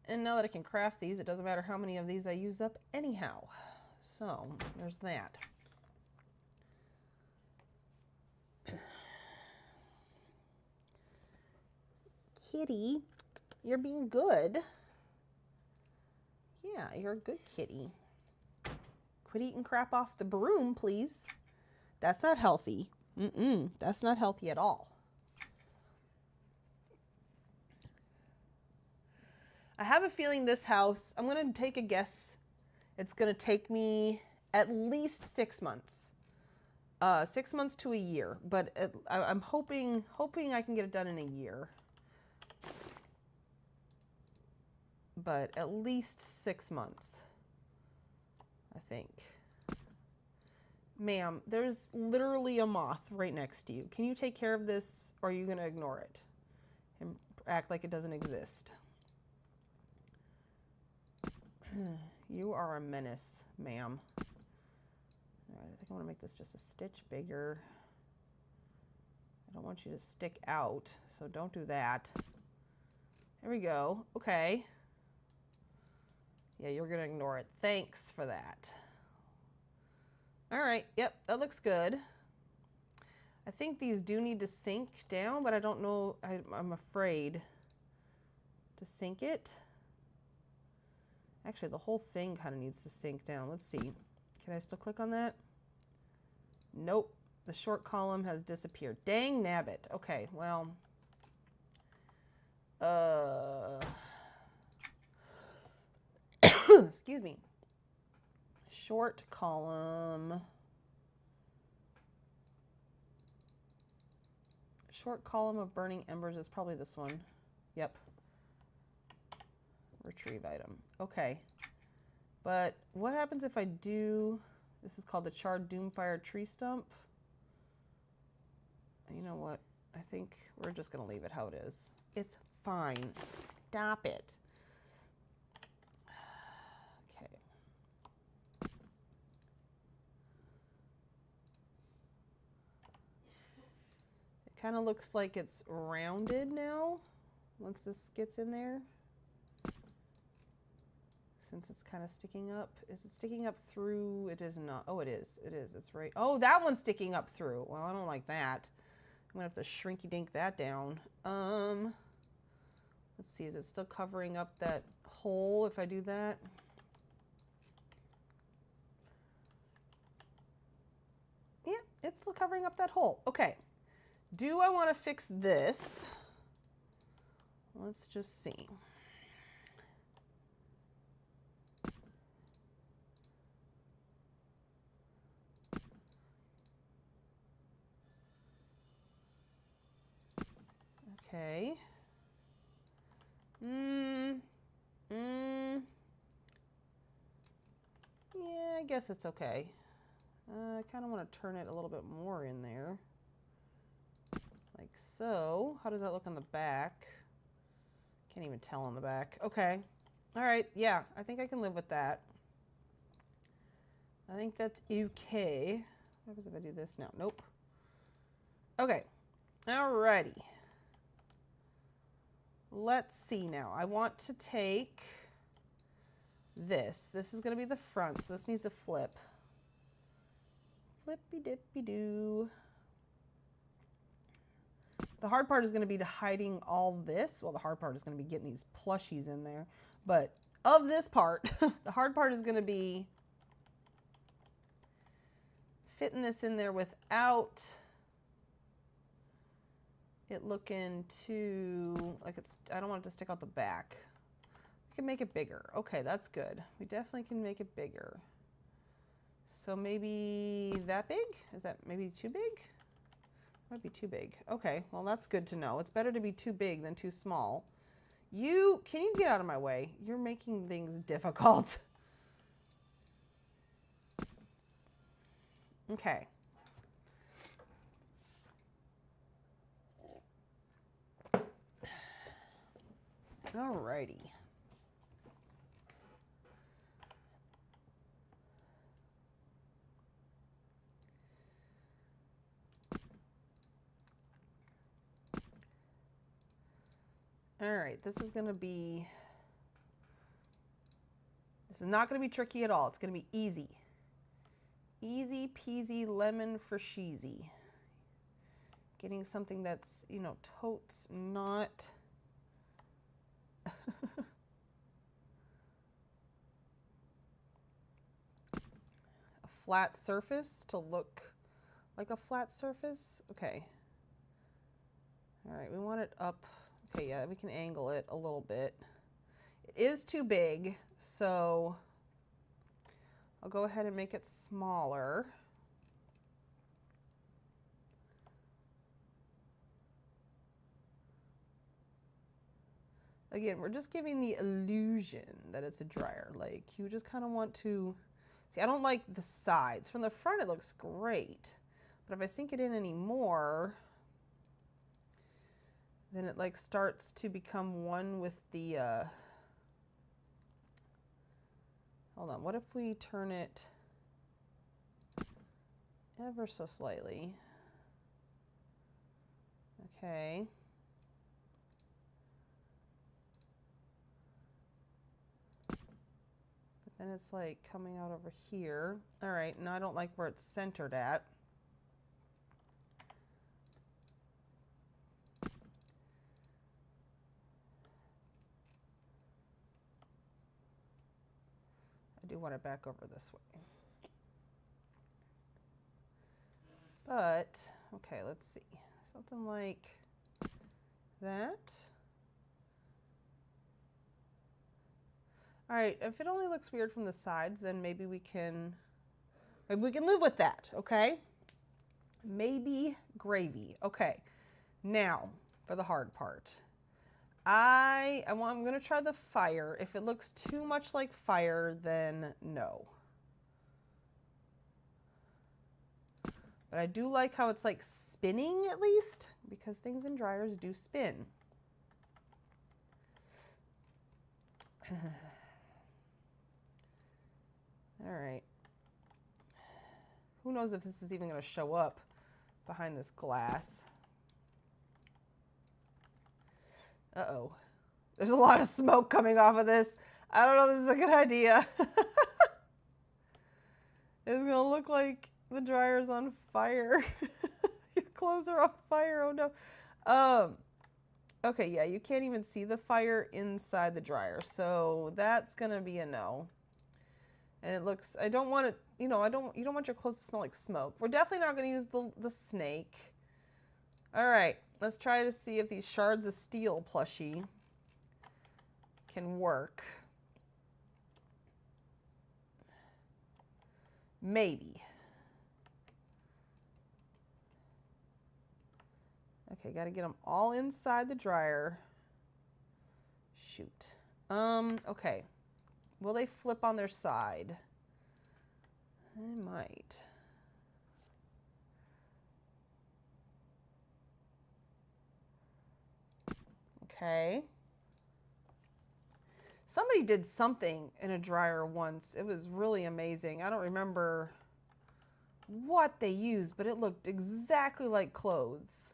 And now that I can craft these, it doesn't matter how many of these I use up anyhow. So there's that. Kitty, you're being good. Yeah, you're a good kitty. Quit eating crap off the broom, please. That's not healthy. That's not healthy at all. I have a feeling this house, I'm going to take a guess, it's going to take me at least 6 months. 6 months to a year, but I'm hoping I can get it done in a year. But at least 6 months, I think. Ma'am, there's literally a moth right next to you. Can you take care of this, or are you going to ignore it and act like it doesn't exist? You are a menace, ma'am. All right, I think I want to make this just a stitch bigger. I don't want you to stick out, so don't do that. There we go. Okay. Yeah, you're going to ignore it. Thanks for that. All right. Yep, that looks good. I think these do need to sink down, but I don't know. I'm afraid to sink it. Actually, the whole thing kind of needs to sink down. Let's see. Can I still click on that? Nope. The short column has disappeared. Dang nabbit. Okay, well. Excuse me. Short column. Short column of burning embers is probably this one. Yep. Retrieve item. Okay. But what happens if I do, this is called the charred doomfire tree stump. You know what? I think we're just going to leave it how it is. It's fine. Stop it. Okay. It kind of looks like it's rounded now once this gets in there. Since it's kind of sticking up. Is it sticking up through? It is not. Oh, it is. It is. It's right. Oh, that one's sticking up through. Well, I don't like that. I'm going to have to shrinky dink that down. Let's see. Is it still covering up that hole if I do that? Yeah, it's still covering up that hole. Okay. Do I want to fix this? Let's just see. Okay. Yeah, I guess it's okay. I kind of want to turn it a little bit more in there. Like so. How does that look on the back? Can't even tell on the back. Okay. All right. Yeah, I think I can live with that. I think that's okay. What happens if I do this now? Nope. Okay. Alrighty. Let's see now. I want to take this. This is going to be the front, so this needs a flip. Flippy dippy doo. The hard part is going to be to hiding all this. Well, the hard part is going to be getting these plushies in there. But of this part, the hard part is going to be fitting this in there without it looking too, like it's, I don't want it to stick out the back. We can make it bigger. Okay, that's good. We definitely can make it bigger. So maybe that big? Is that maybe too big? Might be too big. Okay, well that's good to know. It's better to be too big than too small. Can you get out of my way? You're making things difficult. Okay. Alrighty. All right, this is not going to be tricky at all. It's going to be easy. Easy peasy lemon for sheezy. Getting something that's, you know, totes not a flat surface to look like a flat surface. Okay. All right, we want it up. Okay, yeah, we can angle it a little bit. It is too big, so I'll go ahead and make it smaller. Again, we're just giving the illusion that it's a dryer. Like, you just kind of want to, see, I don't like the sides. From the front, it looks great. But if I sink it in anymore, then it like starts to become one with the, hold on, what if we turn it ever so slightly? Okay. But then it's like coming out over here. All right, now I don't like where it's centered at. I do want it back over this way. But, okay, let's see. Something like that. All right, if it only looks weird from the sides, then maybe we can live with that, okay? Maybe gravy. Okay, now for the hard part. I'm gonna try the fire. If it looks too much like fire, then no. But I do like how it's like spinning at least, because things in dryers do spin. All right. Who knows if this is even going to show up behind this glass. Uh-oh. There's a lot of smoke coming off of this. I don't know if this is a good idea. It's going to look like the dryer's on fire. Your clothes are on fire. Oh, no. Okay, yeah, you can't even see the fire inside the dryer. So that's going to be a no. And it looks, I don't want it, you don't want your clothes to smell like smoke. We're definitely not going to use the snake. All right, let's try to see if these shards of steel plushie can work. Maybe. Okay, got to get them all inside the dryer. Shoot. Okay. Will they flip on their side? They might. Okay. Somebody did something in a dryer once. It was really amazing. I don't remember what they used, but it looked exactly like clothes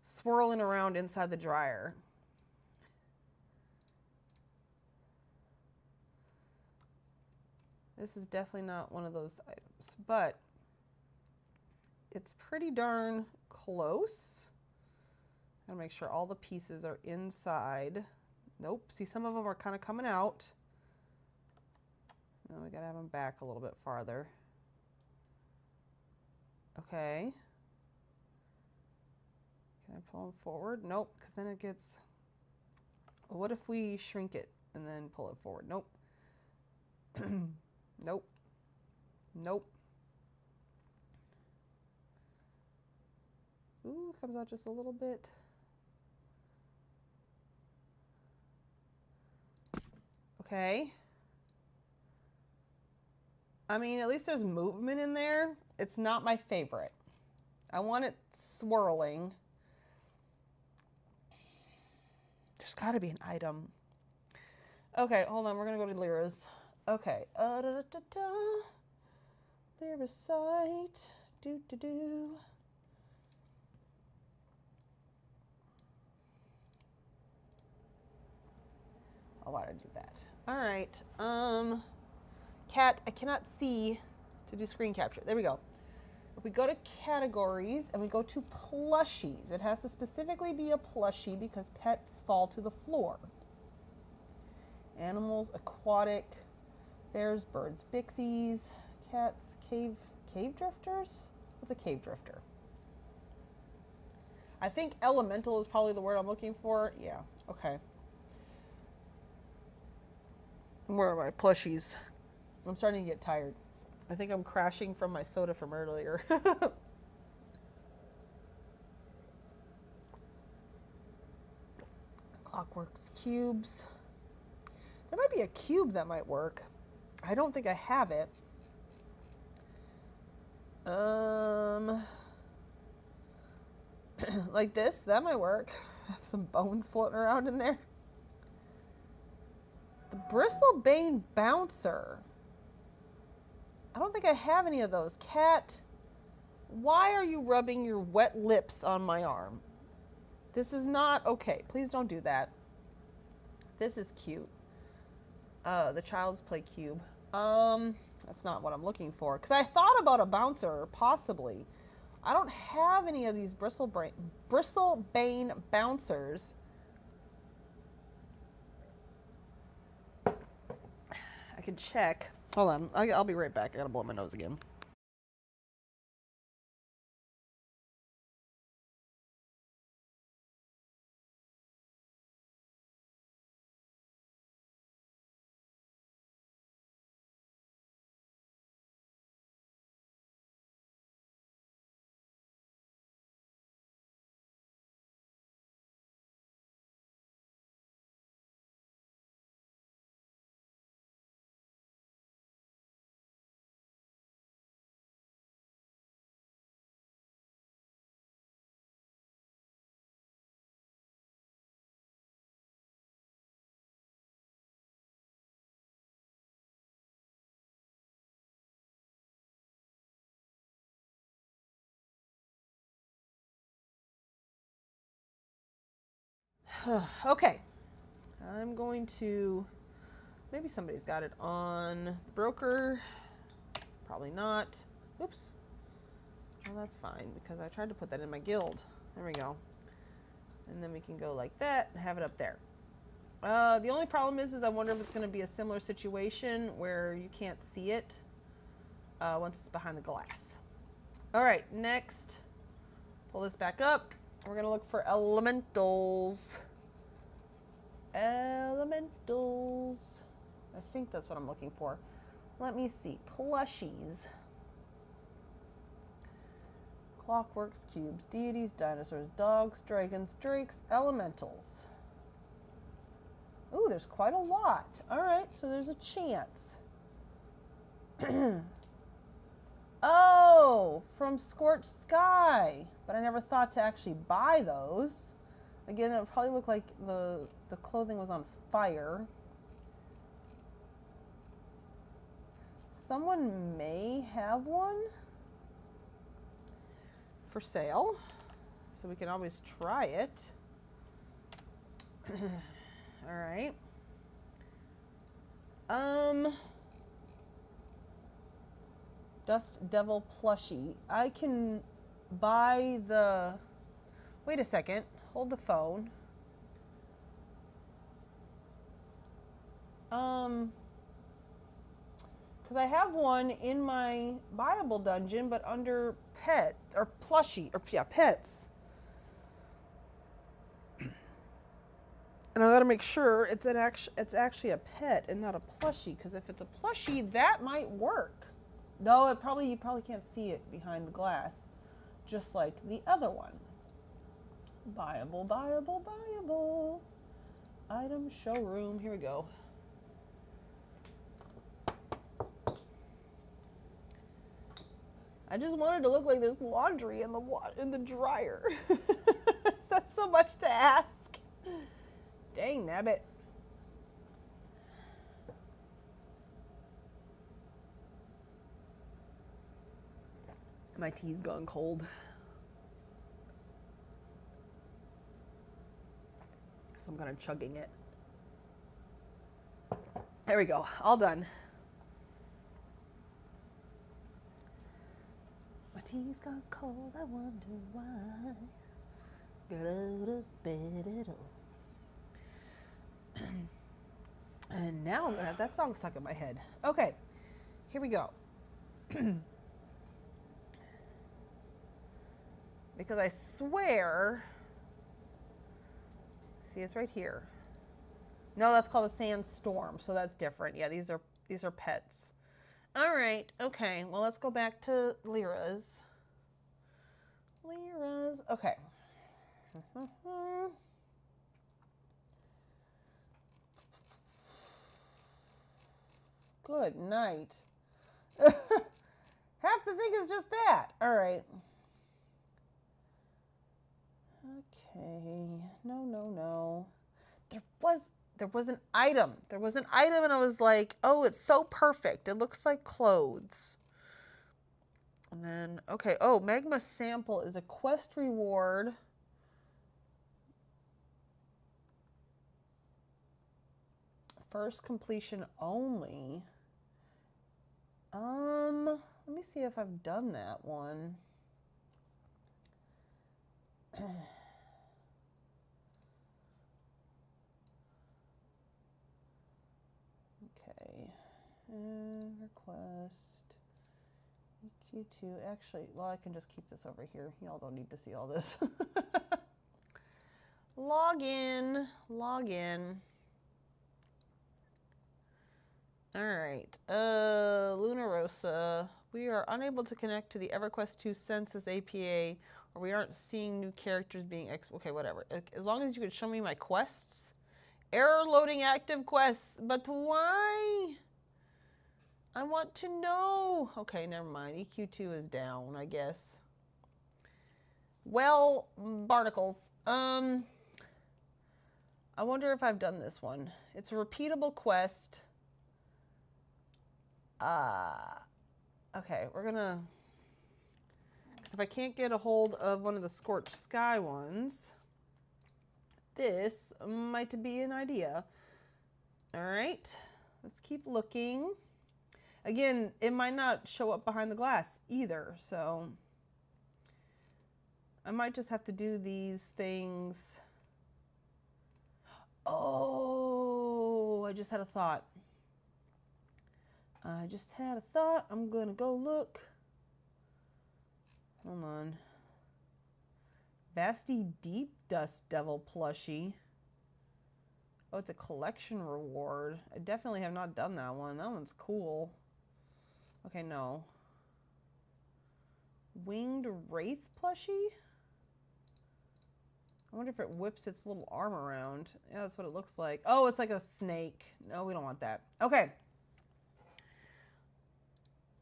swirling around inside the dryer. This is definitely not one of those items, but it's pretty darn close. Gotta make sure all the pieces are inside. Nope, see, some of them are kind of coming out. Now we gotta have them back a little bit farther. Okay. Can I pull them forward? Nope, because then it gets, well, what if we shrink it and then pull it forward? Nope. Nope. Nope. Ooh, comes out just a little bit. Okay. I mean, at least there's movement in there. It's not my favorite. I want it swirling. There's got to be an item. Okay, hold on. We're going to go to Lyra's. Okay. Lyra's site. Do. Oh, why did I do that? All right. Cat, I cannot see to do screen capture. There we go. If we go to categories and we go to plushies, it has to specifically be a plushie because pets fall to the floor. Animals, aquatic, bears, birds, bixies, cats, cave drifters? What's a cave drifter? I think elemental is probably the word I'm looking for. Yeah, okay. Where are my plushies? I'm starting to get tired. I think I'm crashing from my soda from earlier. Clockworks, cubes. There might be a cube that might work. I don't think I have it. Like this, that might work. Have some bones floating around in there. The Bristlebane Bouncer. I don't think I have any of those. Cat, why are you rubbing your wet lips on my arm? This is not okay. Please don't do that. This is cute. The Child's Play cube. That's not what I'm looking for. Because I thought about a bouncer, possibly. I don't have any of these Bristlebane bouncers. I can check. Hold on. I'll be right back. I gotta blow my nose again. Okay, I'm going to, maybe somebody's got it on the broker. Probably not. Oops. Well, that's fine because I tried to put that in my guild. There we go. And then we can go like that and have it up there. The only problem is I wonder if it's going to be a similar situation where you can't see it once it's behind the glass. All right, next, pull this back up. We're going to look for elementals. Elementals. I think that's what I'm looking for. Let me see. Plushies. Clockworks, cubes, deities, dinosaurs, dogs, dragons, drakes, elementals. Ooh, there's quite a lot. All right, so there's a chance. Oh, from Scorched Sky. But I never thought to actually buy those. Again, it would probably look like the clothing was on fire. Someone may have one for sale, so we can always try it. All right. Dust Devil plushie. I can buy the, wait a second, hold the phone. Because I have one in my buyable dungeon, but under pet, or plushie, or yeah, pets. And I gotta make sure it's actually a pet and not a plushie, because if it's a plushie, that might work. No, you probably can't see it behind the glass, just like the other one. Buyable, buyable, buyable. Item showroom. Here we go. I just wanted to look like there's laundry in the dryer. That's so much to ask. Dang nabbit. My tea's gone cold. So I'm kind of chugging it. There we go. All done. My tea's gone cold. I wonder why. Get out of bed at all. And now I'm gonna have that song stuck in my head. Okay, here we go. Because I swear, see, it's right here. No, that's called a sandstorm, so that's different. Yeah, these are pets. All right, okay. Well, let's go back to Lyra's. Lyra's. Okay. Good night. Half the thing is just that. All right. Okay. No. There was an item. There was an item and I was like, oh, it's so perfect. It looks like clothes. And then, okay. Oh, Magma Sample is a quest reward. First completion only. Let me see if I've done that one. Okay. Request. EQ2. Actually, well, I can just keep this over here. Y'all don't need to see all this. Log in. All right, Luna Rosa, we are unable to connect to the EverQuest 2 Census APA, or we aren't seeing new characters being okay, whatever. As long as you could show me my quests. Error loading active quests, but why? I want to know. Okay, never mind. EQ2 is down, I guess. Well, barnacles. I wonder if I've done this one. It's a repeatable quest. Okay, we're gonna, because if I can't get a hold of one of the Scorched Sky ones, this might be an idea. All right, let's keep looking. Again, it might not show up behind the glass either, so I might just have to do these things. Oh, I just had a thought. I'm gonna go look. Hold on. Vasty Deep Dust Devil plushie. Oh, it's a collection reward. I definitely have not done that one. That one's cool. Okay, no. Winged Wraith plushie? I wonder if it whips its little arm around. Yeah, that's what it looks like. Oh, it's like a snake. No, we don't want that. Okay.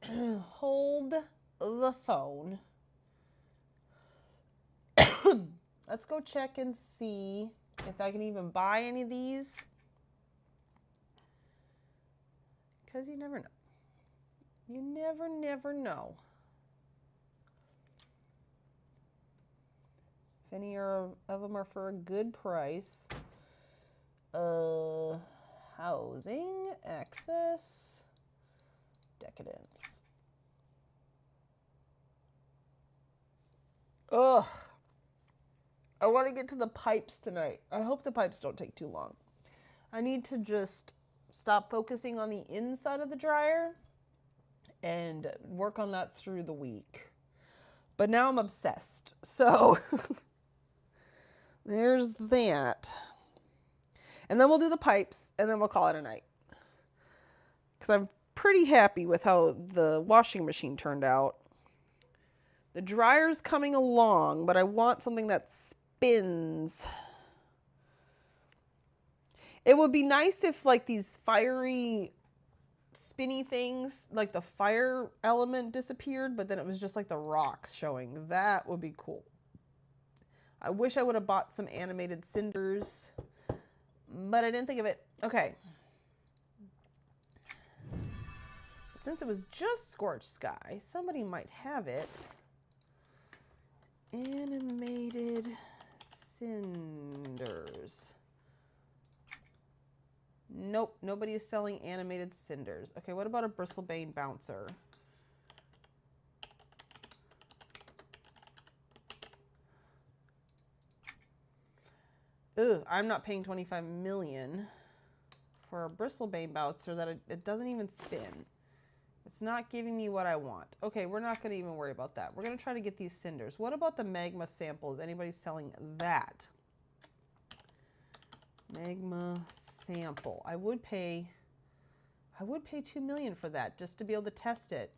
Hold the phone. Let's go check and see if I can even buy any of these. Because you never know. You never know. If any of them are for a good price. Housing, access, decadence. Ugh. I want to get to the pipes tonight. I hope the pipes don't take too long. I need to just stop focusing on the inside of the dryer and work on that through the week. But now I'm obsessed. So there's that. And then we'll do the pipes and then we'll call it a night. Because I'm pretty happy with how the washing machine turned out. The dryer's coming along, but I want something that spins. It would be nice if like these fiery spinny things, like the fire element disappeared, but then it was just like the rocks showing. That would be cool. I wish I would have bought some animated cinders, but I didn't think of it. Okay. Since it was just Scorched Sky, somebody might have it. Animated cinders. Nope, nobody is selling animated cinders. Okay, what about a bristlebane bouncer? Ugh, I'm not paying 25 million for a bristlebane bouncer that it doesn't even spin. It's not giving me what I want. Okay, we're not going to even worry about that. We're going to try to get these cinders. What about the magma sample? Is anybody selling that? Magma sample. I would pay 2 million for that just to be able to test it.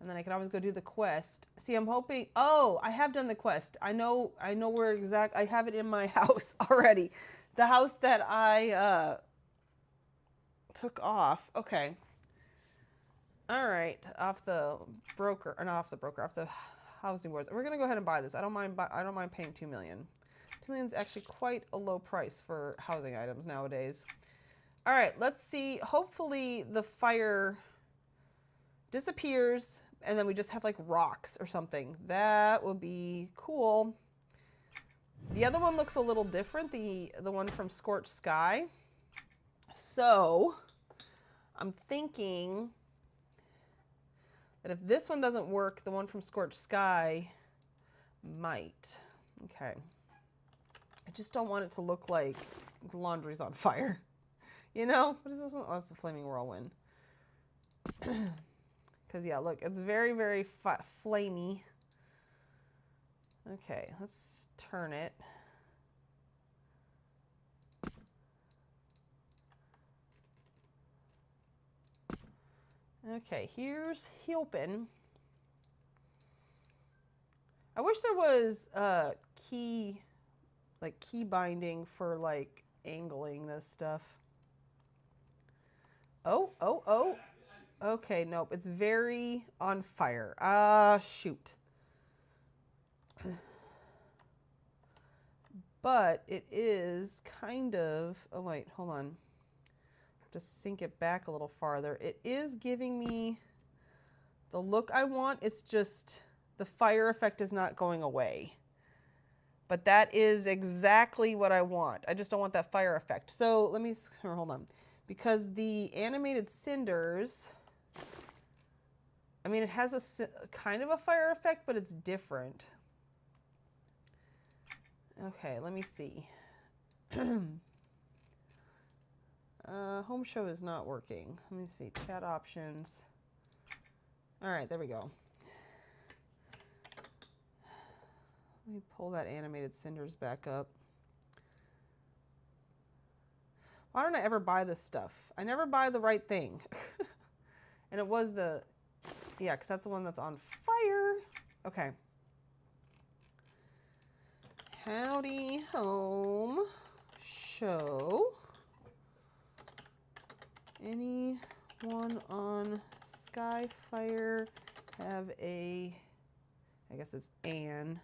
And then I can always go do the quest. See, I'm hoping, oh, I have done the quest. I know where I have it in my house already. The house that I took off. Okay. All right, off the broker, or not off the broker, off the housing boards. We're gonna go ahead and buy this. I don't mind paying 2 million. 2 million is actually quite a low price for housing items nowadays. All right, let's see. Hopefully the fire disappears and then we just have like rocks or something. That would be cool. The other one looks a little different, the one from Scorched Sky. So I'm thinking that if this one doesn't work, the one from Scorched Sky might. Okay. I just don't want it to look like the laundry's on fire. You know? What is this one? Oh, that's a flaming whirlwind. Because, yeah, look, it's very, very flamey. Okay, let's turn it. Okay, here's Hilpin. I wish there was key binding for like angling this stuff. Oh. Okay, nope, it's very on fire. Shoot. But it is kind of, oh wait, hold on. To sink it back a little farther. It is giving me the look I want. It's just the fire effect is not going away. But that is exactly what I want. I just don't want that fire effect. So let me, hold on. Because the animated cinders, I mean, it has a kind of a fire effect, but it's different. Okay, let me see. Home show is not working. Let me see, chat options. All right, there we go. Let me pull that animated cinders back up. Why don't I ever buy this stuff? I never buy the right thing. And it was the, yeah, because that's the one that's on fire. Okay. Howdy home show. Anyone on Skyfire have a, I guess it's an,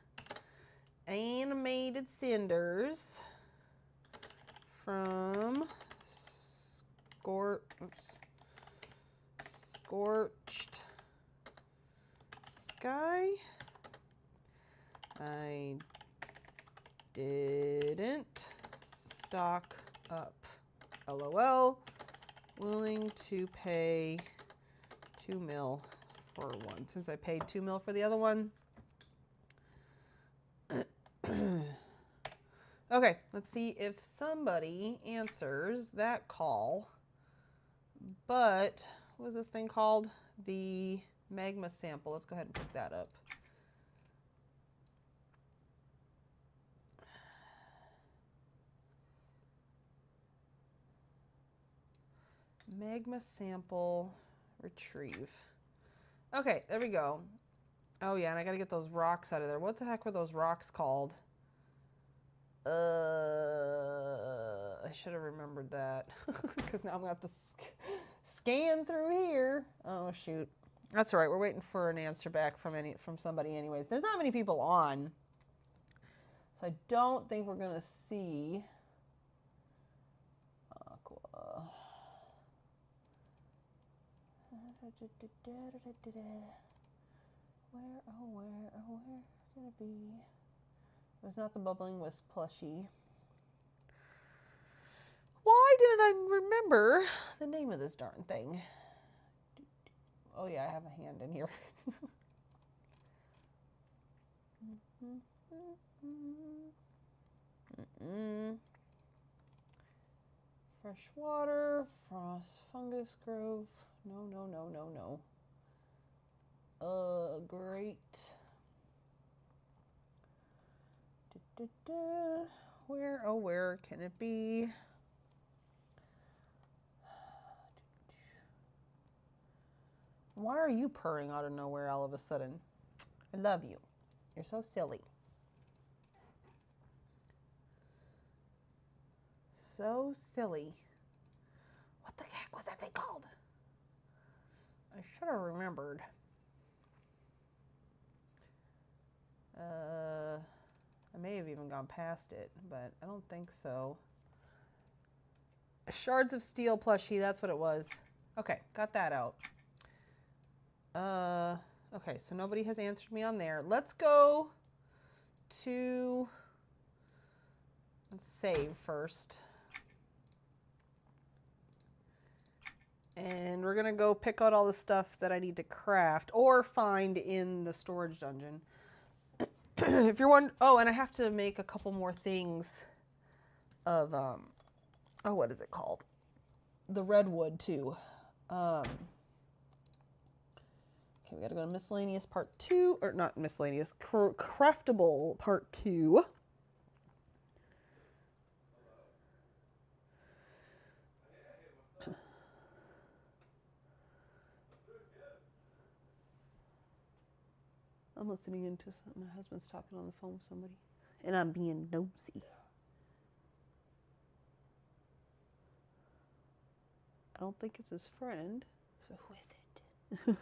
animated cinders from Scorched Sky? I didn't stock up. LOL. Willing to pay $2 mil for one, since I paid $2 mil for the other one. Okay, let's see if somebody answers that call. But what was this thing called? The magma sample. Let's go ahead and pick that up. Magma sample retrieve. Okay, there we go. Oh yeah, and I gotta get those rocks out of there. What the heck were those rocks called? I should have remembered that. Because now I'm gonna have to scan through here. Oh shoot. That's all right. We're waiting for an answer back from somebody anyways. There's not many people on. So I don't think we're gonna see Aqua. Where's it gonna be? It was not the Bubbling Wisp plushie. Why didn't I remember the name of this darn thing? Oh yeah, I have a hand in here. Fresh water, frost, fungus grove. No, no, no, no, no. Great. Where, oh, where can it be? Why are you purring out of nowhere all of a sudden? I love you. You're so silly. So silly. What the heck was that thing called? I should have remembered. I may have even gone past it, but I don't think so. Shards of Steel plushie, that's what it was. Okay, got that out. Okay, so nobody has answered me on there. Let's go to, let's save first. And we're gonna go pick out all the stuff that I need to craft or find in the storage dungeon. If you're one, oh, and I have to make a couple more things of, oh, what is it called? The redwood too. Okay, we gotta go to miscellaneous part 2, or not miscellaneous, craftable part 2. I'm listening into my husband's talking on the phone with somebody, and I'm being nosy. I don't think it's his friend, so who is it?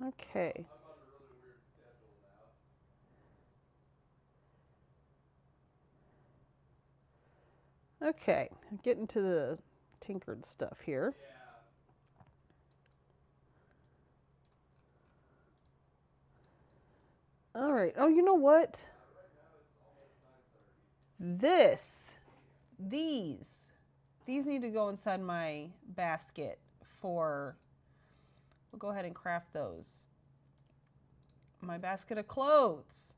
Okay. Okay, getting to the tinkered stuff here. All right. Oh, you know what? These need to go inside my basket for, we'll go ahead and craft those. My basket of clothes.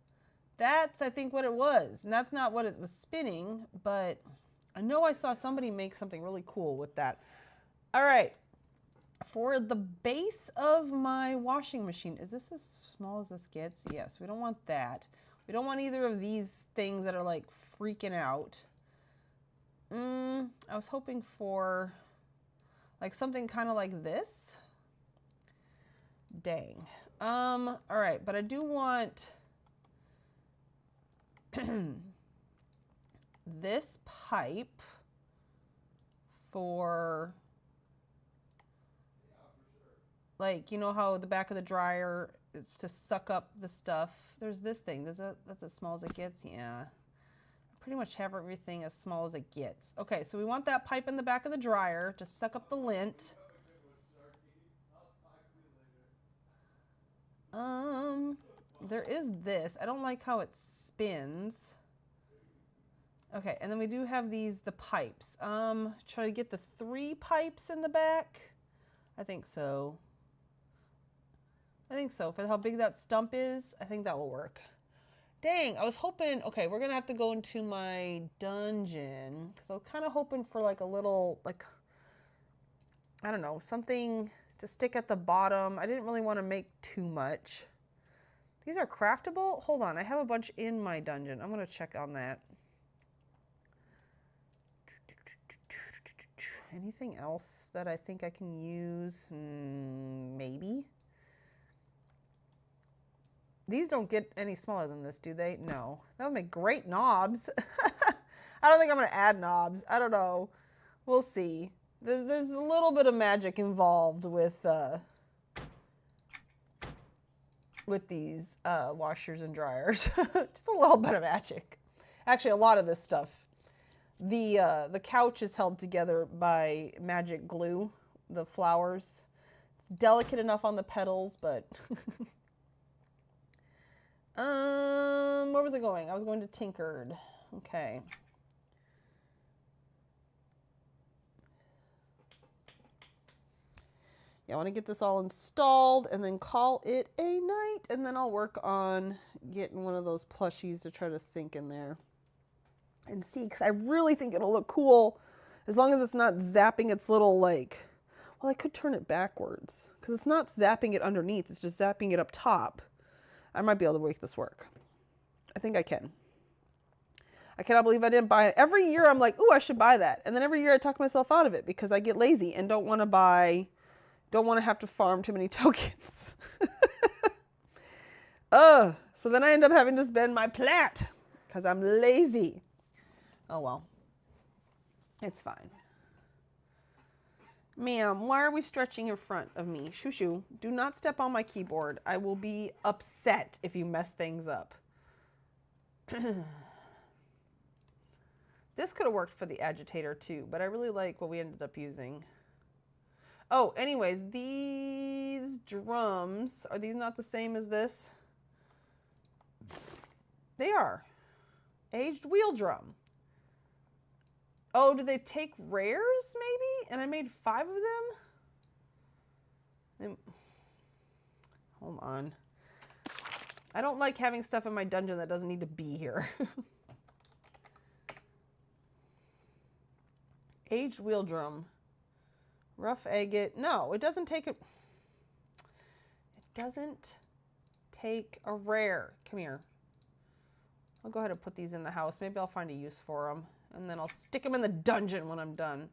That's, I think, what it was. And that's not what it was spinning, but I know I saw somebody make something really cool with that. All right. For the base of my washing machine, is this as small as this gets? Yes, we don't want that. We don't want either of these things that are like freaking out. I was hoping for like something kind of like this. Dang. All right, but I do want this pipe for, like, you know how the back of the dryer is to suck up the stuff. There's this thing. That's as small as it gets. Yeah. I pretty much have everything as small as it gets. Okay, so we want that pipe in the back of the dryer to suck up the lint. There is this. I don't like how it spins. Okay, and then we do have the pipes. Try to get the 3 pipes in the back. I think so. For how big that stump is, I think that will work. Dang, I was hoping, okay, we're gonna have to go into my dungeon. Cause I was kind of hoping for like a little, like, I don't know, something to stick at the bottom. I didn't really want to make too much. These are craftable? Hold on, I have a bunch in my dungeon. I'm gonna check on that. Anything else that I think I can use? Maybe. These don't get any smaller than this, do they? No. That would make great knobs. I don't think I'm going to add knobs. I don't know. We'll see. There's a little bit of magic involved with these washers and dryers. Just a little bit of magic. Actually, a lot of this stuff. The couch is held together by magic glue, the flowers. It's delicate enough on the petals, but... where was I going? I was going to Tinkered. Okay. Yeah, I want to get this all installed and then call it a night, and then I'll work on getting one of those plushies to try to sink in there and see, because I really think it'll look cool as long as it's not zapping its little, like, well, I could turn it backwards because it's not zapping it underneath, it's just zapping it up top. I might be able to make this work. I think I can. I cannot believe I didn't buy it. Every year I'm like, ooh, I should buy that. And then every year I talk myself out of it because I get lazy and don't want to have to farm too many tokens. So then I end up having to spend my plat because I'm lazy. Oh, well. It's fine. Ma'am, why are we stretching in front of me? Shoo shoo. Do not step on my keyboard. I will be upset if you mess things up. This could have worked for the agitator too, but I really like what we ended up using. Oh, anyways, these drums, are these not the same as this? They are. Aged wheel drum. Oh, do they take rares maybe? And I made 5 of them? Hold on. I don't like having stuff in my dungeon that doesn't need to be here. Aged wheel drum. Rough agate. No, it doesn't take a... It doesn't take a rare. Come here. I'll go ahead and put these in the house. Maybe I'll find a use for them. And then I'll stick them in the dungeon when I'm done.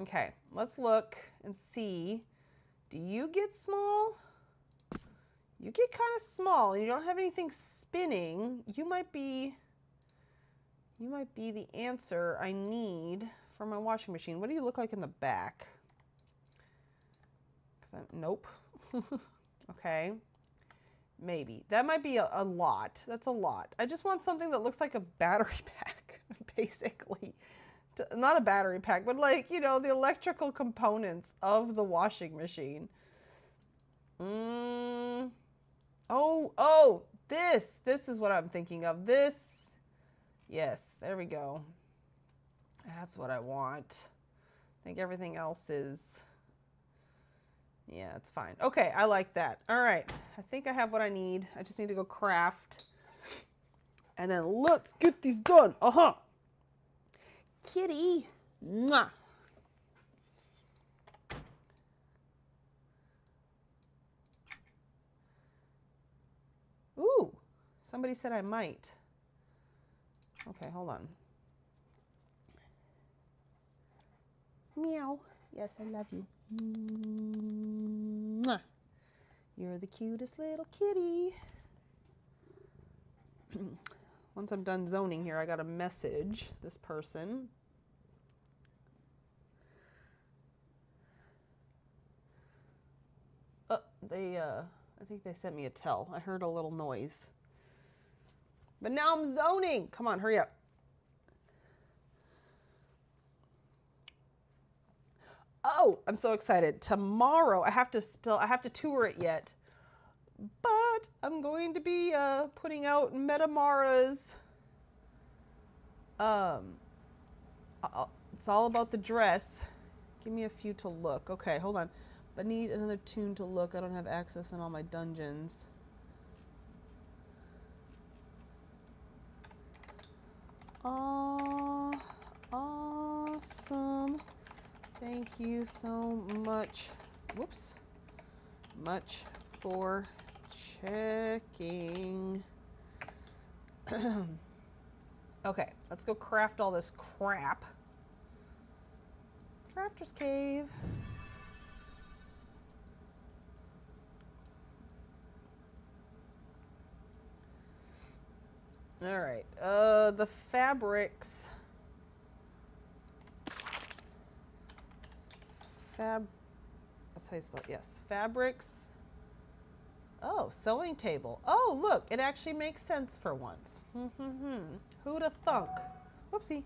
Okay, let's look and see. Do you get small? You get kind of small and you don't have anything spinning. You might be the answer I need for my washing machine. What do you look like in the back? Nope. Okay. Maybe. That might be a lot. That's a lot. I just want something that looks like a battery pack, basically. Not a battery pack, but like, you know, the electrical components of the washing machine. Oh, this is what I'm thinking of. This. Yes, there we go. That's what I want. I think everything else is, yeah, it's fine. Okay, I like that. All right, I think I have what I need. I just need to go craft. And then let's get these done. Kitty. Mwah. Ooh, somebody said I might. Okay, hold on. Meow. Yes, I love you. Mwah. You're the cutest little kitty. Once I'm done zoning here, I got a message. This person. I think they sent me a tell. I heard a little noise. But now I'm zoning. Come on, hurry up. Oh, I'm so excited. Tomorrow, I have to tour it yet. But I'm going to be putting out Metamara's. It's all about the dress. Give me a few to look. Okay, hold on. But need another tune to look. I don't have access in all my dungeons. Awesome. Thank you so much. Whoops. Much for checking. Okay, let's go craft all this crap. Crafter's Cave. All right, the fabrics. That's how you spell it. Yes, fabrics. Oh, sewing table. Oh, look, it actually makes sense for once. Who'da thunk? Whoopsie.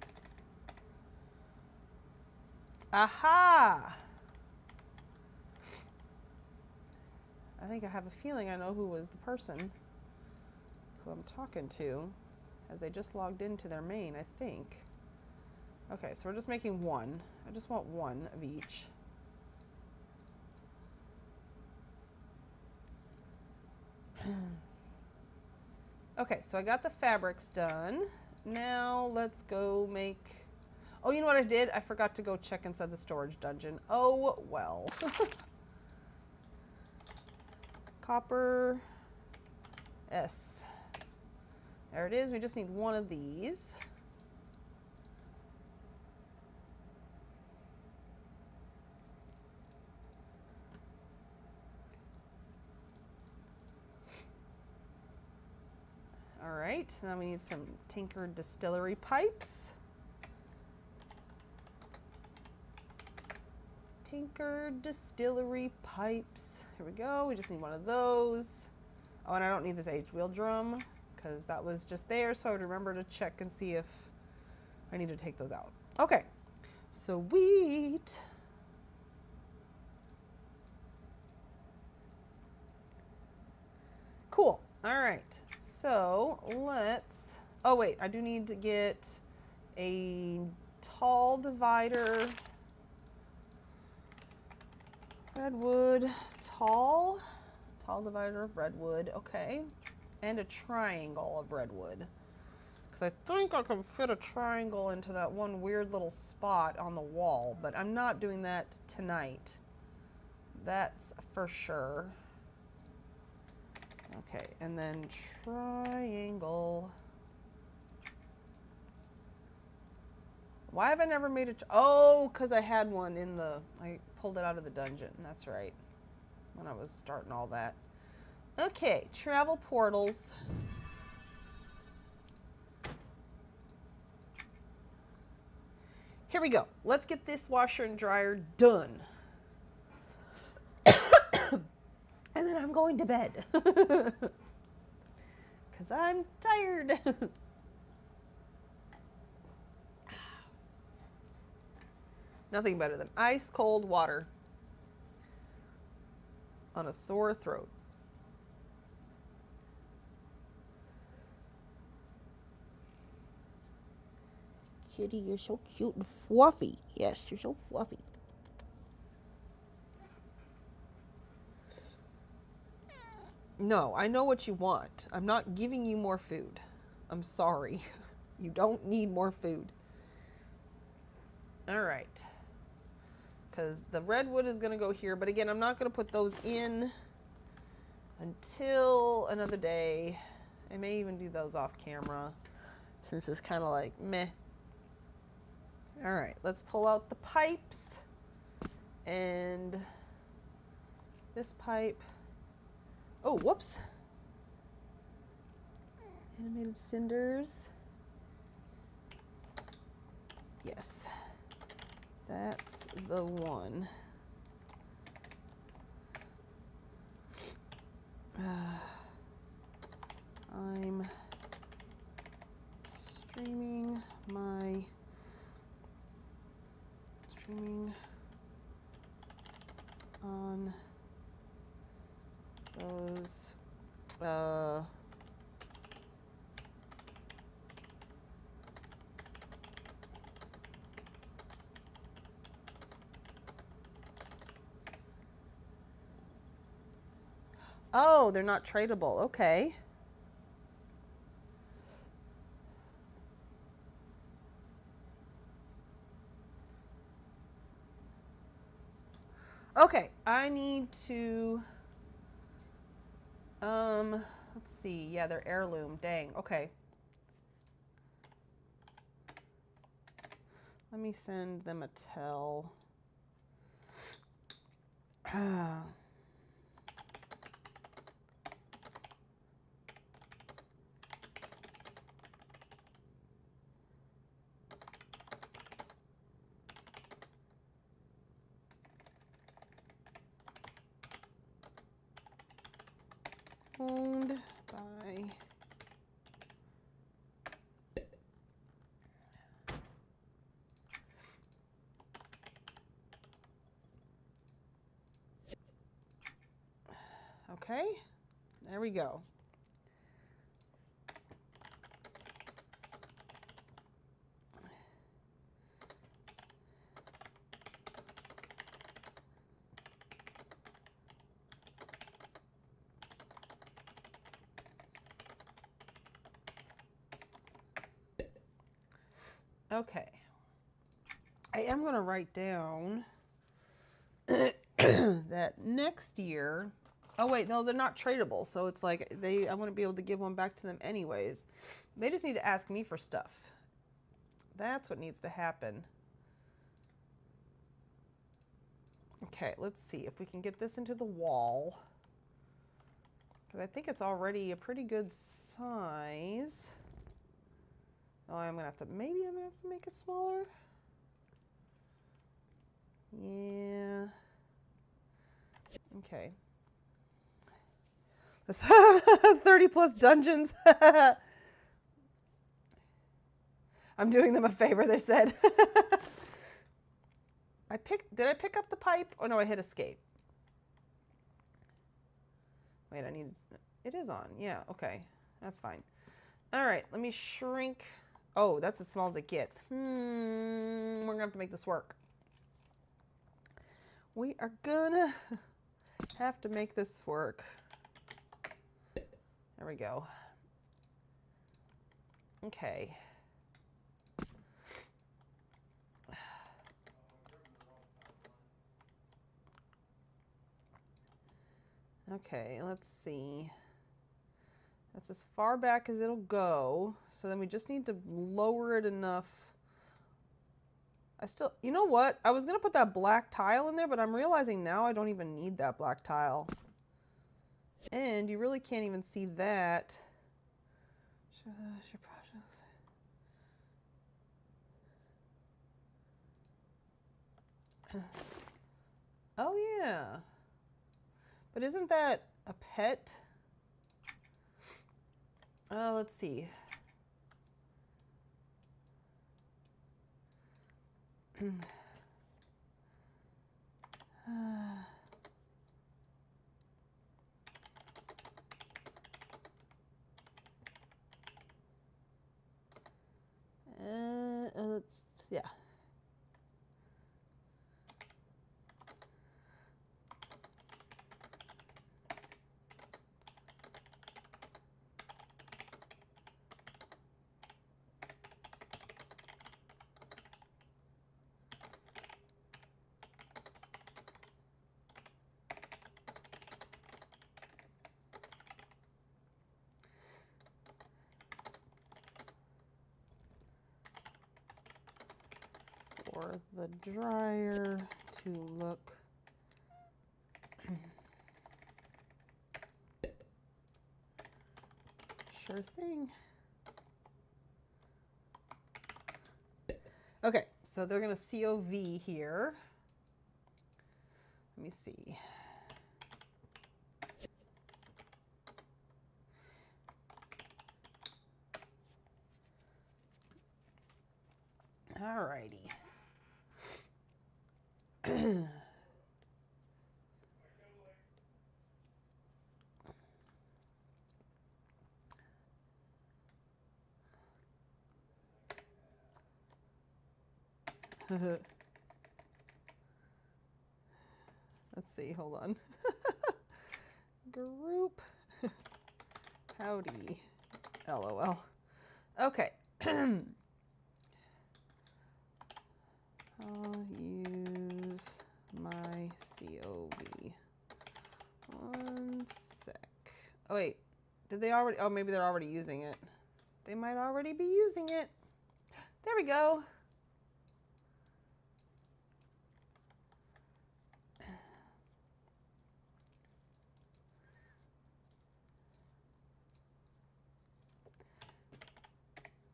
Aha! I think I have a feeling I know who was the person who I'm talking to, as they just logged into their main, I think. Okay, so we're just making one. I just want one of each. Okay, so I got the fabrics done. Now let's go make... Oh, you know what I did? I forgot to go check inside the storage dungeon. Oh, well. Copper S. There it is. We just need one of these. All right, now we need some tinkered distillery pipes. Tinkered distillery pipes. Here we go. We just need one of those. Oh, and I don't need this H wheel drum because that was just there, so I would remember to check and see if I need to take those out. Okay, sweet. Cool. All right. So let's, oh wait, I do need to get a tall divider, redwood, tall divider of redwood, okay, and a triangle of redwood, because I think I can fit a triangle into that one weird little spot on the wall, but I'm not doing that tonight, that's for sure. Okay, and then triangle. Why have I never made a... Oh, because I had one in the... I pulled it out of the dungeon. That's right. When I was starting all that. Okay, travel portals. Here we go. Let's get this washer and dryer done. then I'm going to bed. Because I'm tired. Nothing better than ice cold water on a sore throat. Kitty, you're so cute and fluffy. Yes, you're so fluffy. No, I know what you want. I'm not giving you more food. I'm sorry. You don't need more food. All right. Because the redwood is going to go here. But again, I'm not going to put those in until another day. I may even do those off camera, since it's kind of like meh. All right, let's pull out the pipes. And this pipe. Oh, whoops. Animated cinders. Yes, that's the one. I'm streaming on those oh, they're not tradable. Okay. Okay, I need to, let's see. Yeah, they're heirloom. Dang. Okay. Let me send them a tell. Owned by okay, there we go. Okay, I am going to write down that next year. Oh wait, no, they're not tradable. So it's like I wouldn't be able to give one back to them anyways. They just need to ask me for stuff. That's what needs to happen. Okay, let's see if we can get this into the wall. Because I think it's already a pretty good size. Oh, I'm gonna have to, maybe I'm gonna have to make it smaller. Yeah. Okay. 30 plus dungeons. I'm doing them a favor, they said. Did I pick up the pipe? Oh no, I hit escape. Wait, it is on. Yeah, okay. That's fine. All right, let me shrink. Oh, that's as small as it gets. We're gonna have to make this work. We are gonna have to make this work. There we go. Okay. Okay, let's see. That's as far back as it'll go. So then we just need to lower it enough. You know what? I was going to put that black tile in there, but I'm realizing now I don't even need that black tile. And you really can't even see that. Oh, yeah. But isn't that a pet. Let's see. Yeah. For the dryer to look sure thing. Okay, so they're going to COV here. Let me see. All righty. Let's see, hold on. Group. Howdy. LOL. Okay. I'll use my COV. One sec. Oh wait, did they already? Oh, maybe they're already using it. They might already be using it. There we go.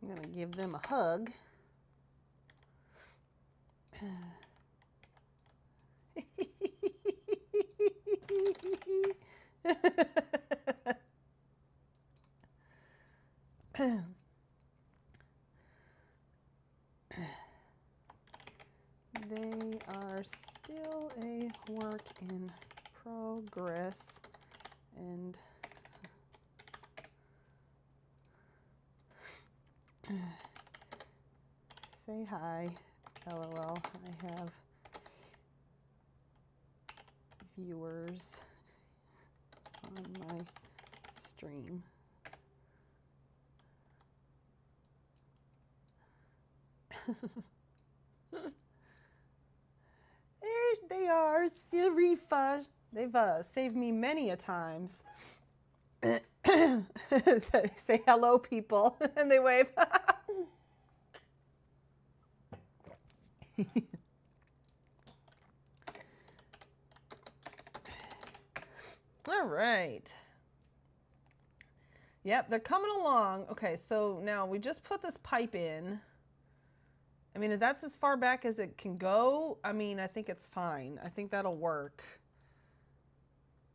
I'm gonna give them a hug. They are still a work in progress, and say hi, LOL. I have viewers on my stream. There they are, Sirifa. They've saved me many a times. They say hello, people, and they wave. All right. Yep, they're coming along. Okay, so now we just put this pipe in. I mean, if that's as far back as it can go, I mean, I think it's fine. I think that'll work.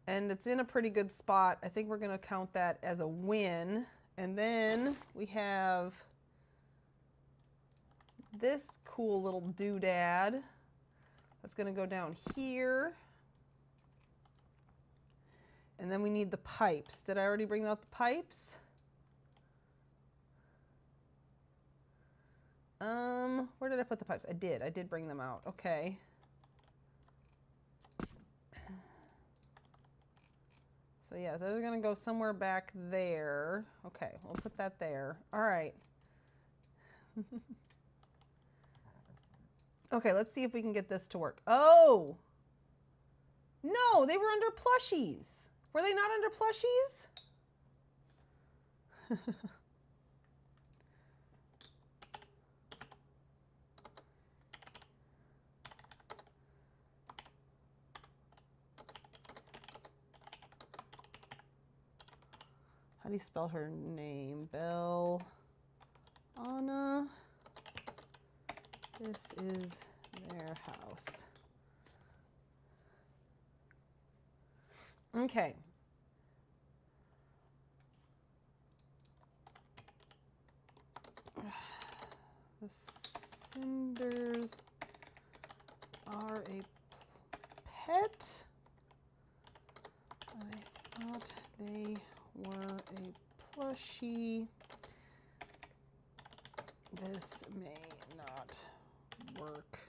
And it's in a pretty good spot. I think we're going to count that as a win. And then we have this cool little doodad that's going to go down here. And then we need the pipes. Did I already bring out the pipes? Where did I put the pipes? I did bring them out. Okay. So yeah, they're gonna go somewhere back there. Okay, we'll put that there. All right. Okay, let's see if we can get this to work. Oh! No, they were under plushies. Were they not under plushies? How do you spell her name? Belle Anna. This is their house. Okay. The cinders are a pet. I thought they were a plushie. This may not work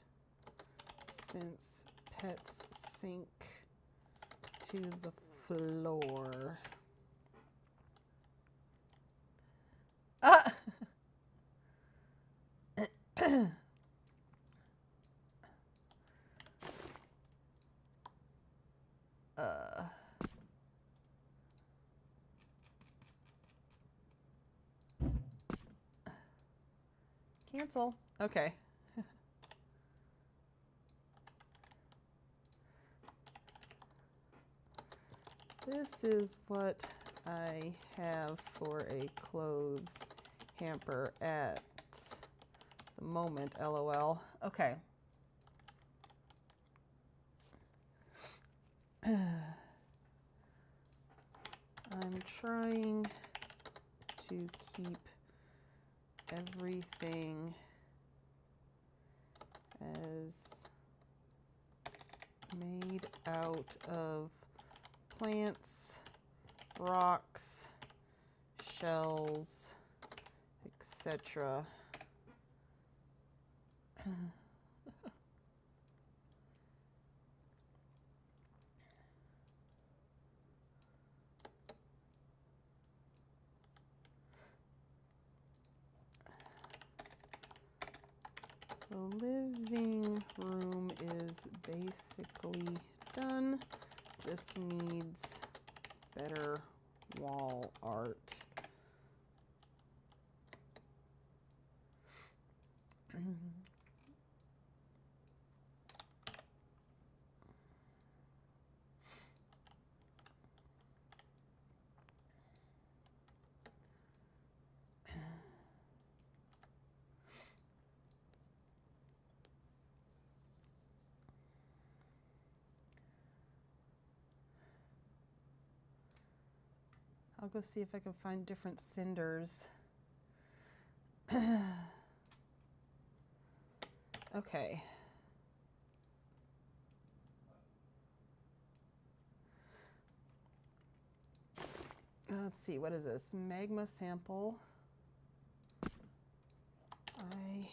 since pets sink to the floor. Cancel. Okay. This is what I have for a clothes hamper at the moment, LOL. Okay. I'm trying to keep everything as made out of plants, rocks, shells, etc. The living room is basically done, just needs better wall art. I'll go see if I can find different cinders. Okay. Let's see, what is this? Magma sample. I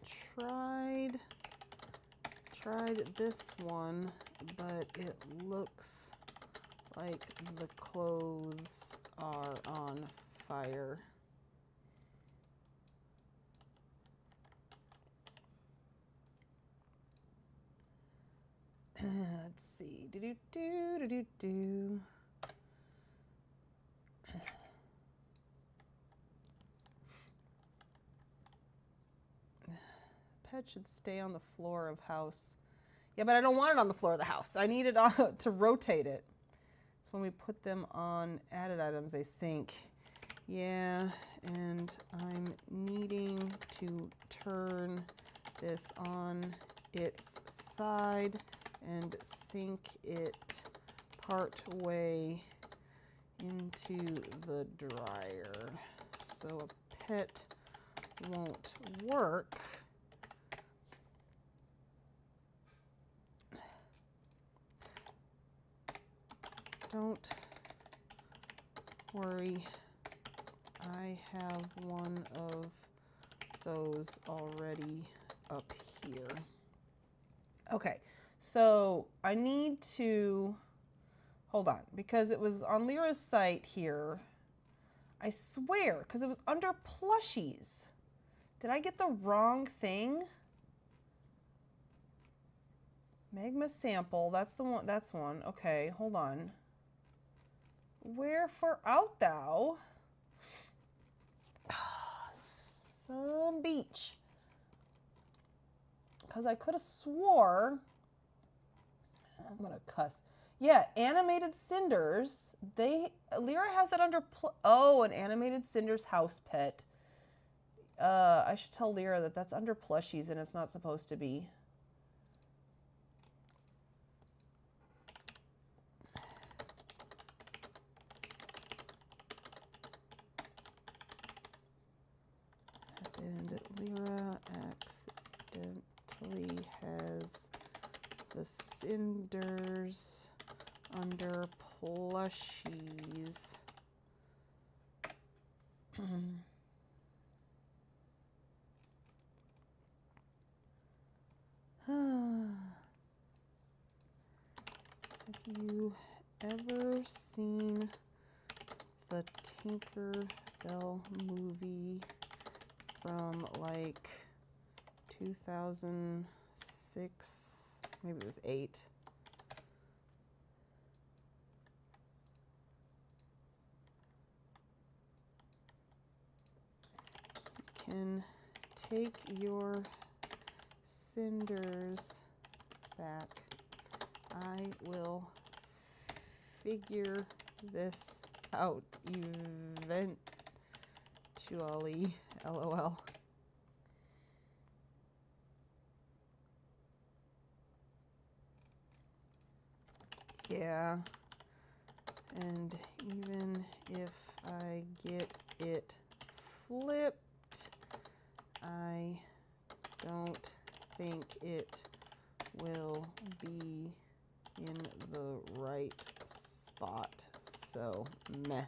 tried this one, but it looks like the clothes are on fire. Let's see. Pet should stay on the floor of house. Yeah, but I don't want it on the floor of the house. I need it on to rotate it. So when we put them on added items, they sink. Yeah, and I'm needing to turn this on its side and sink it part way into the dryer. So a pet won't work. Don't worry, I have one of those already up here. Okay, so I need to, hold on, because it was on Lyra's site here. I swear, because it was under plushies. Did I get the wrong thing? Magma sample, that's the one, that's one. Okay, hold on. Wherefore out thou? Some beach. Because I could have swore, I'm gonna cuss. Yeah, animated cinders. Lyra has it under, an animated cinders house pet. I should tell Lyra that that's under plushies and it's not supposed to be. And Lyra the cinders under plushies. Have you ever seen the Tinkerbell movie from like 2006? Maybe it was 8. You can take your cinders back. I will figure this out eventually. LOL. Yeah. And even if I get it flipped, I don't think it will be in the right spot. So, meh.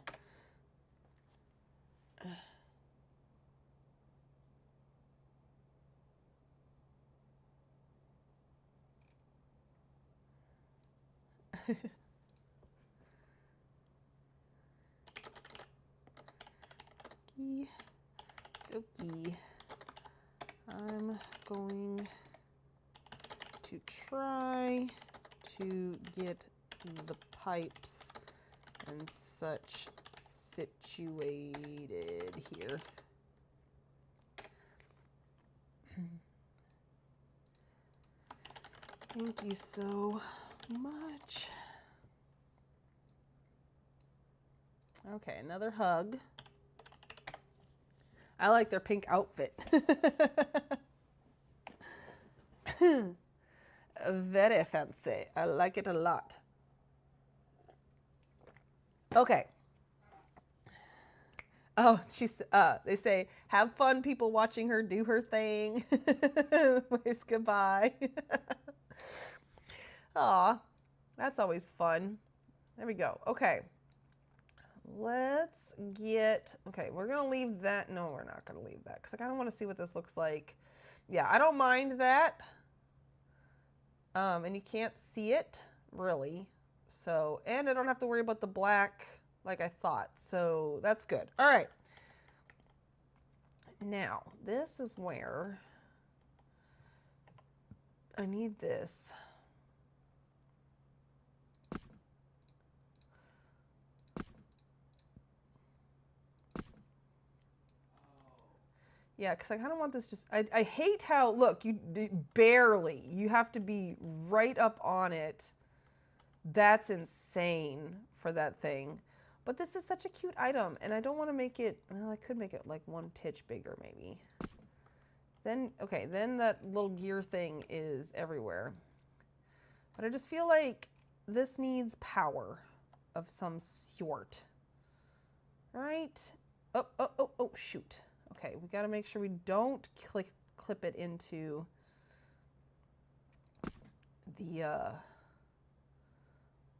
Dokey. I'm going to try to get the pipes and such situated here. Thank you so much. Okay, another hug. I like their pink outfit. Very fancy. I like it a lot. Okay. Oh, they say, have fun, people watching her do her thing. Waves goodbye. Aw, that's always fun. There we go. Okay. Let's get, okay, we're going to leave that. No, we're not going to leave that because I kind of want to see what this looks like. Yeah, I don't mind that. And you can't see it really. So, and I don't have to worry about the black like I thought. So that's good. All right. Now, this is where I need this. Yeah, because I kind of want this just, I hate how, look, you have to be right up on it. That's insane for that thing. But this is such a cute item, and I don't want to make it, well, I could make it like 1 titch bigger maybe. Then, okay, then that little gear thing is everywhere. But I just feel like this needs power of some sort. All right? Oh, shoot. Okay, we got to make sure we don't clip it into the,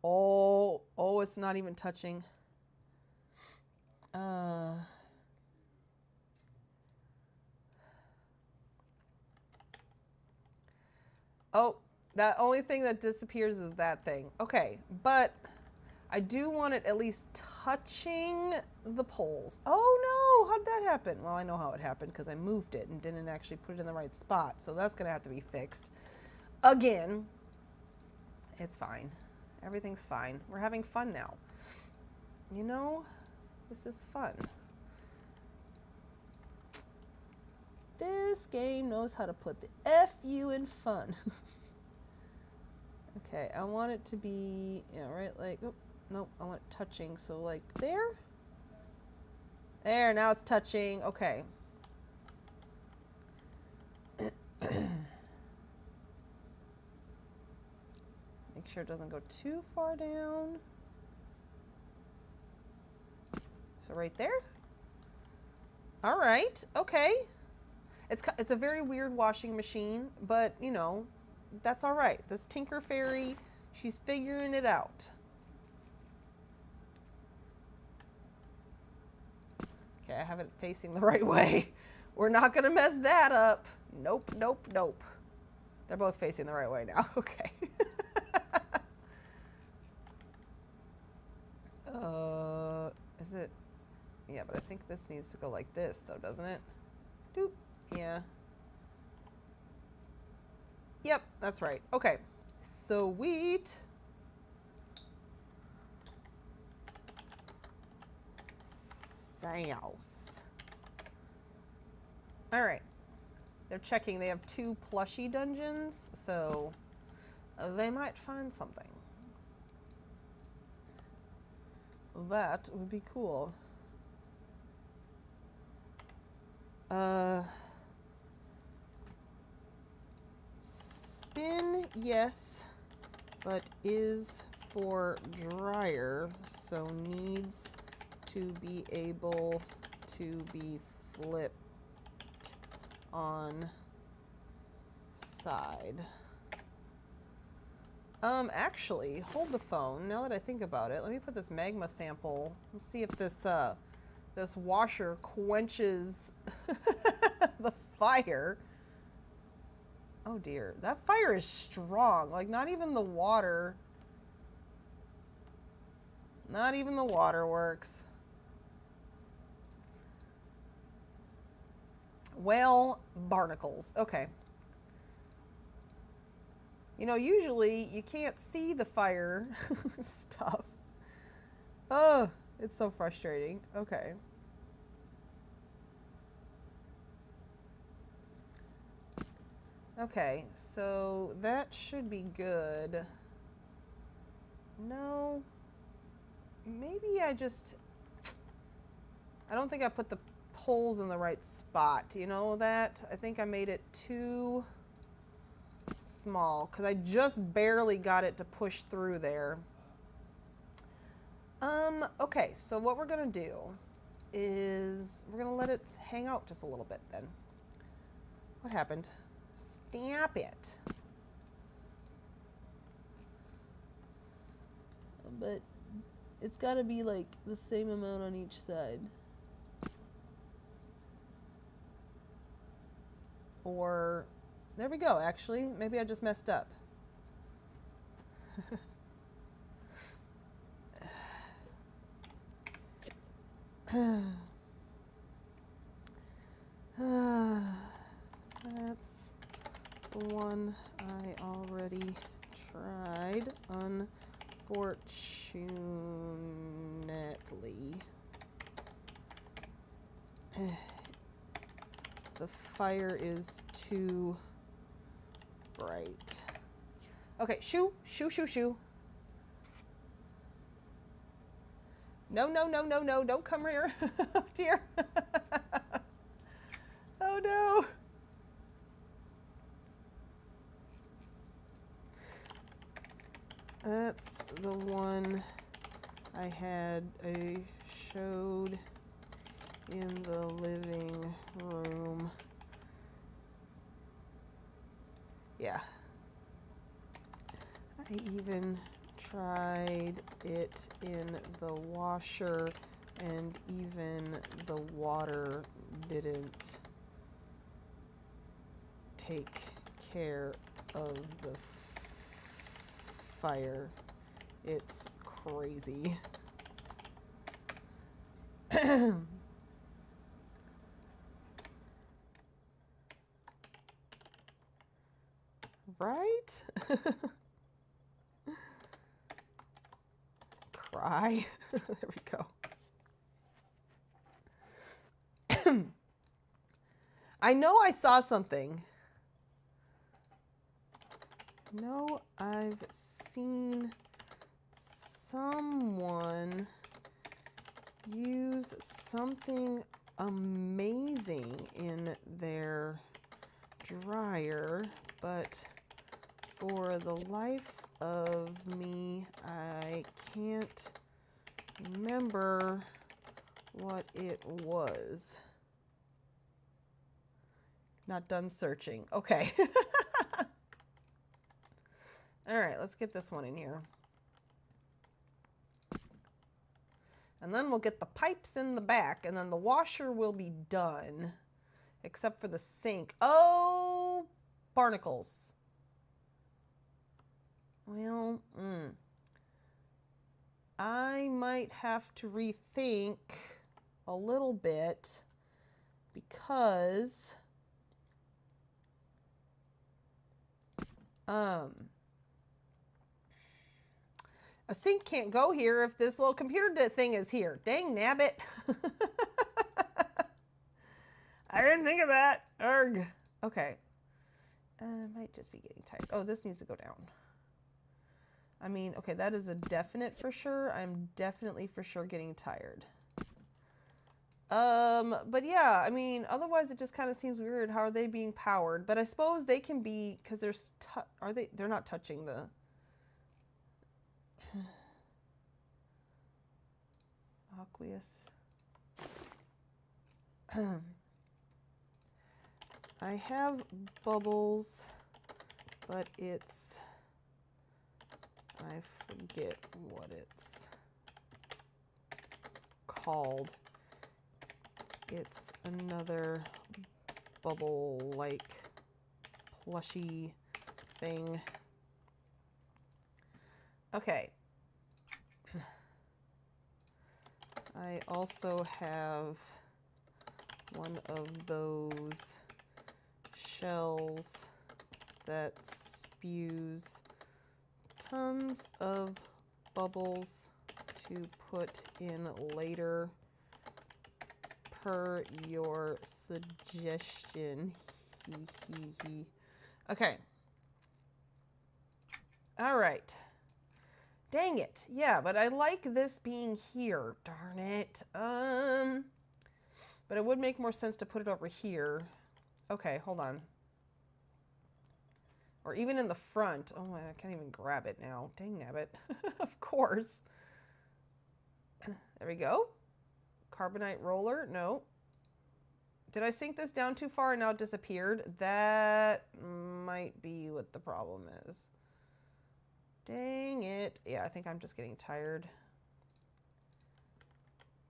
oh, it's not even touching. Oh, that only thing that disappears is that thing. Okay, but I do want it at least touching the poles. Oh no, how did that happen? Well, I know how it happened because I moved it and didn't actually put it in the right spot. So that's gonna have to be fixed. Again, it's fine. Everything's fine. We're having fun now. You know, this is fun. This game knows how to put the F-U in fun. Okay, I want it to be, you know, right, like, oh, nope, I want it touching, so like there? There, now it's touching, okay. Make sure it doesn't go too far down. So right there? All right, okay. It's a very weird washing machine, but, you know, that's all right. This Tinker Fairy, she's figuring it out. Okay, I have it facing the right way. We're not gonna mess that up. Nope, nope, nope. They're both facing the right way now. Okay. Is it? Yeah, but I think this needs to go like this, though, doesn't it? Doop. Yeah. Yep, that's right. Okay. Sweet. Sauce. All right. They're checking. They have 2 plushie dungeons, so they might find something. That would be cool. Spin, yes, but is for dryer, so needs to be able to be flipped on side. Actually, hold the phone. Now that I think about it, let me put this magma sample. Let's see if this this washer quenches the fire. Oh dear, that fire is strong. Like not even the water works. Well, barnacles. Okay. You know, usually you can't see the fire stuff. Oh, it's so frustrating. Okay. Okay, so that should be good. No, maybe I don't think I put the poles in the right spot. You know that? I think I made it too small because I just barely got it to push through there. Okay, so what we're gonna do is we're gonna let it hang out just a little bit then. What happened? Stop it. But it's gotta be like the same amount on each side. Or, there we go, actually. Maybe I just messed up. That's the one I already tried, unfortunately. The fire is too bright. Okay, shoo, shoo, shoo, shoo. No, no, no, no, no, don't come here. Oh, dear. Oh, no. That's the one I showed in the living room. Yeah. I even tried it in the washer, and even the water didn't take care of the fire. It's crazy. Right? Cry. There we go. I know I saw something. No, I've seen someone use something amazing in their dryer, but for the life of me, I can't remember what it was. Not done searching. Okay. All right, let's get this one in here. And then we'll get the pipes in the back, and then the washer will be done, except for the sink. Oh, barnacles. Well, I might have to rethink a little bit because a sink can't go here if this little computer thing is here. Dang nabbit. I didn't think of that. Arg. Okay. Might just be getting tight. Oh, this needs to go down. I mean, okay, that is a definite for sure. I'm definitely for sure getting tired. But yeah, I mean, otherwise it just kind of seems weird. How are they being powered? But I suppose they can be, because there's, they're not touching the, aqueous. I have bubbles, but it's, I forget what it's called. It's another bubble-like plushy thing. Okay. I also have one of those shells that spews tons of bubbles to put in later per your suggestion. Okay. All right. Dang it. Yeah, but I like this being here. Darn it. But it would make more sense to put it over here. Okay, hold on. Or even in the front. Oh, I can't even grab it now. Dang nabbit. Of course. There we go. Carbonite roller. No. Did I sink this down too far and now it disappeared? That might be what the problem is. Dang it. Yeah, I think I'm just getting tired.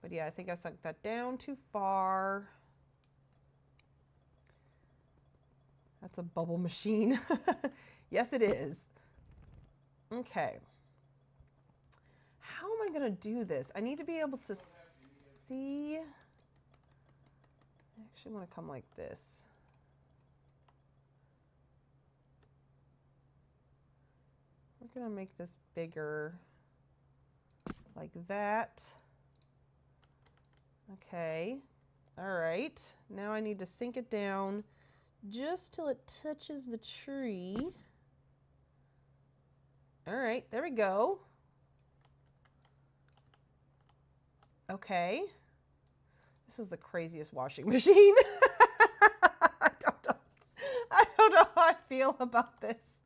But yeah, I think I sunk that down too far. That's a bubble machine. Yes, it is. Okay. How am I going to do this? I need to be able to see. I actually want to come like this. We're going to make this bigger like that. Okay. All right. Now I need to sink it down just till it touches the tree. All right, there we go. Okay. This is the craziest washing machine. I don't know how I feel about this.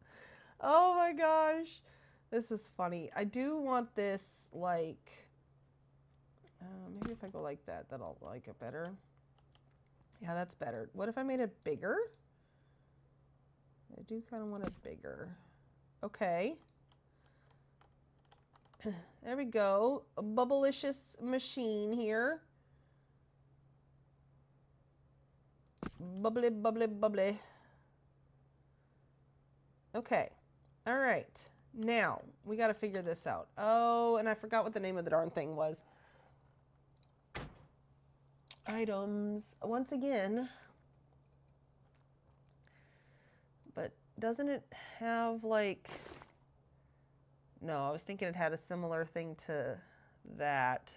Oh my gosh. This is funny. I do want this like, maybe if I go like that, that'll like it better. Yeah, that's better. What if I made it bigger? I do kind of want it bigger. Okay. There we go. A bubblicious machine here. Bubbly, bubbly, bubbly. Okay. All right. Now, we got to figure this out. Oh, and I forgot what the name of the darn thing was. Items. Once again. But doesn't it have like... No, I was thinking it had a similar thing to that.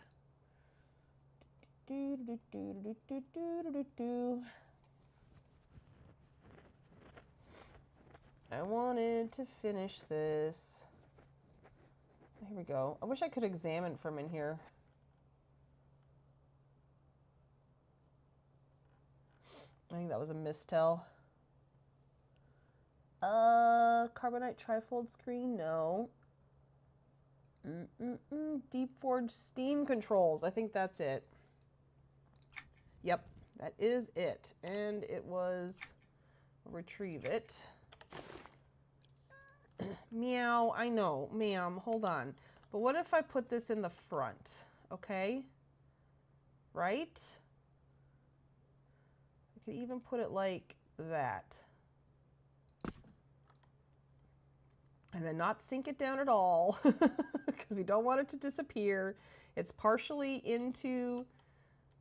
I wanted to finish this. Here we go. I wish I could examine from in here. I think that was a mistell. Carbonite trifold screen? No. Deep forge steam controls. I think that's it. Yep, that is it. And it was, retrieve it. Meow, I know, ma'am, hold on. But what if I put this in the front, okay? Right? I could even put it like that. And then not sink it down at all because we don't want it to disappear. It's partially into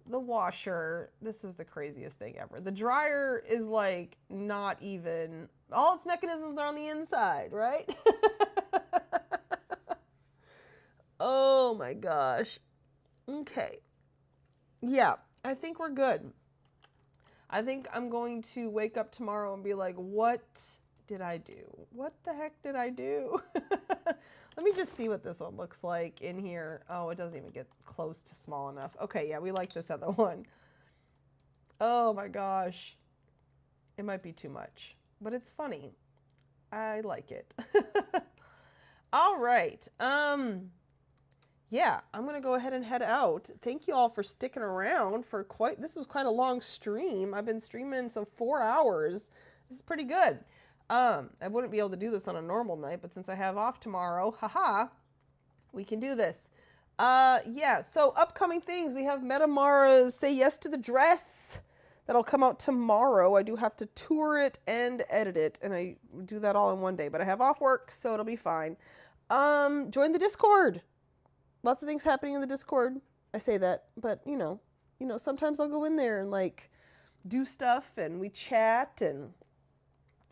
the washer. This is the craziest thing ever. The dryer is like not even, all its mechanisms are on the inside, right? Oh my gosh. Okay. Yeah, I think we're good. I think I'm going to wake up tomorrow and be like, what did I do? What the heck did I do? Let me just see what this one looks like in here. Oh, it doesn't even get close to small enough. Okay, yeah, we like this other one. Oh my gosh. It might be too much, but it's funny. I like it. All right. Yeah, I'm going to go ahead and head out. Thank you all for sticking around for this was quite a long stream. I've been streaming some 4 hours. This is pretty good. I wouldn't be able to do this on a normal night, but since I have off tomorrow, haha, we can do this. Yeah, so upcoming things. We have Metamara's Say Yes to the Dress. That'll come out tomorrow. I do have to tour it and edit it, and I do that all in one day, but I have off work, so it'll be fine. Join the Discord. Lots of things happening in the Discord. I say that, but you know, sometimes I'll go in there and like do stuff and we chat and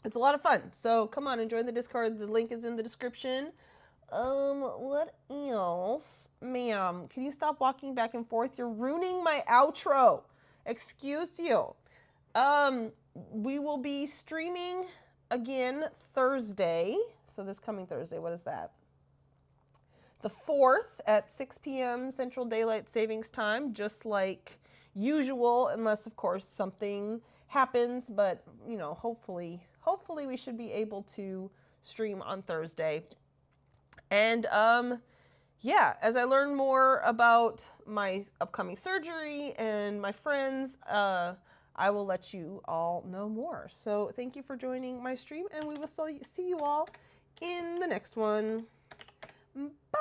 it's a lot of fun. So come on and join the Discord. The link is in the description. What else? Ma'am, can you stop walking back and forth? You're ruining my outro. Excuse you. We will be streaming again Thursday. So this coming Thursday, what is that? The 4th at 6 p.m. Central Daylight Savings Time, just like usual, unless of course something happens, but you know, hopefully we should be able to stream on Thursday. And yeah, as I learn more about my upcoming surgery and my friends, I will let you all know more. So thank you for joining my stream, and we will see you all in the next one. Bye.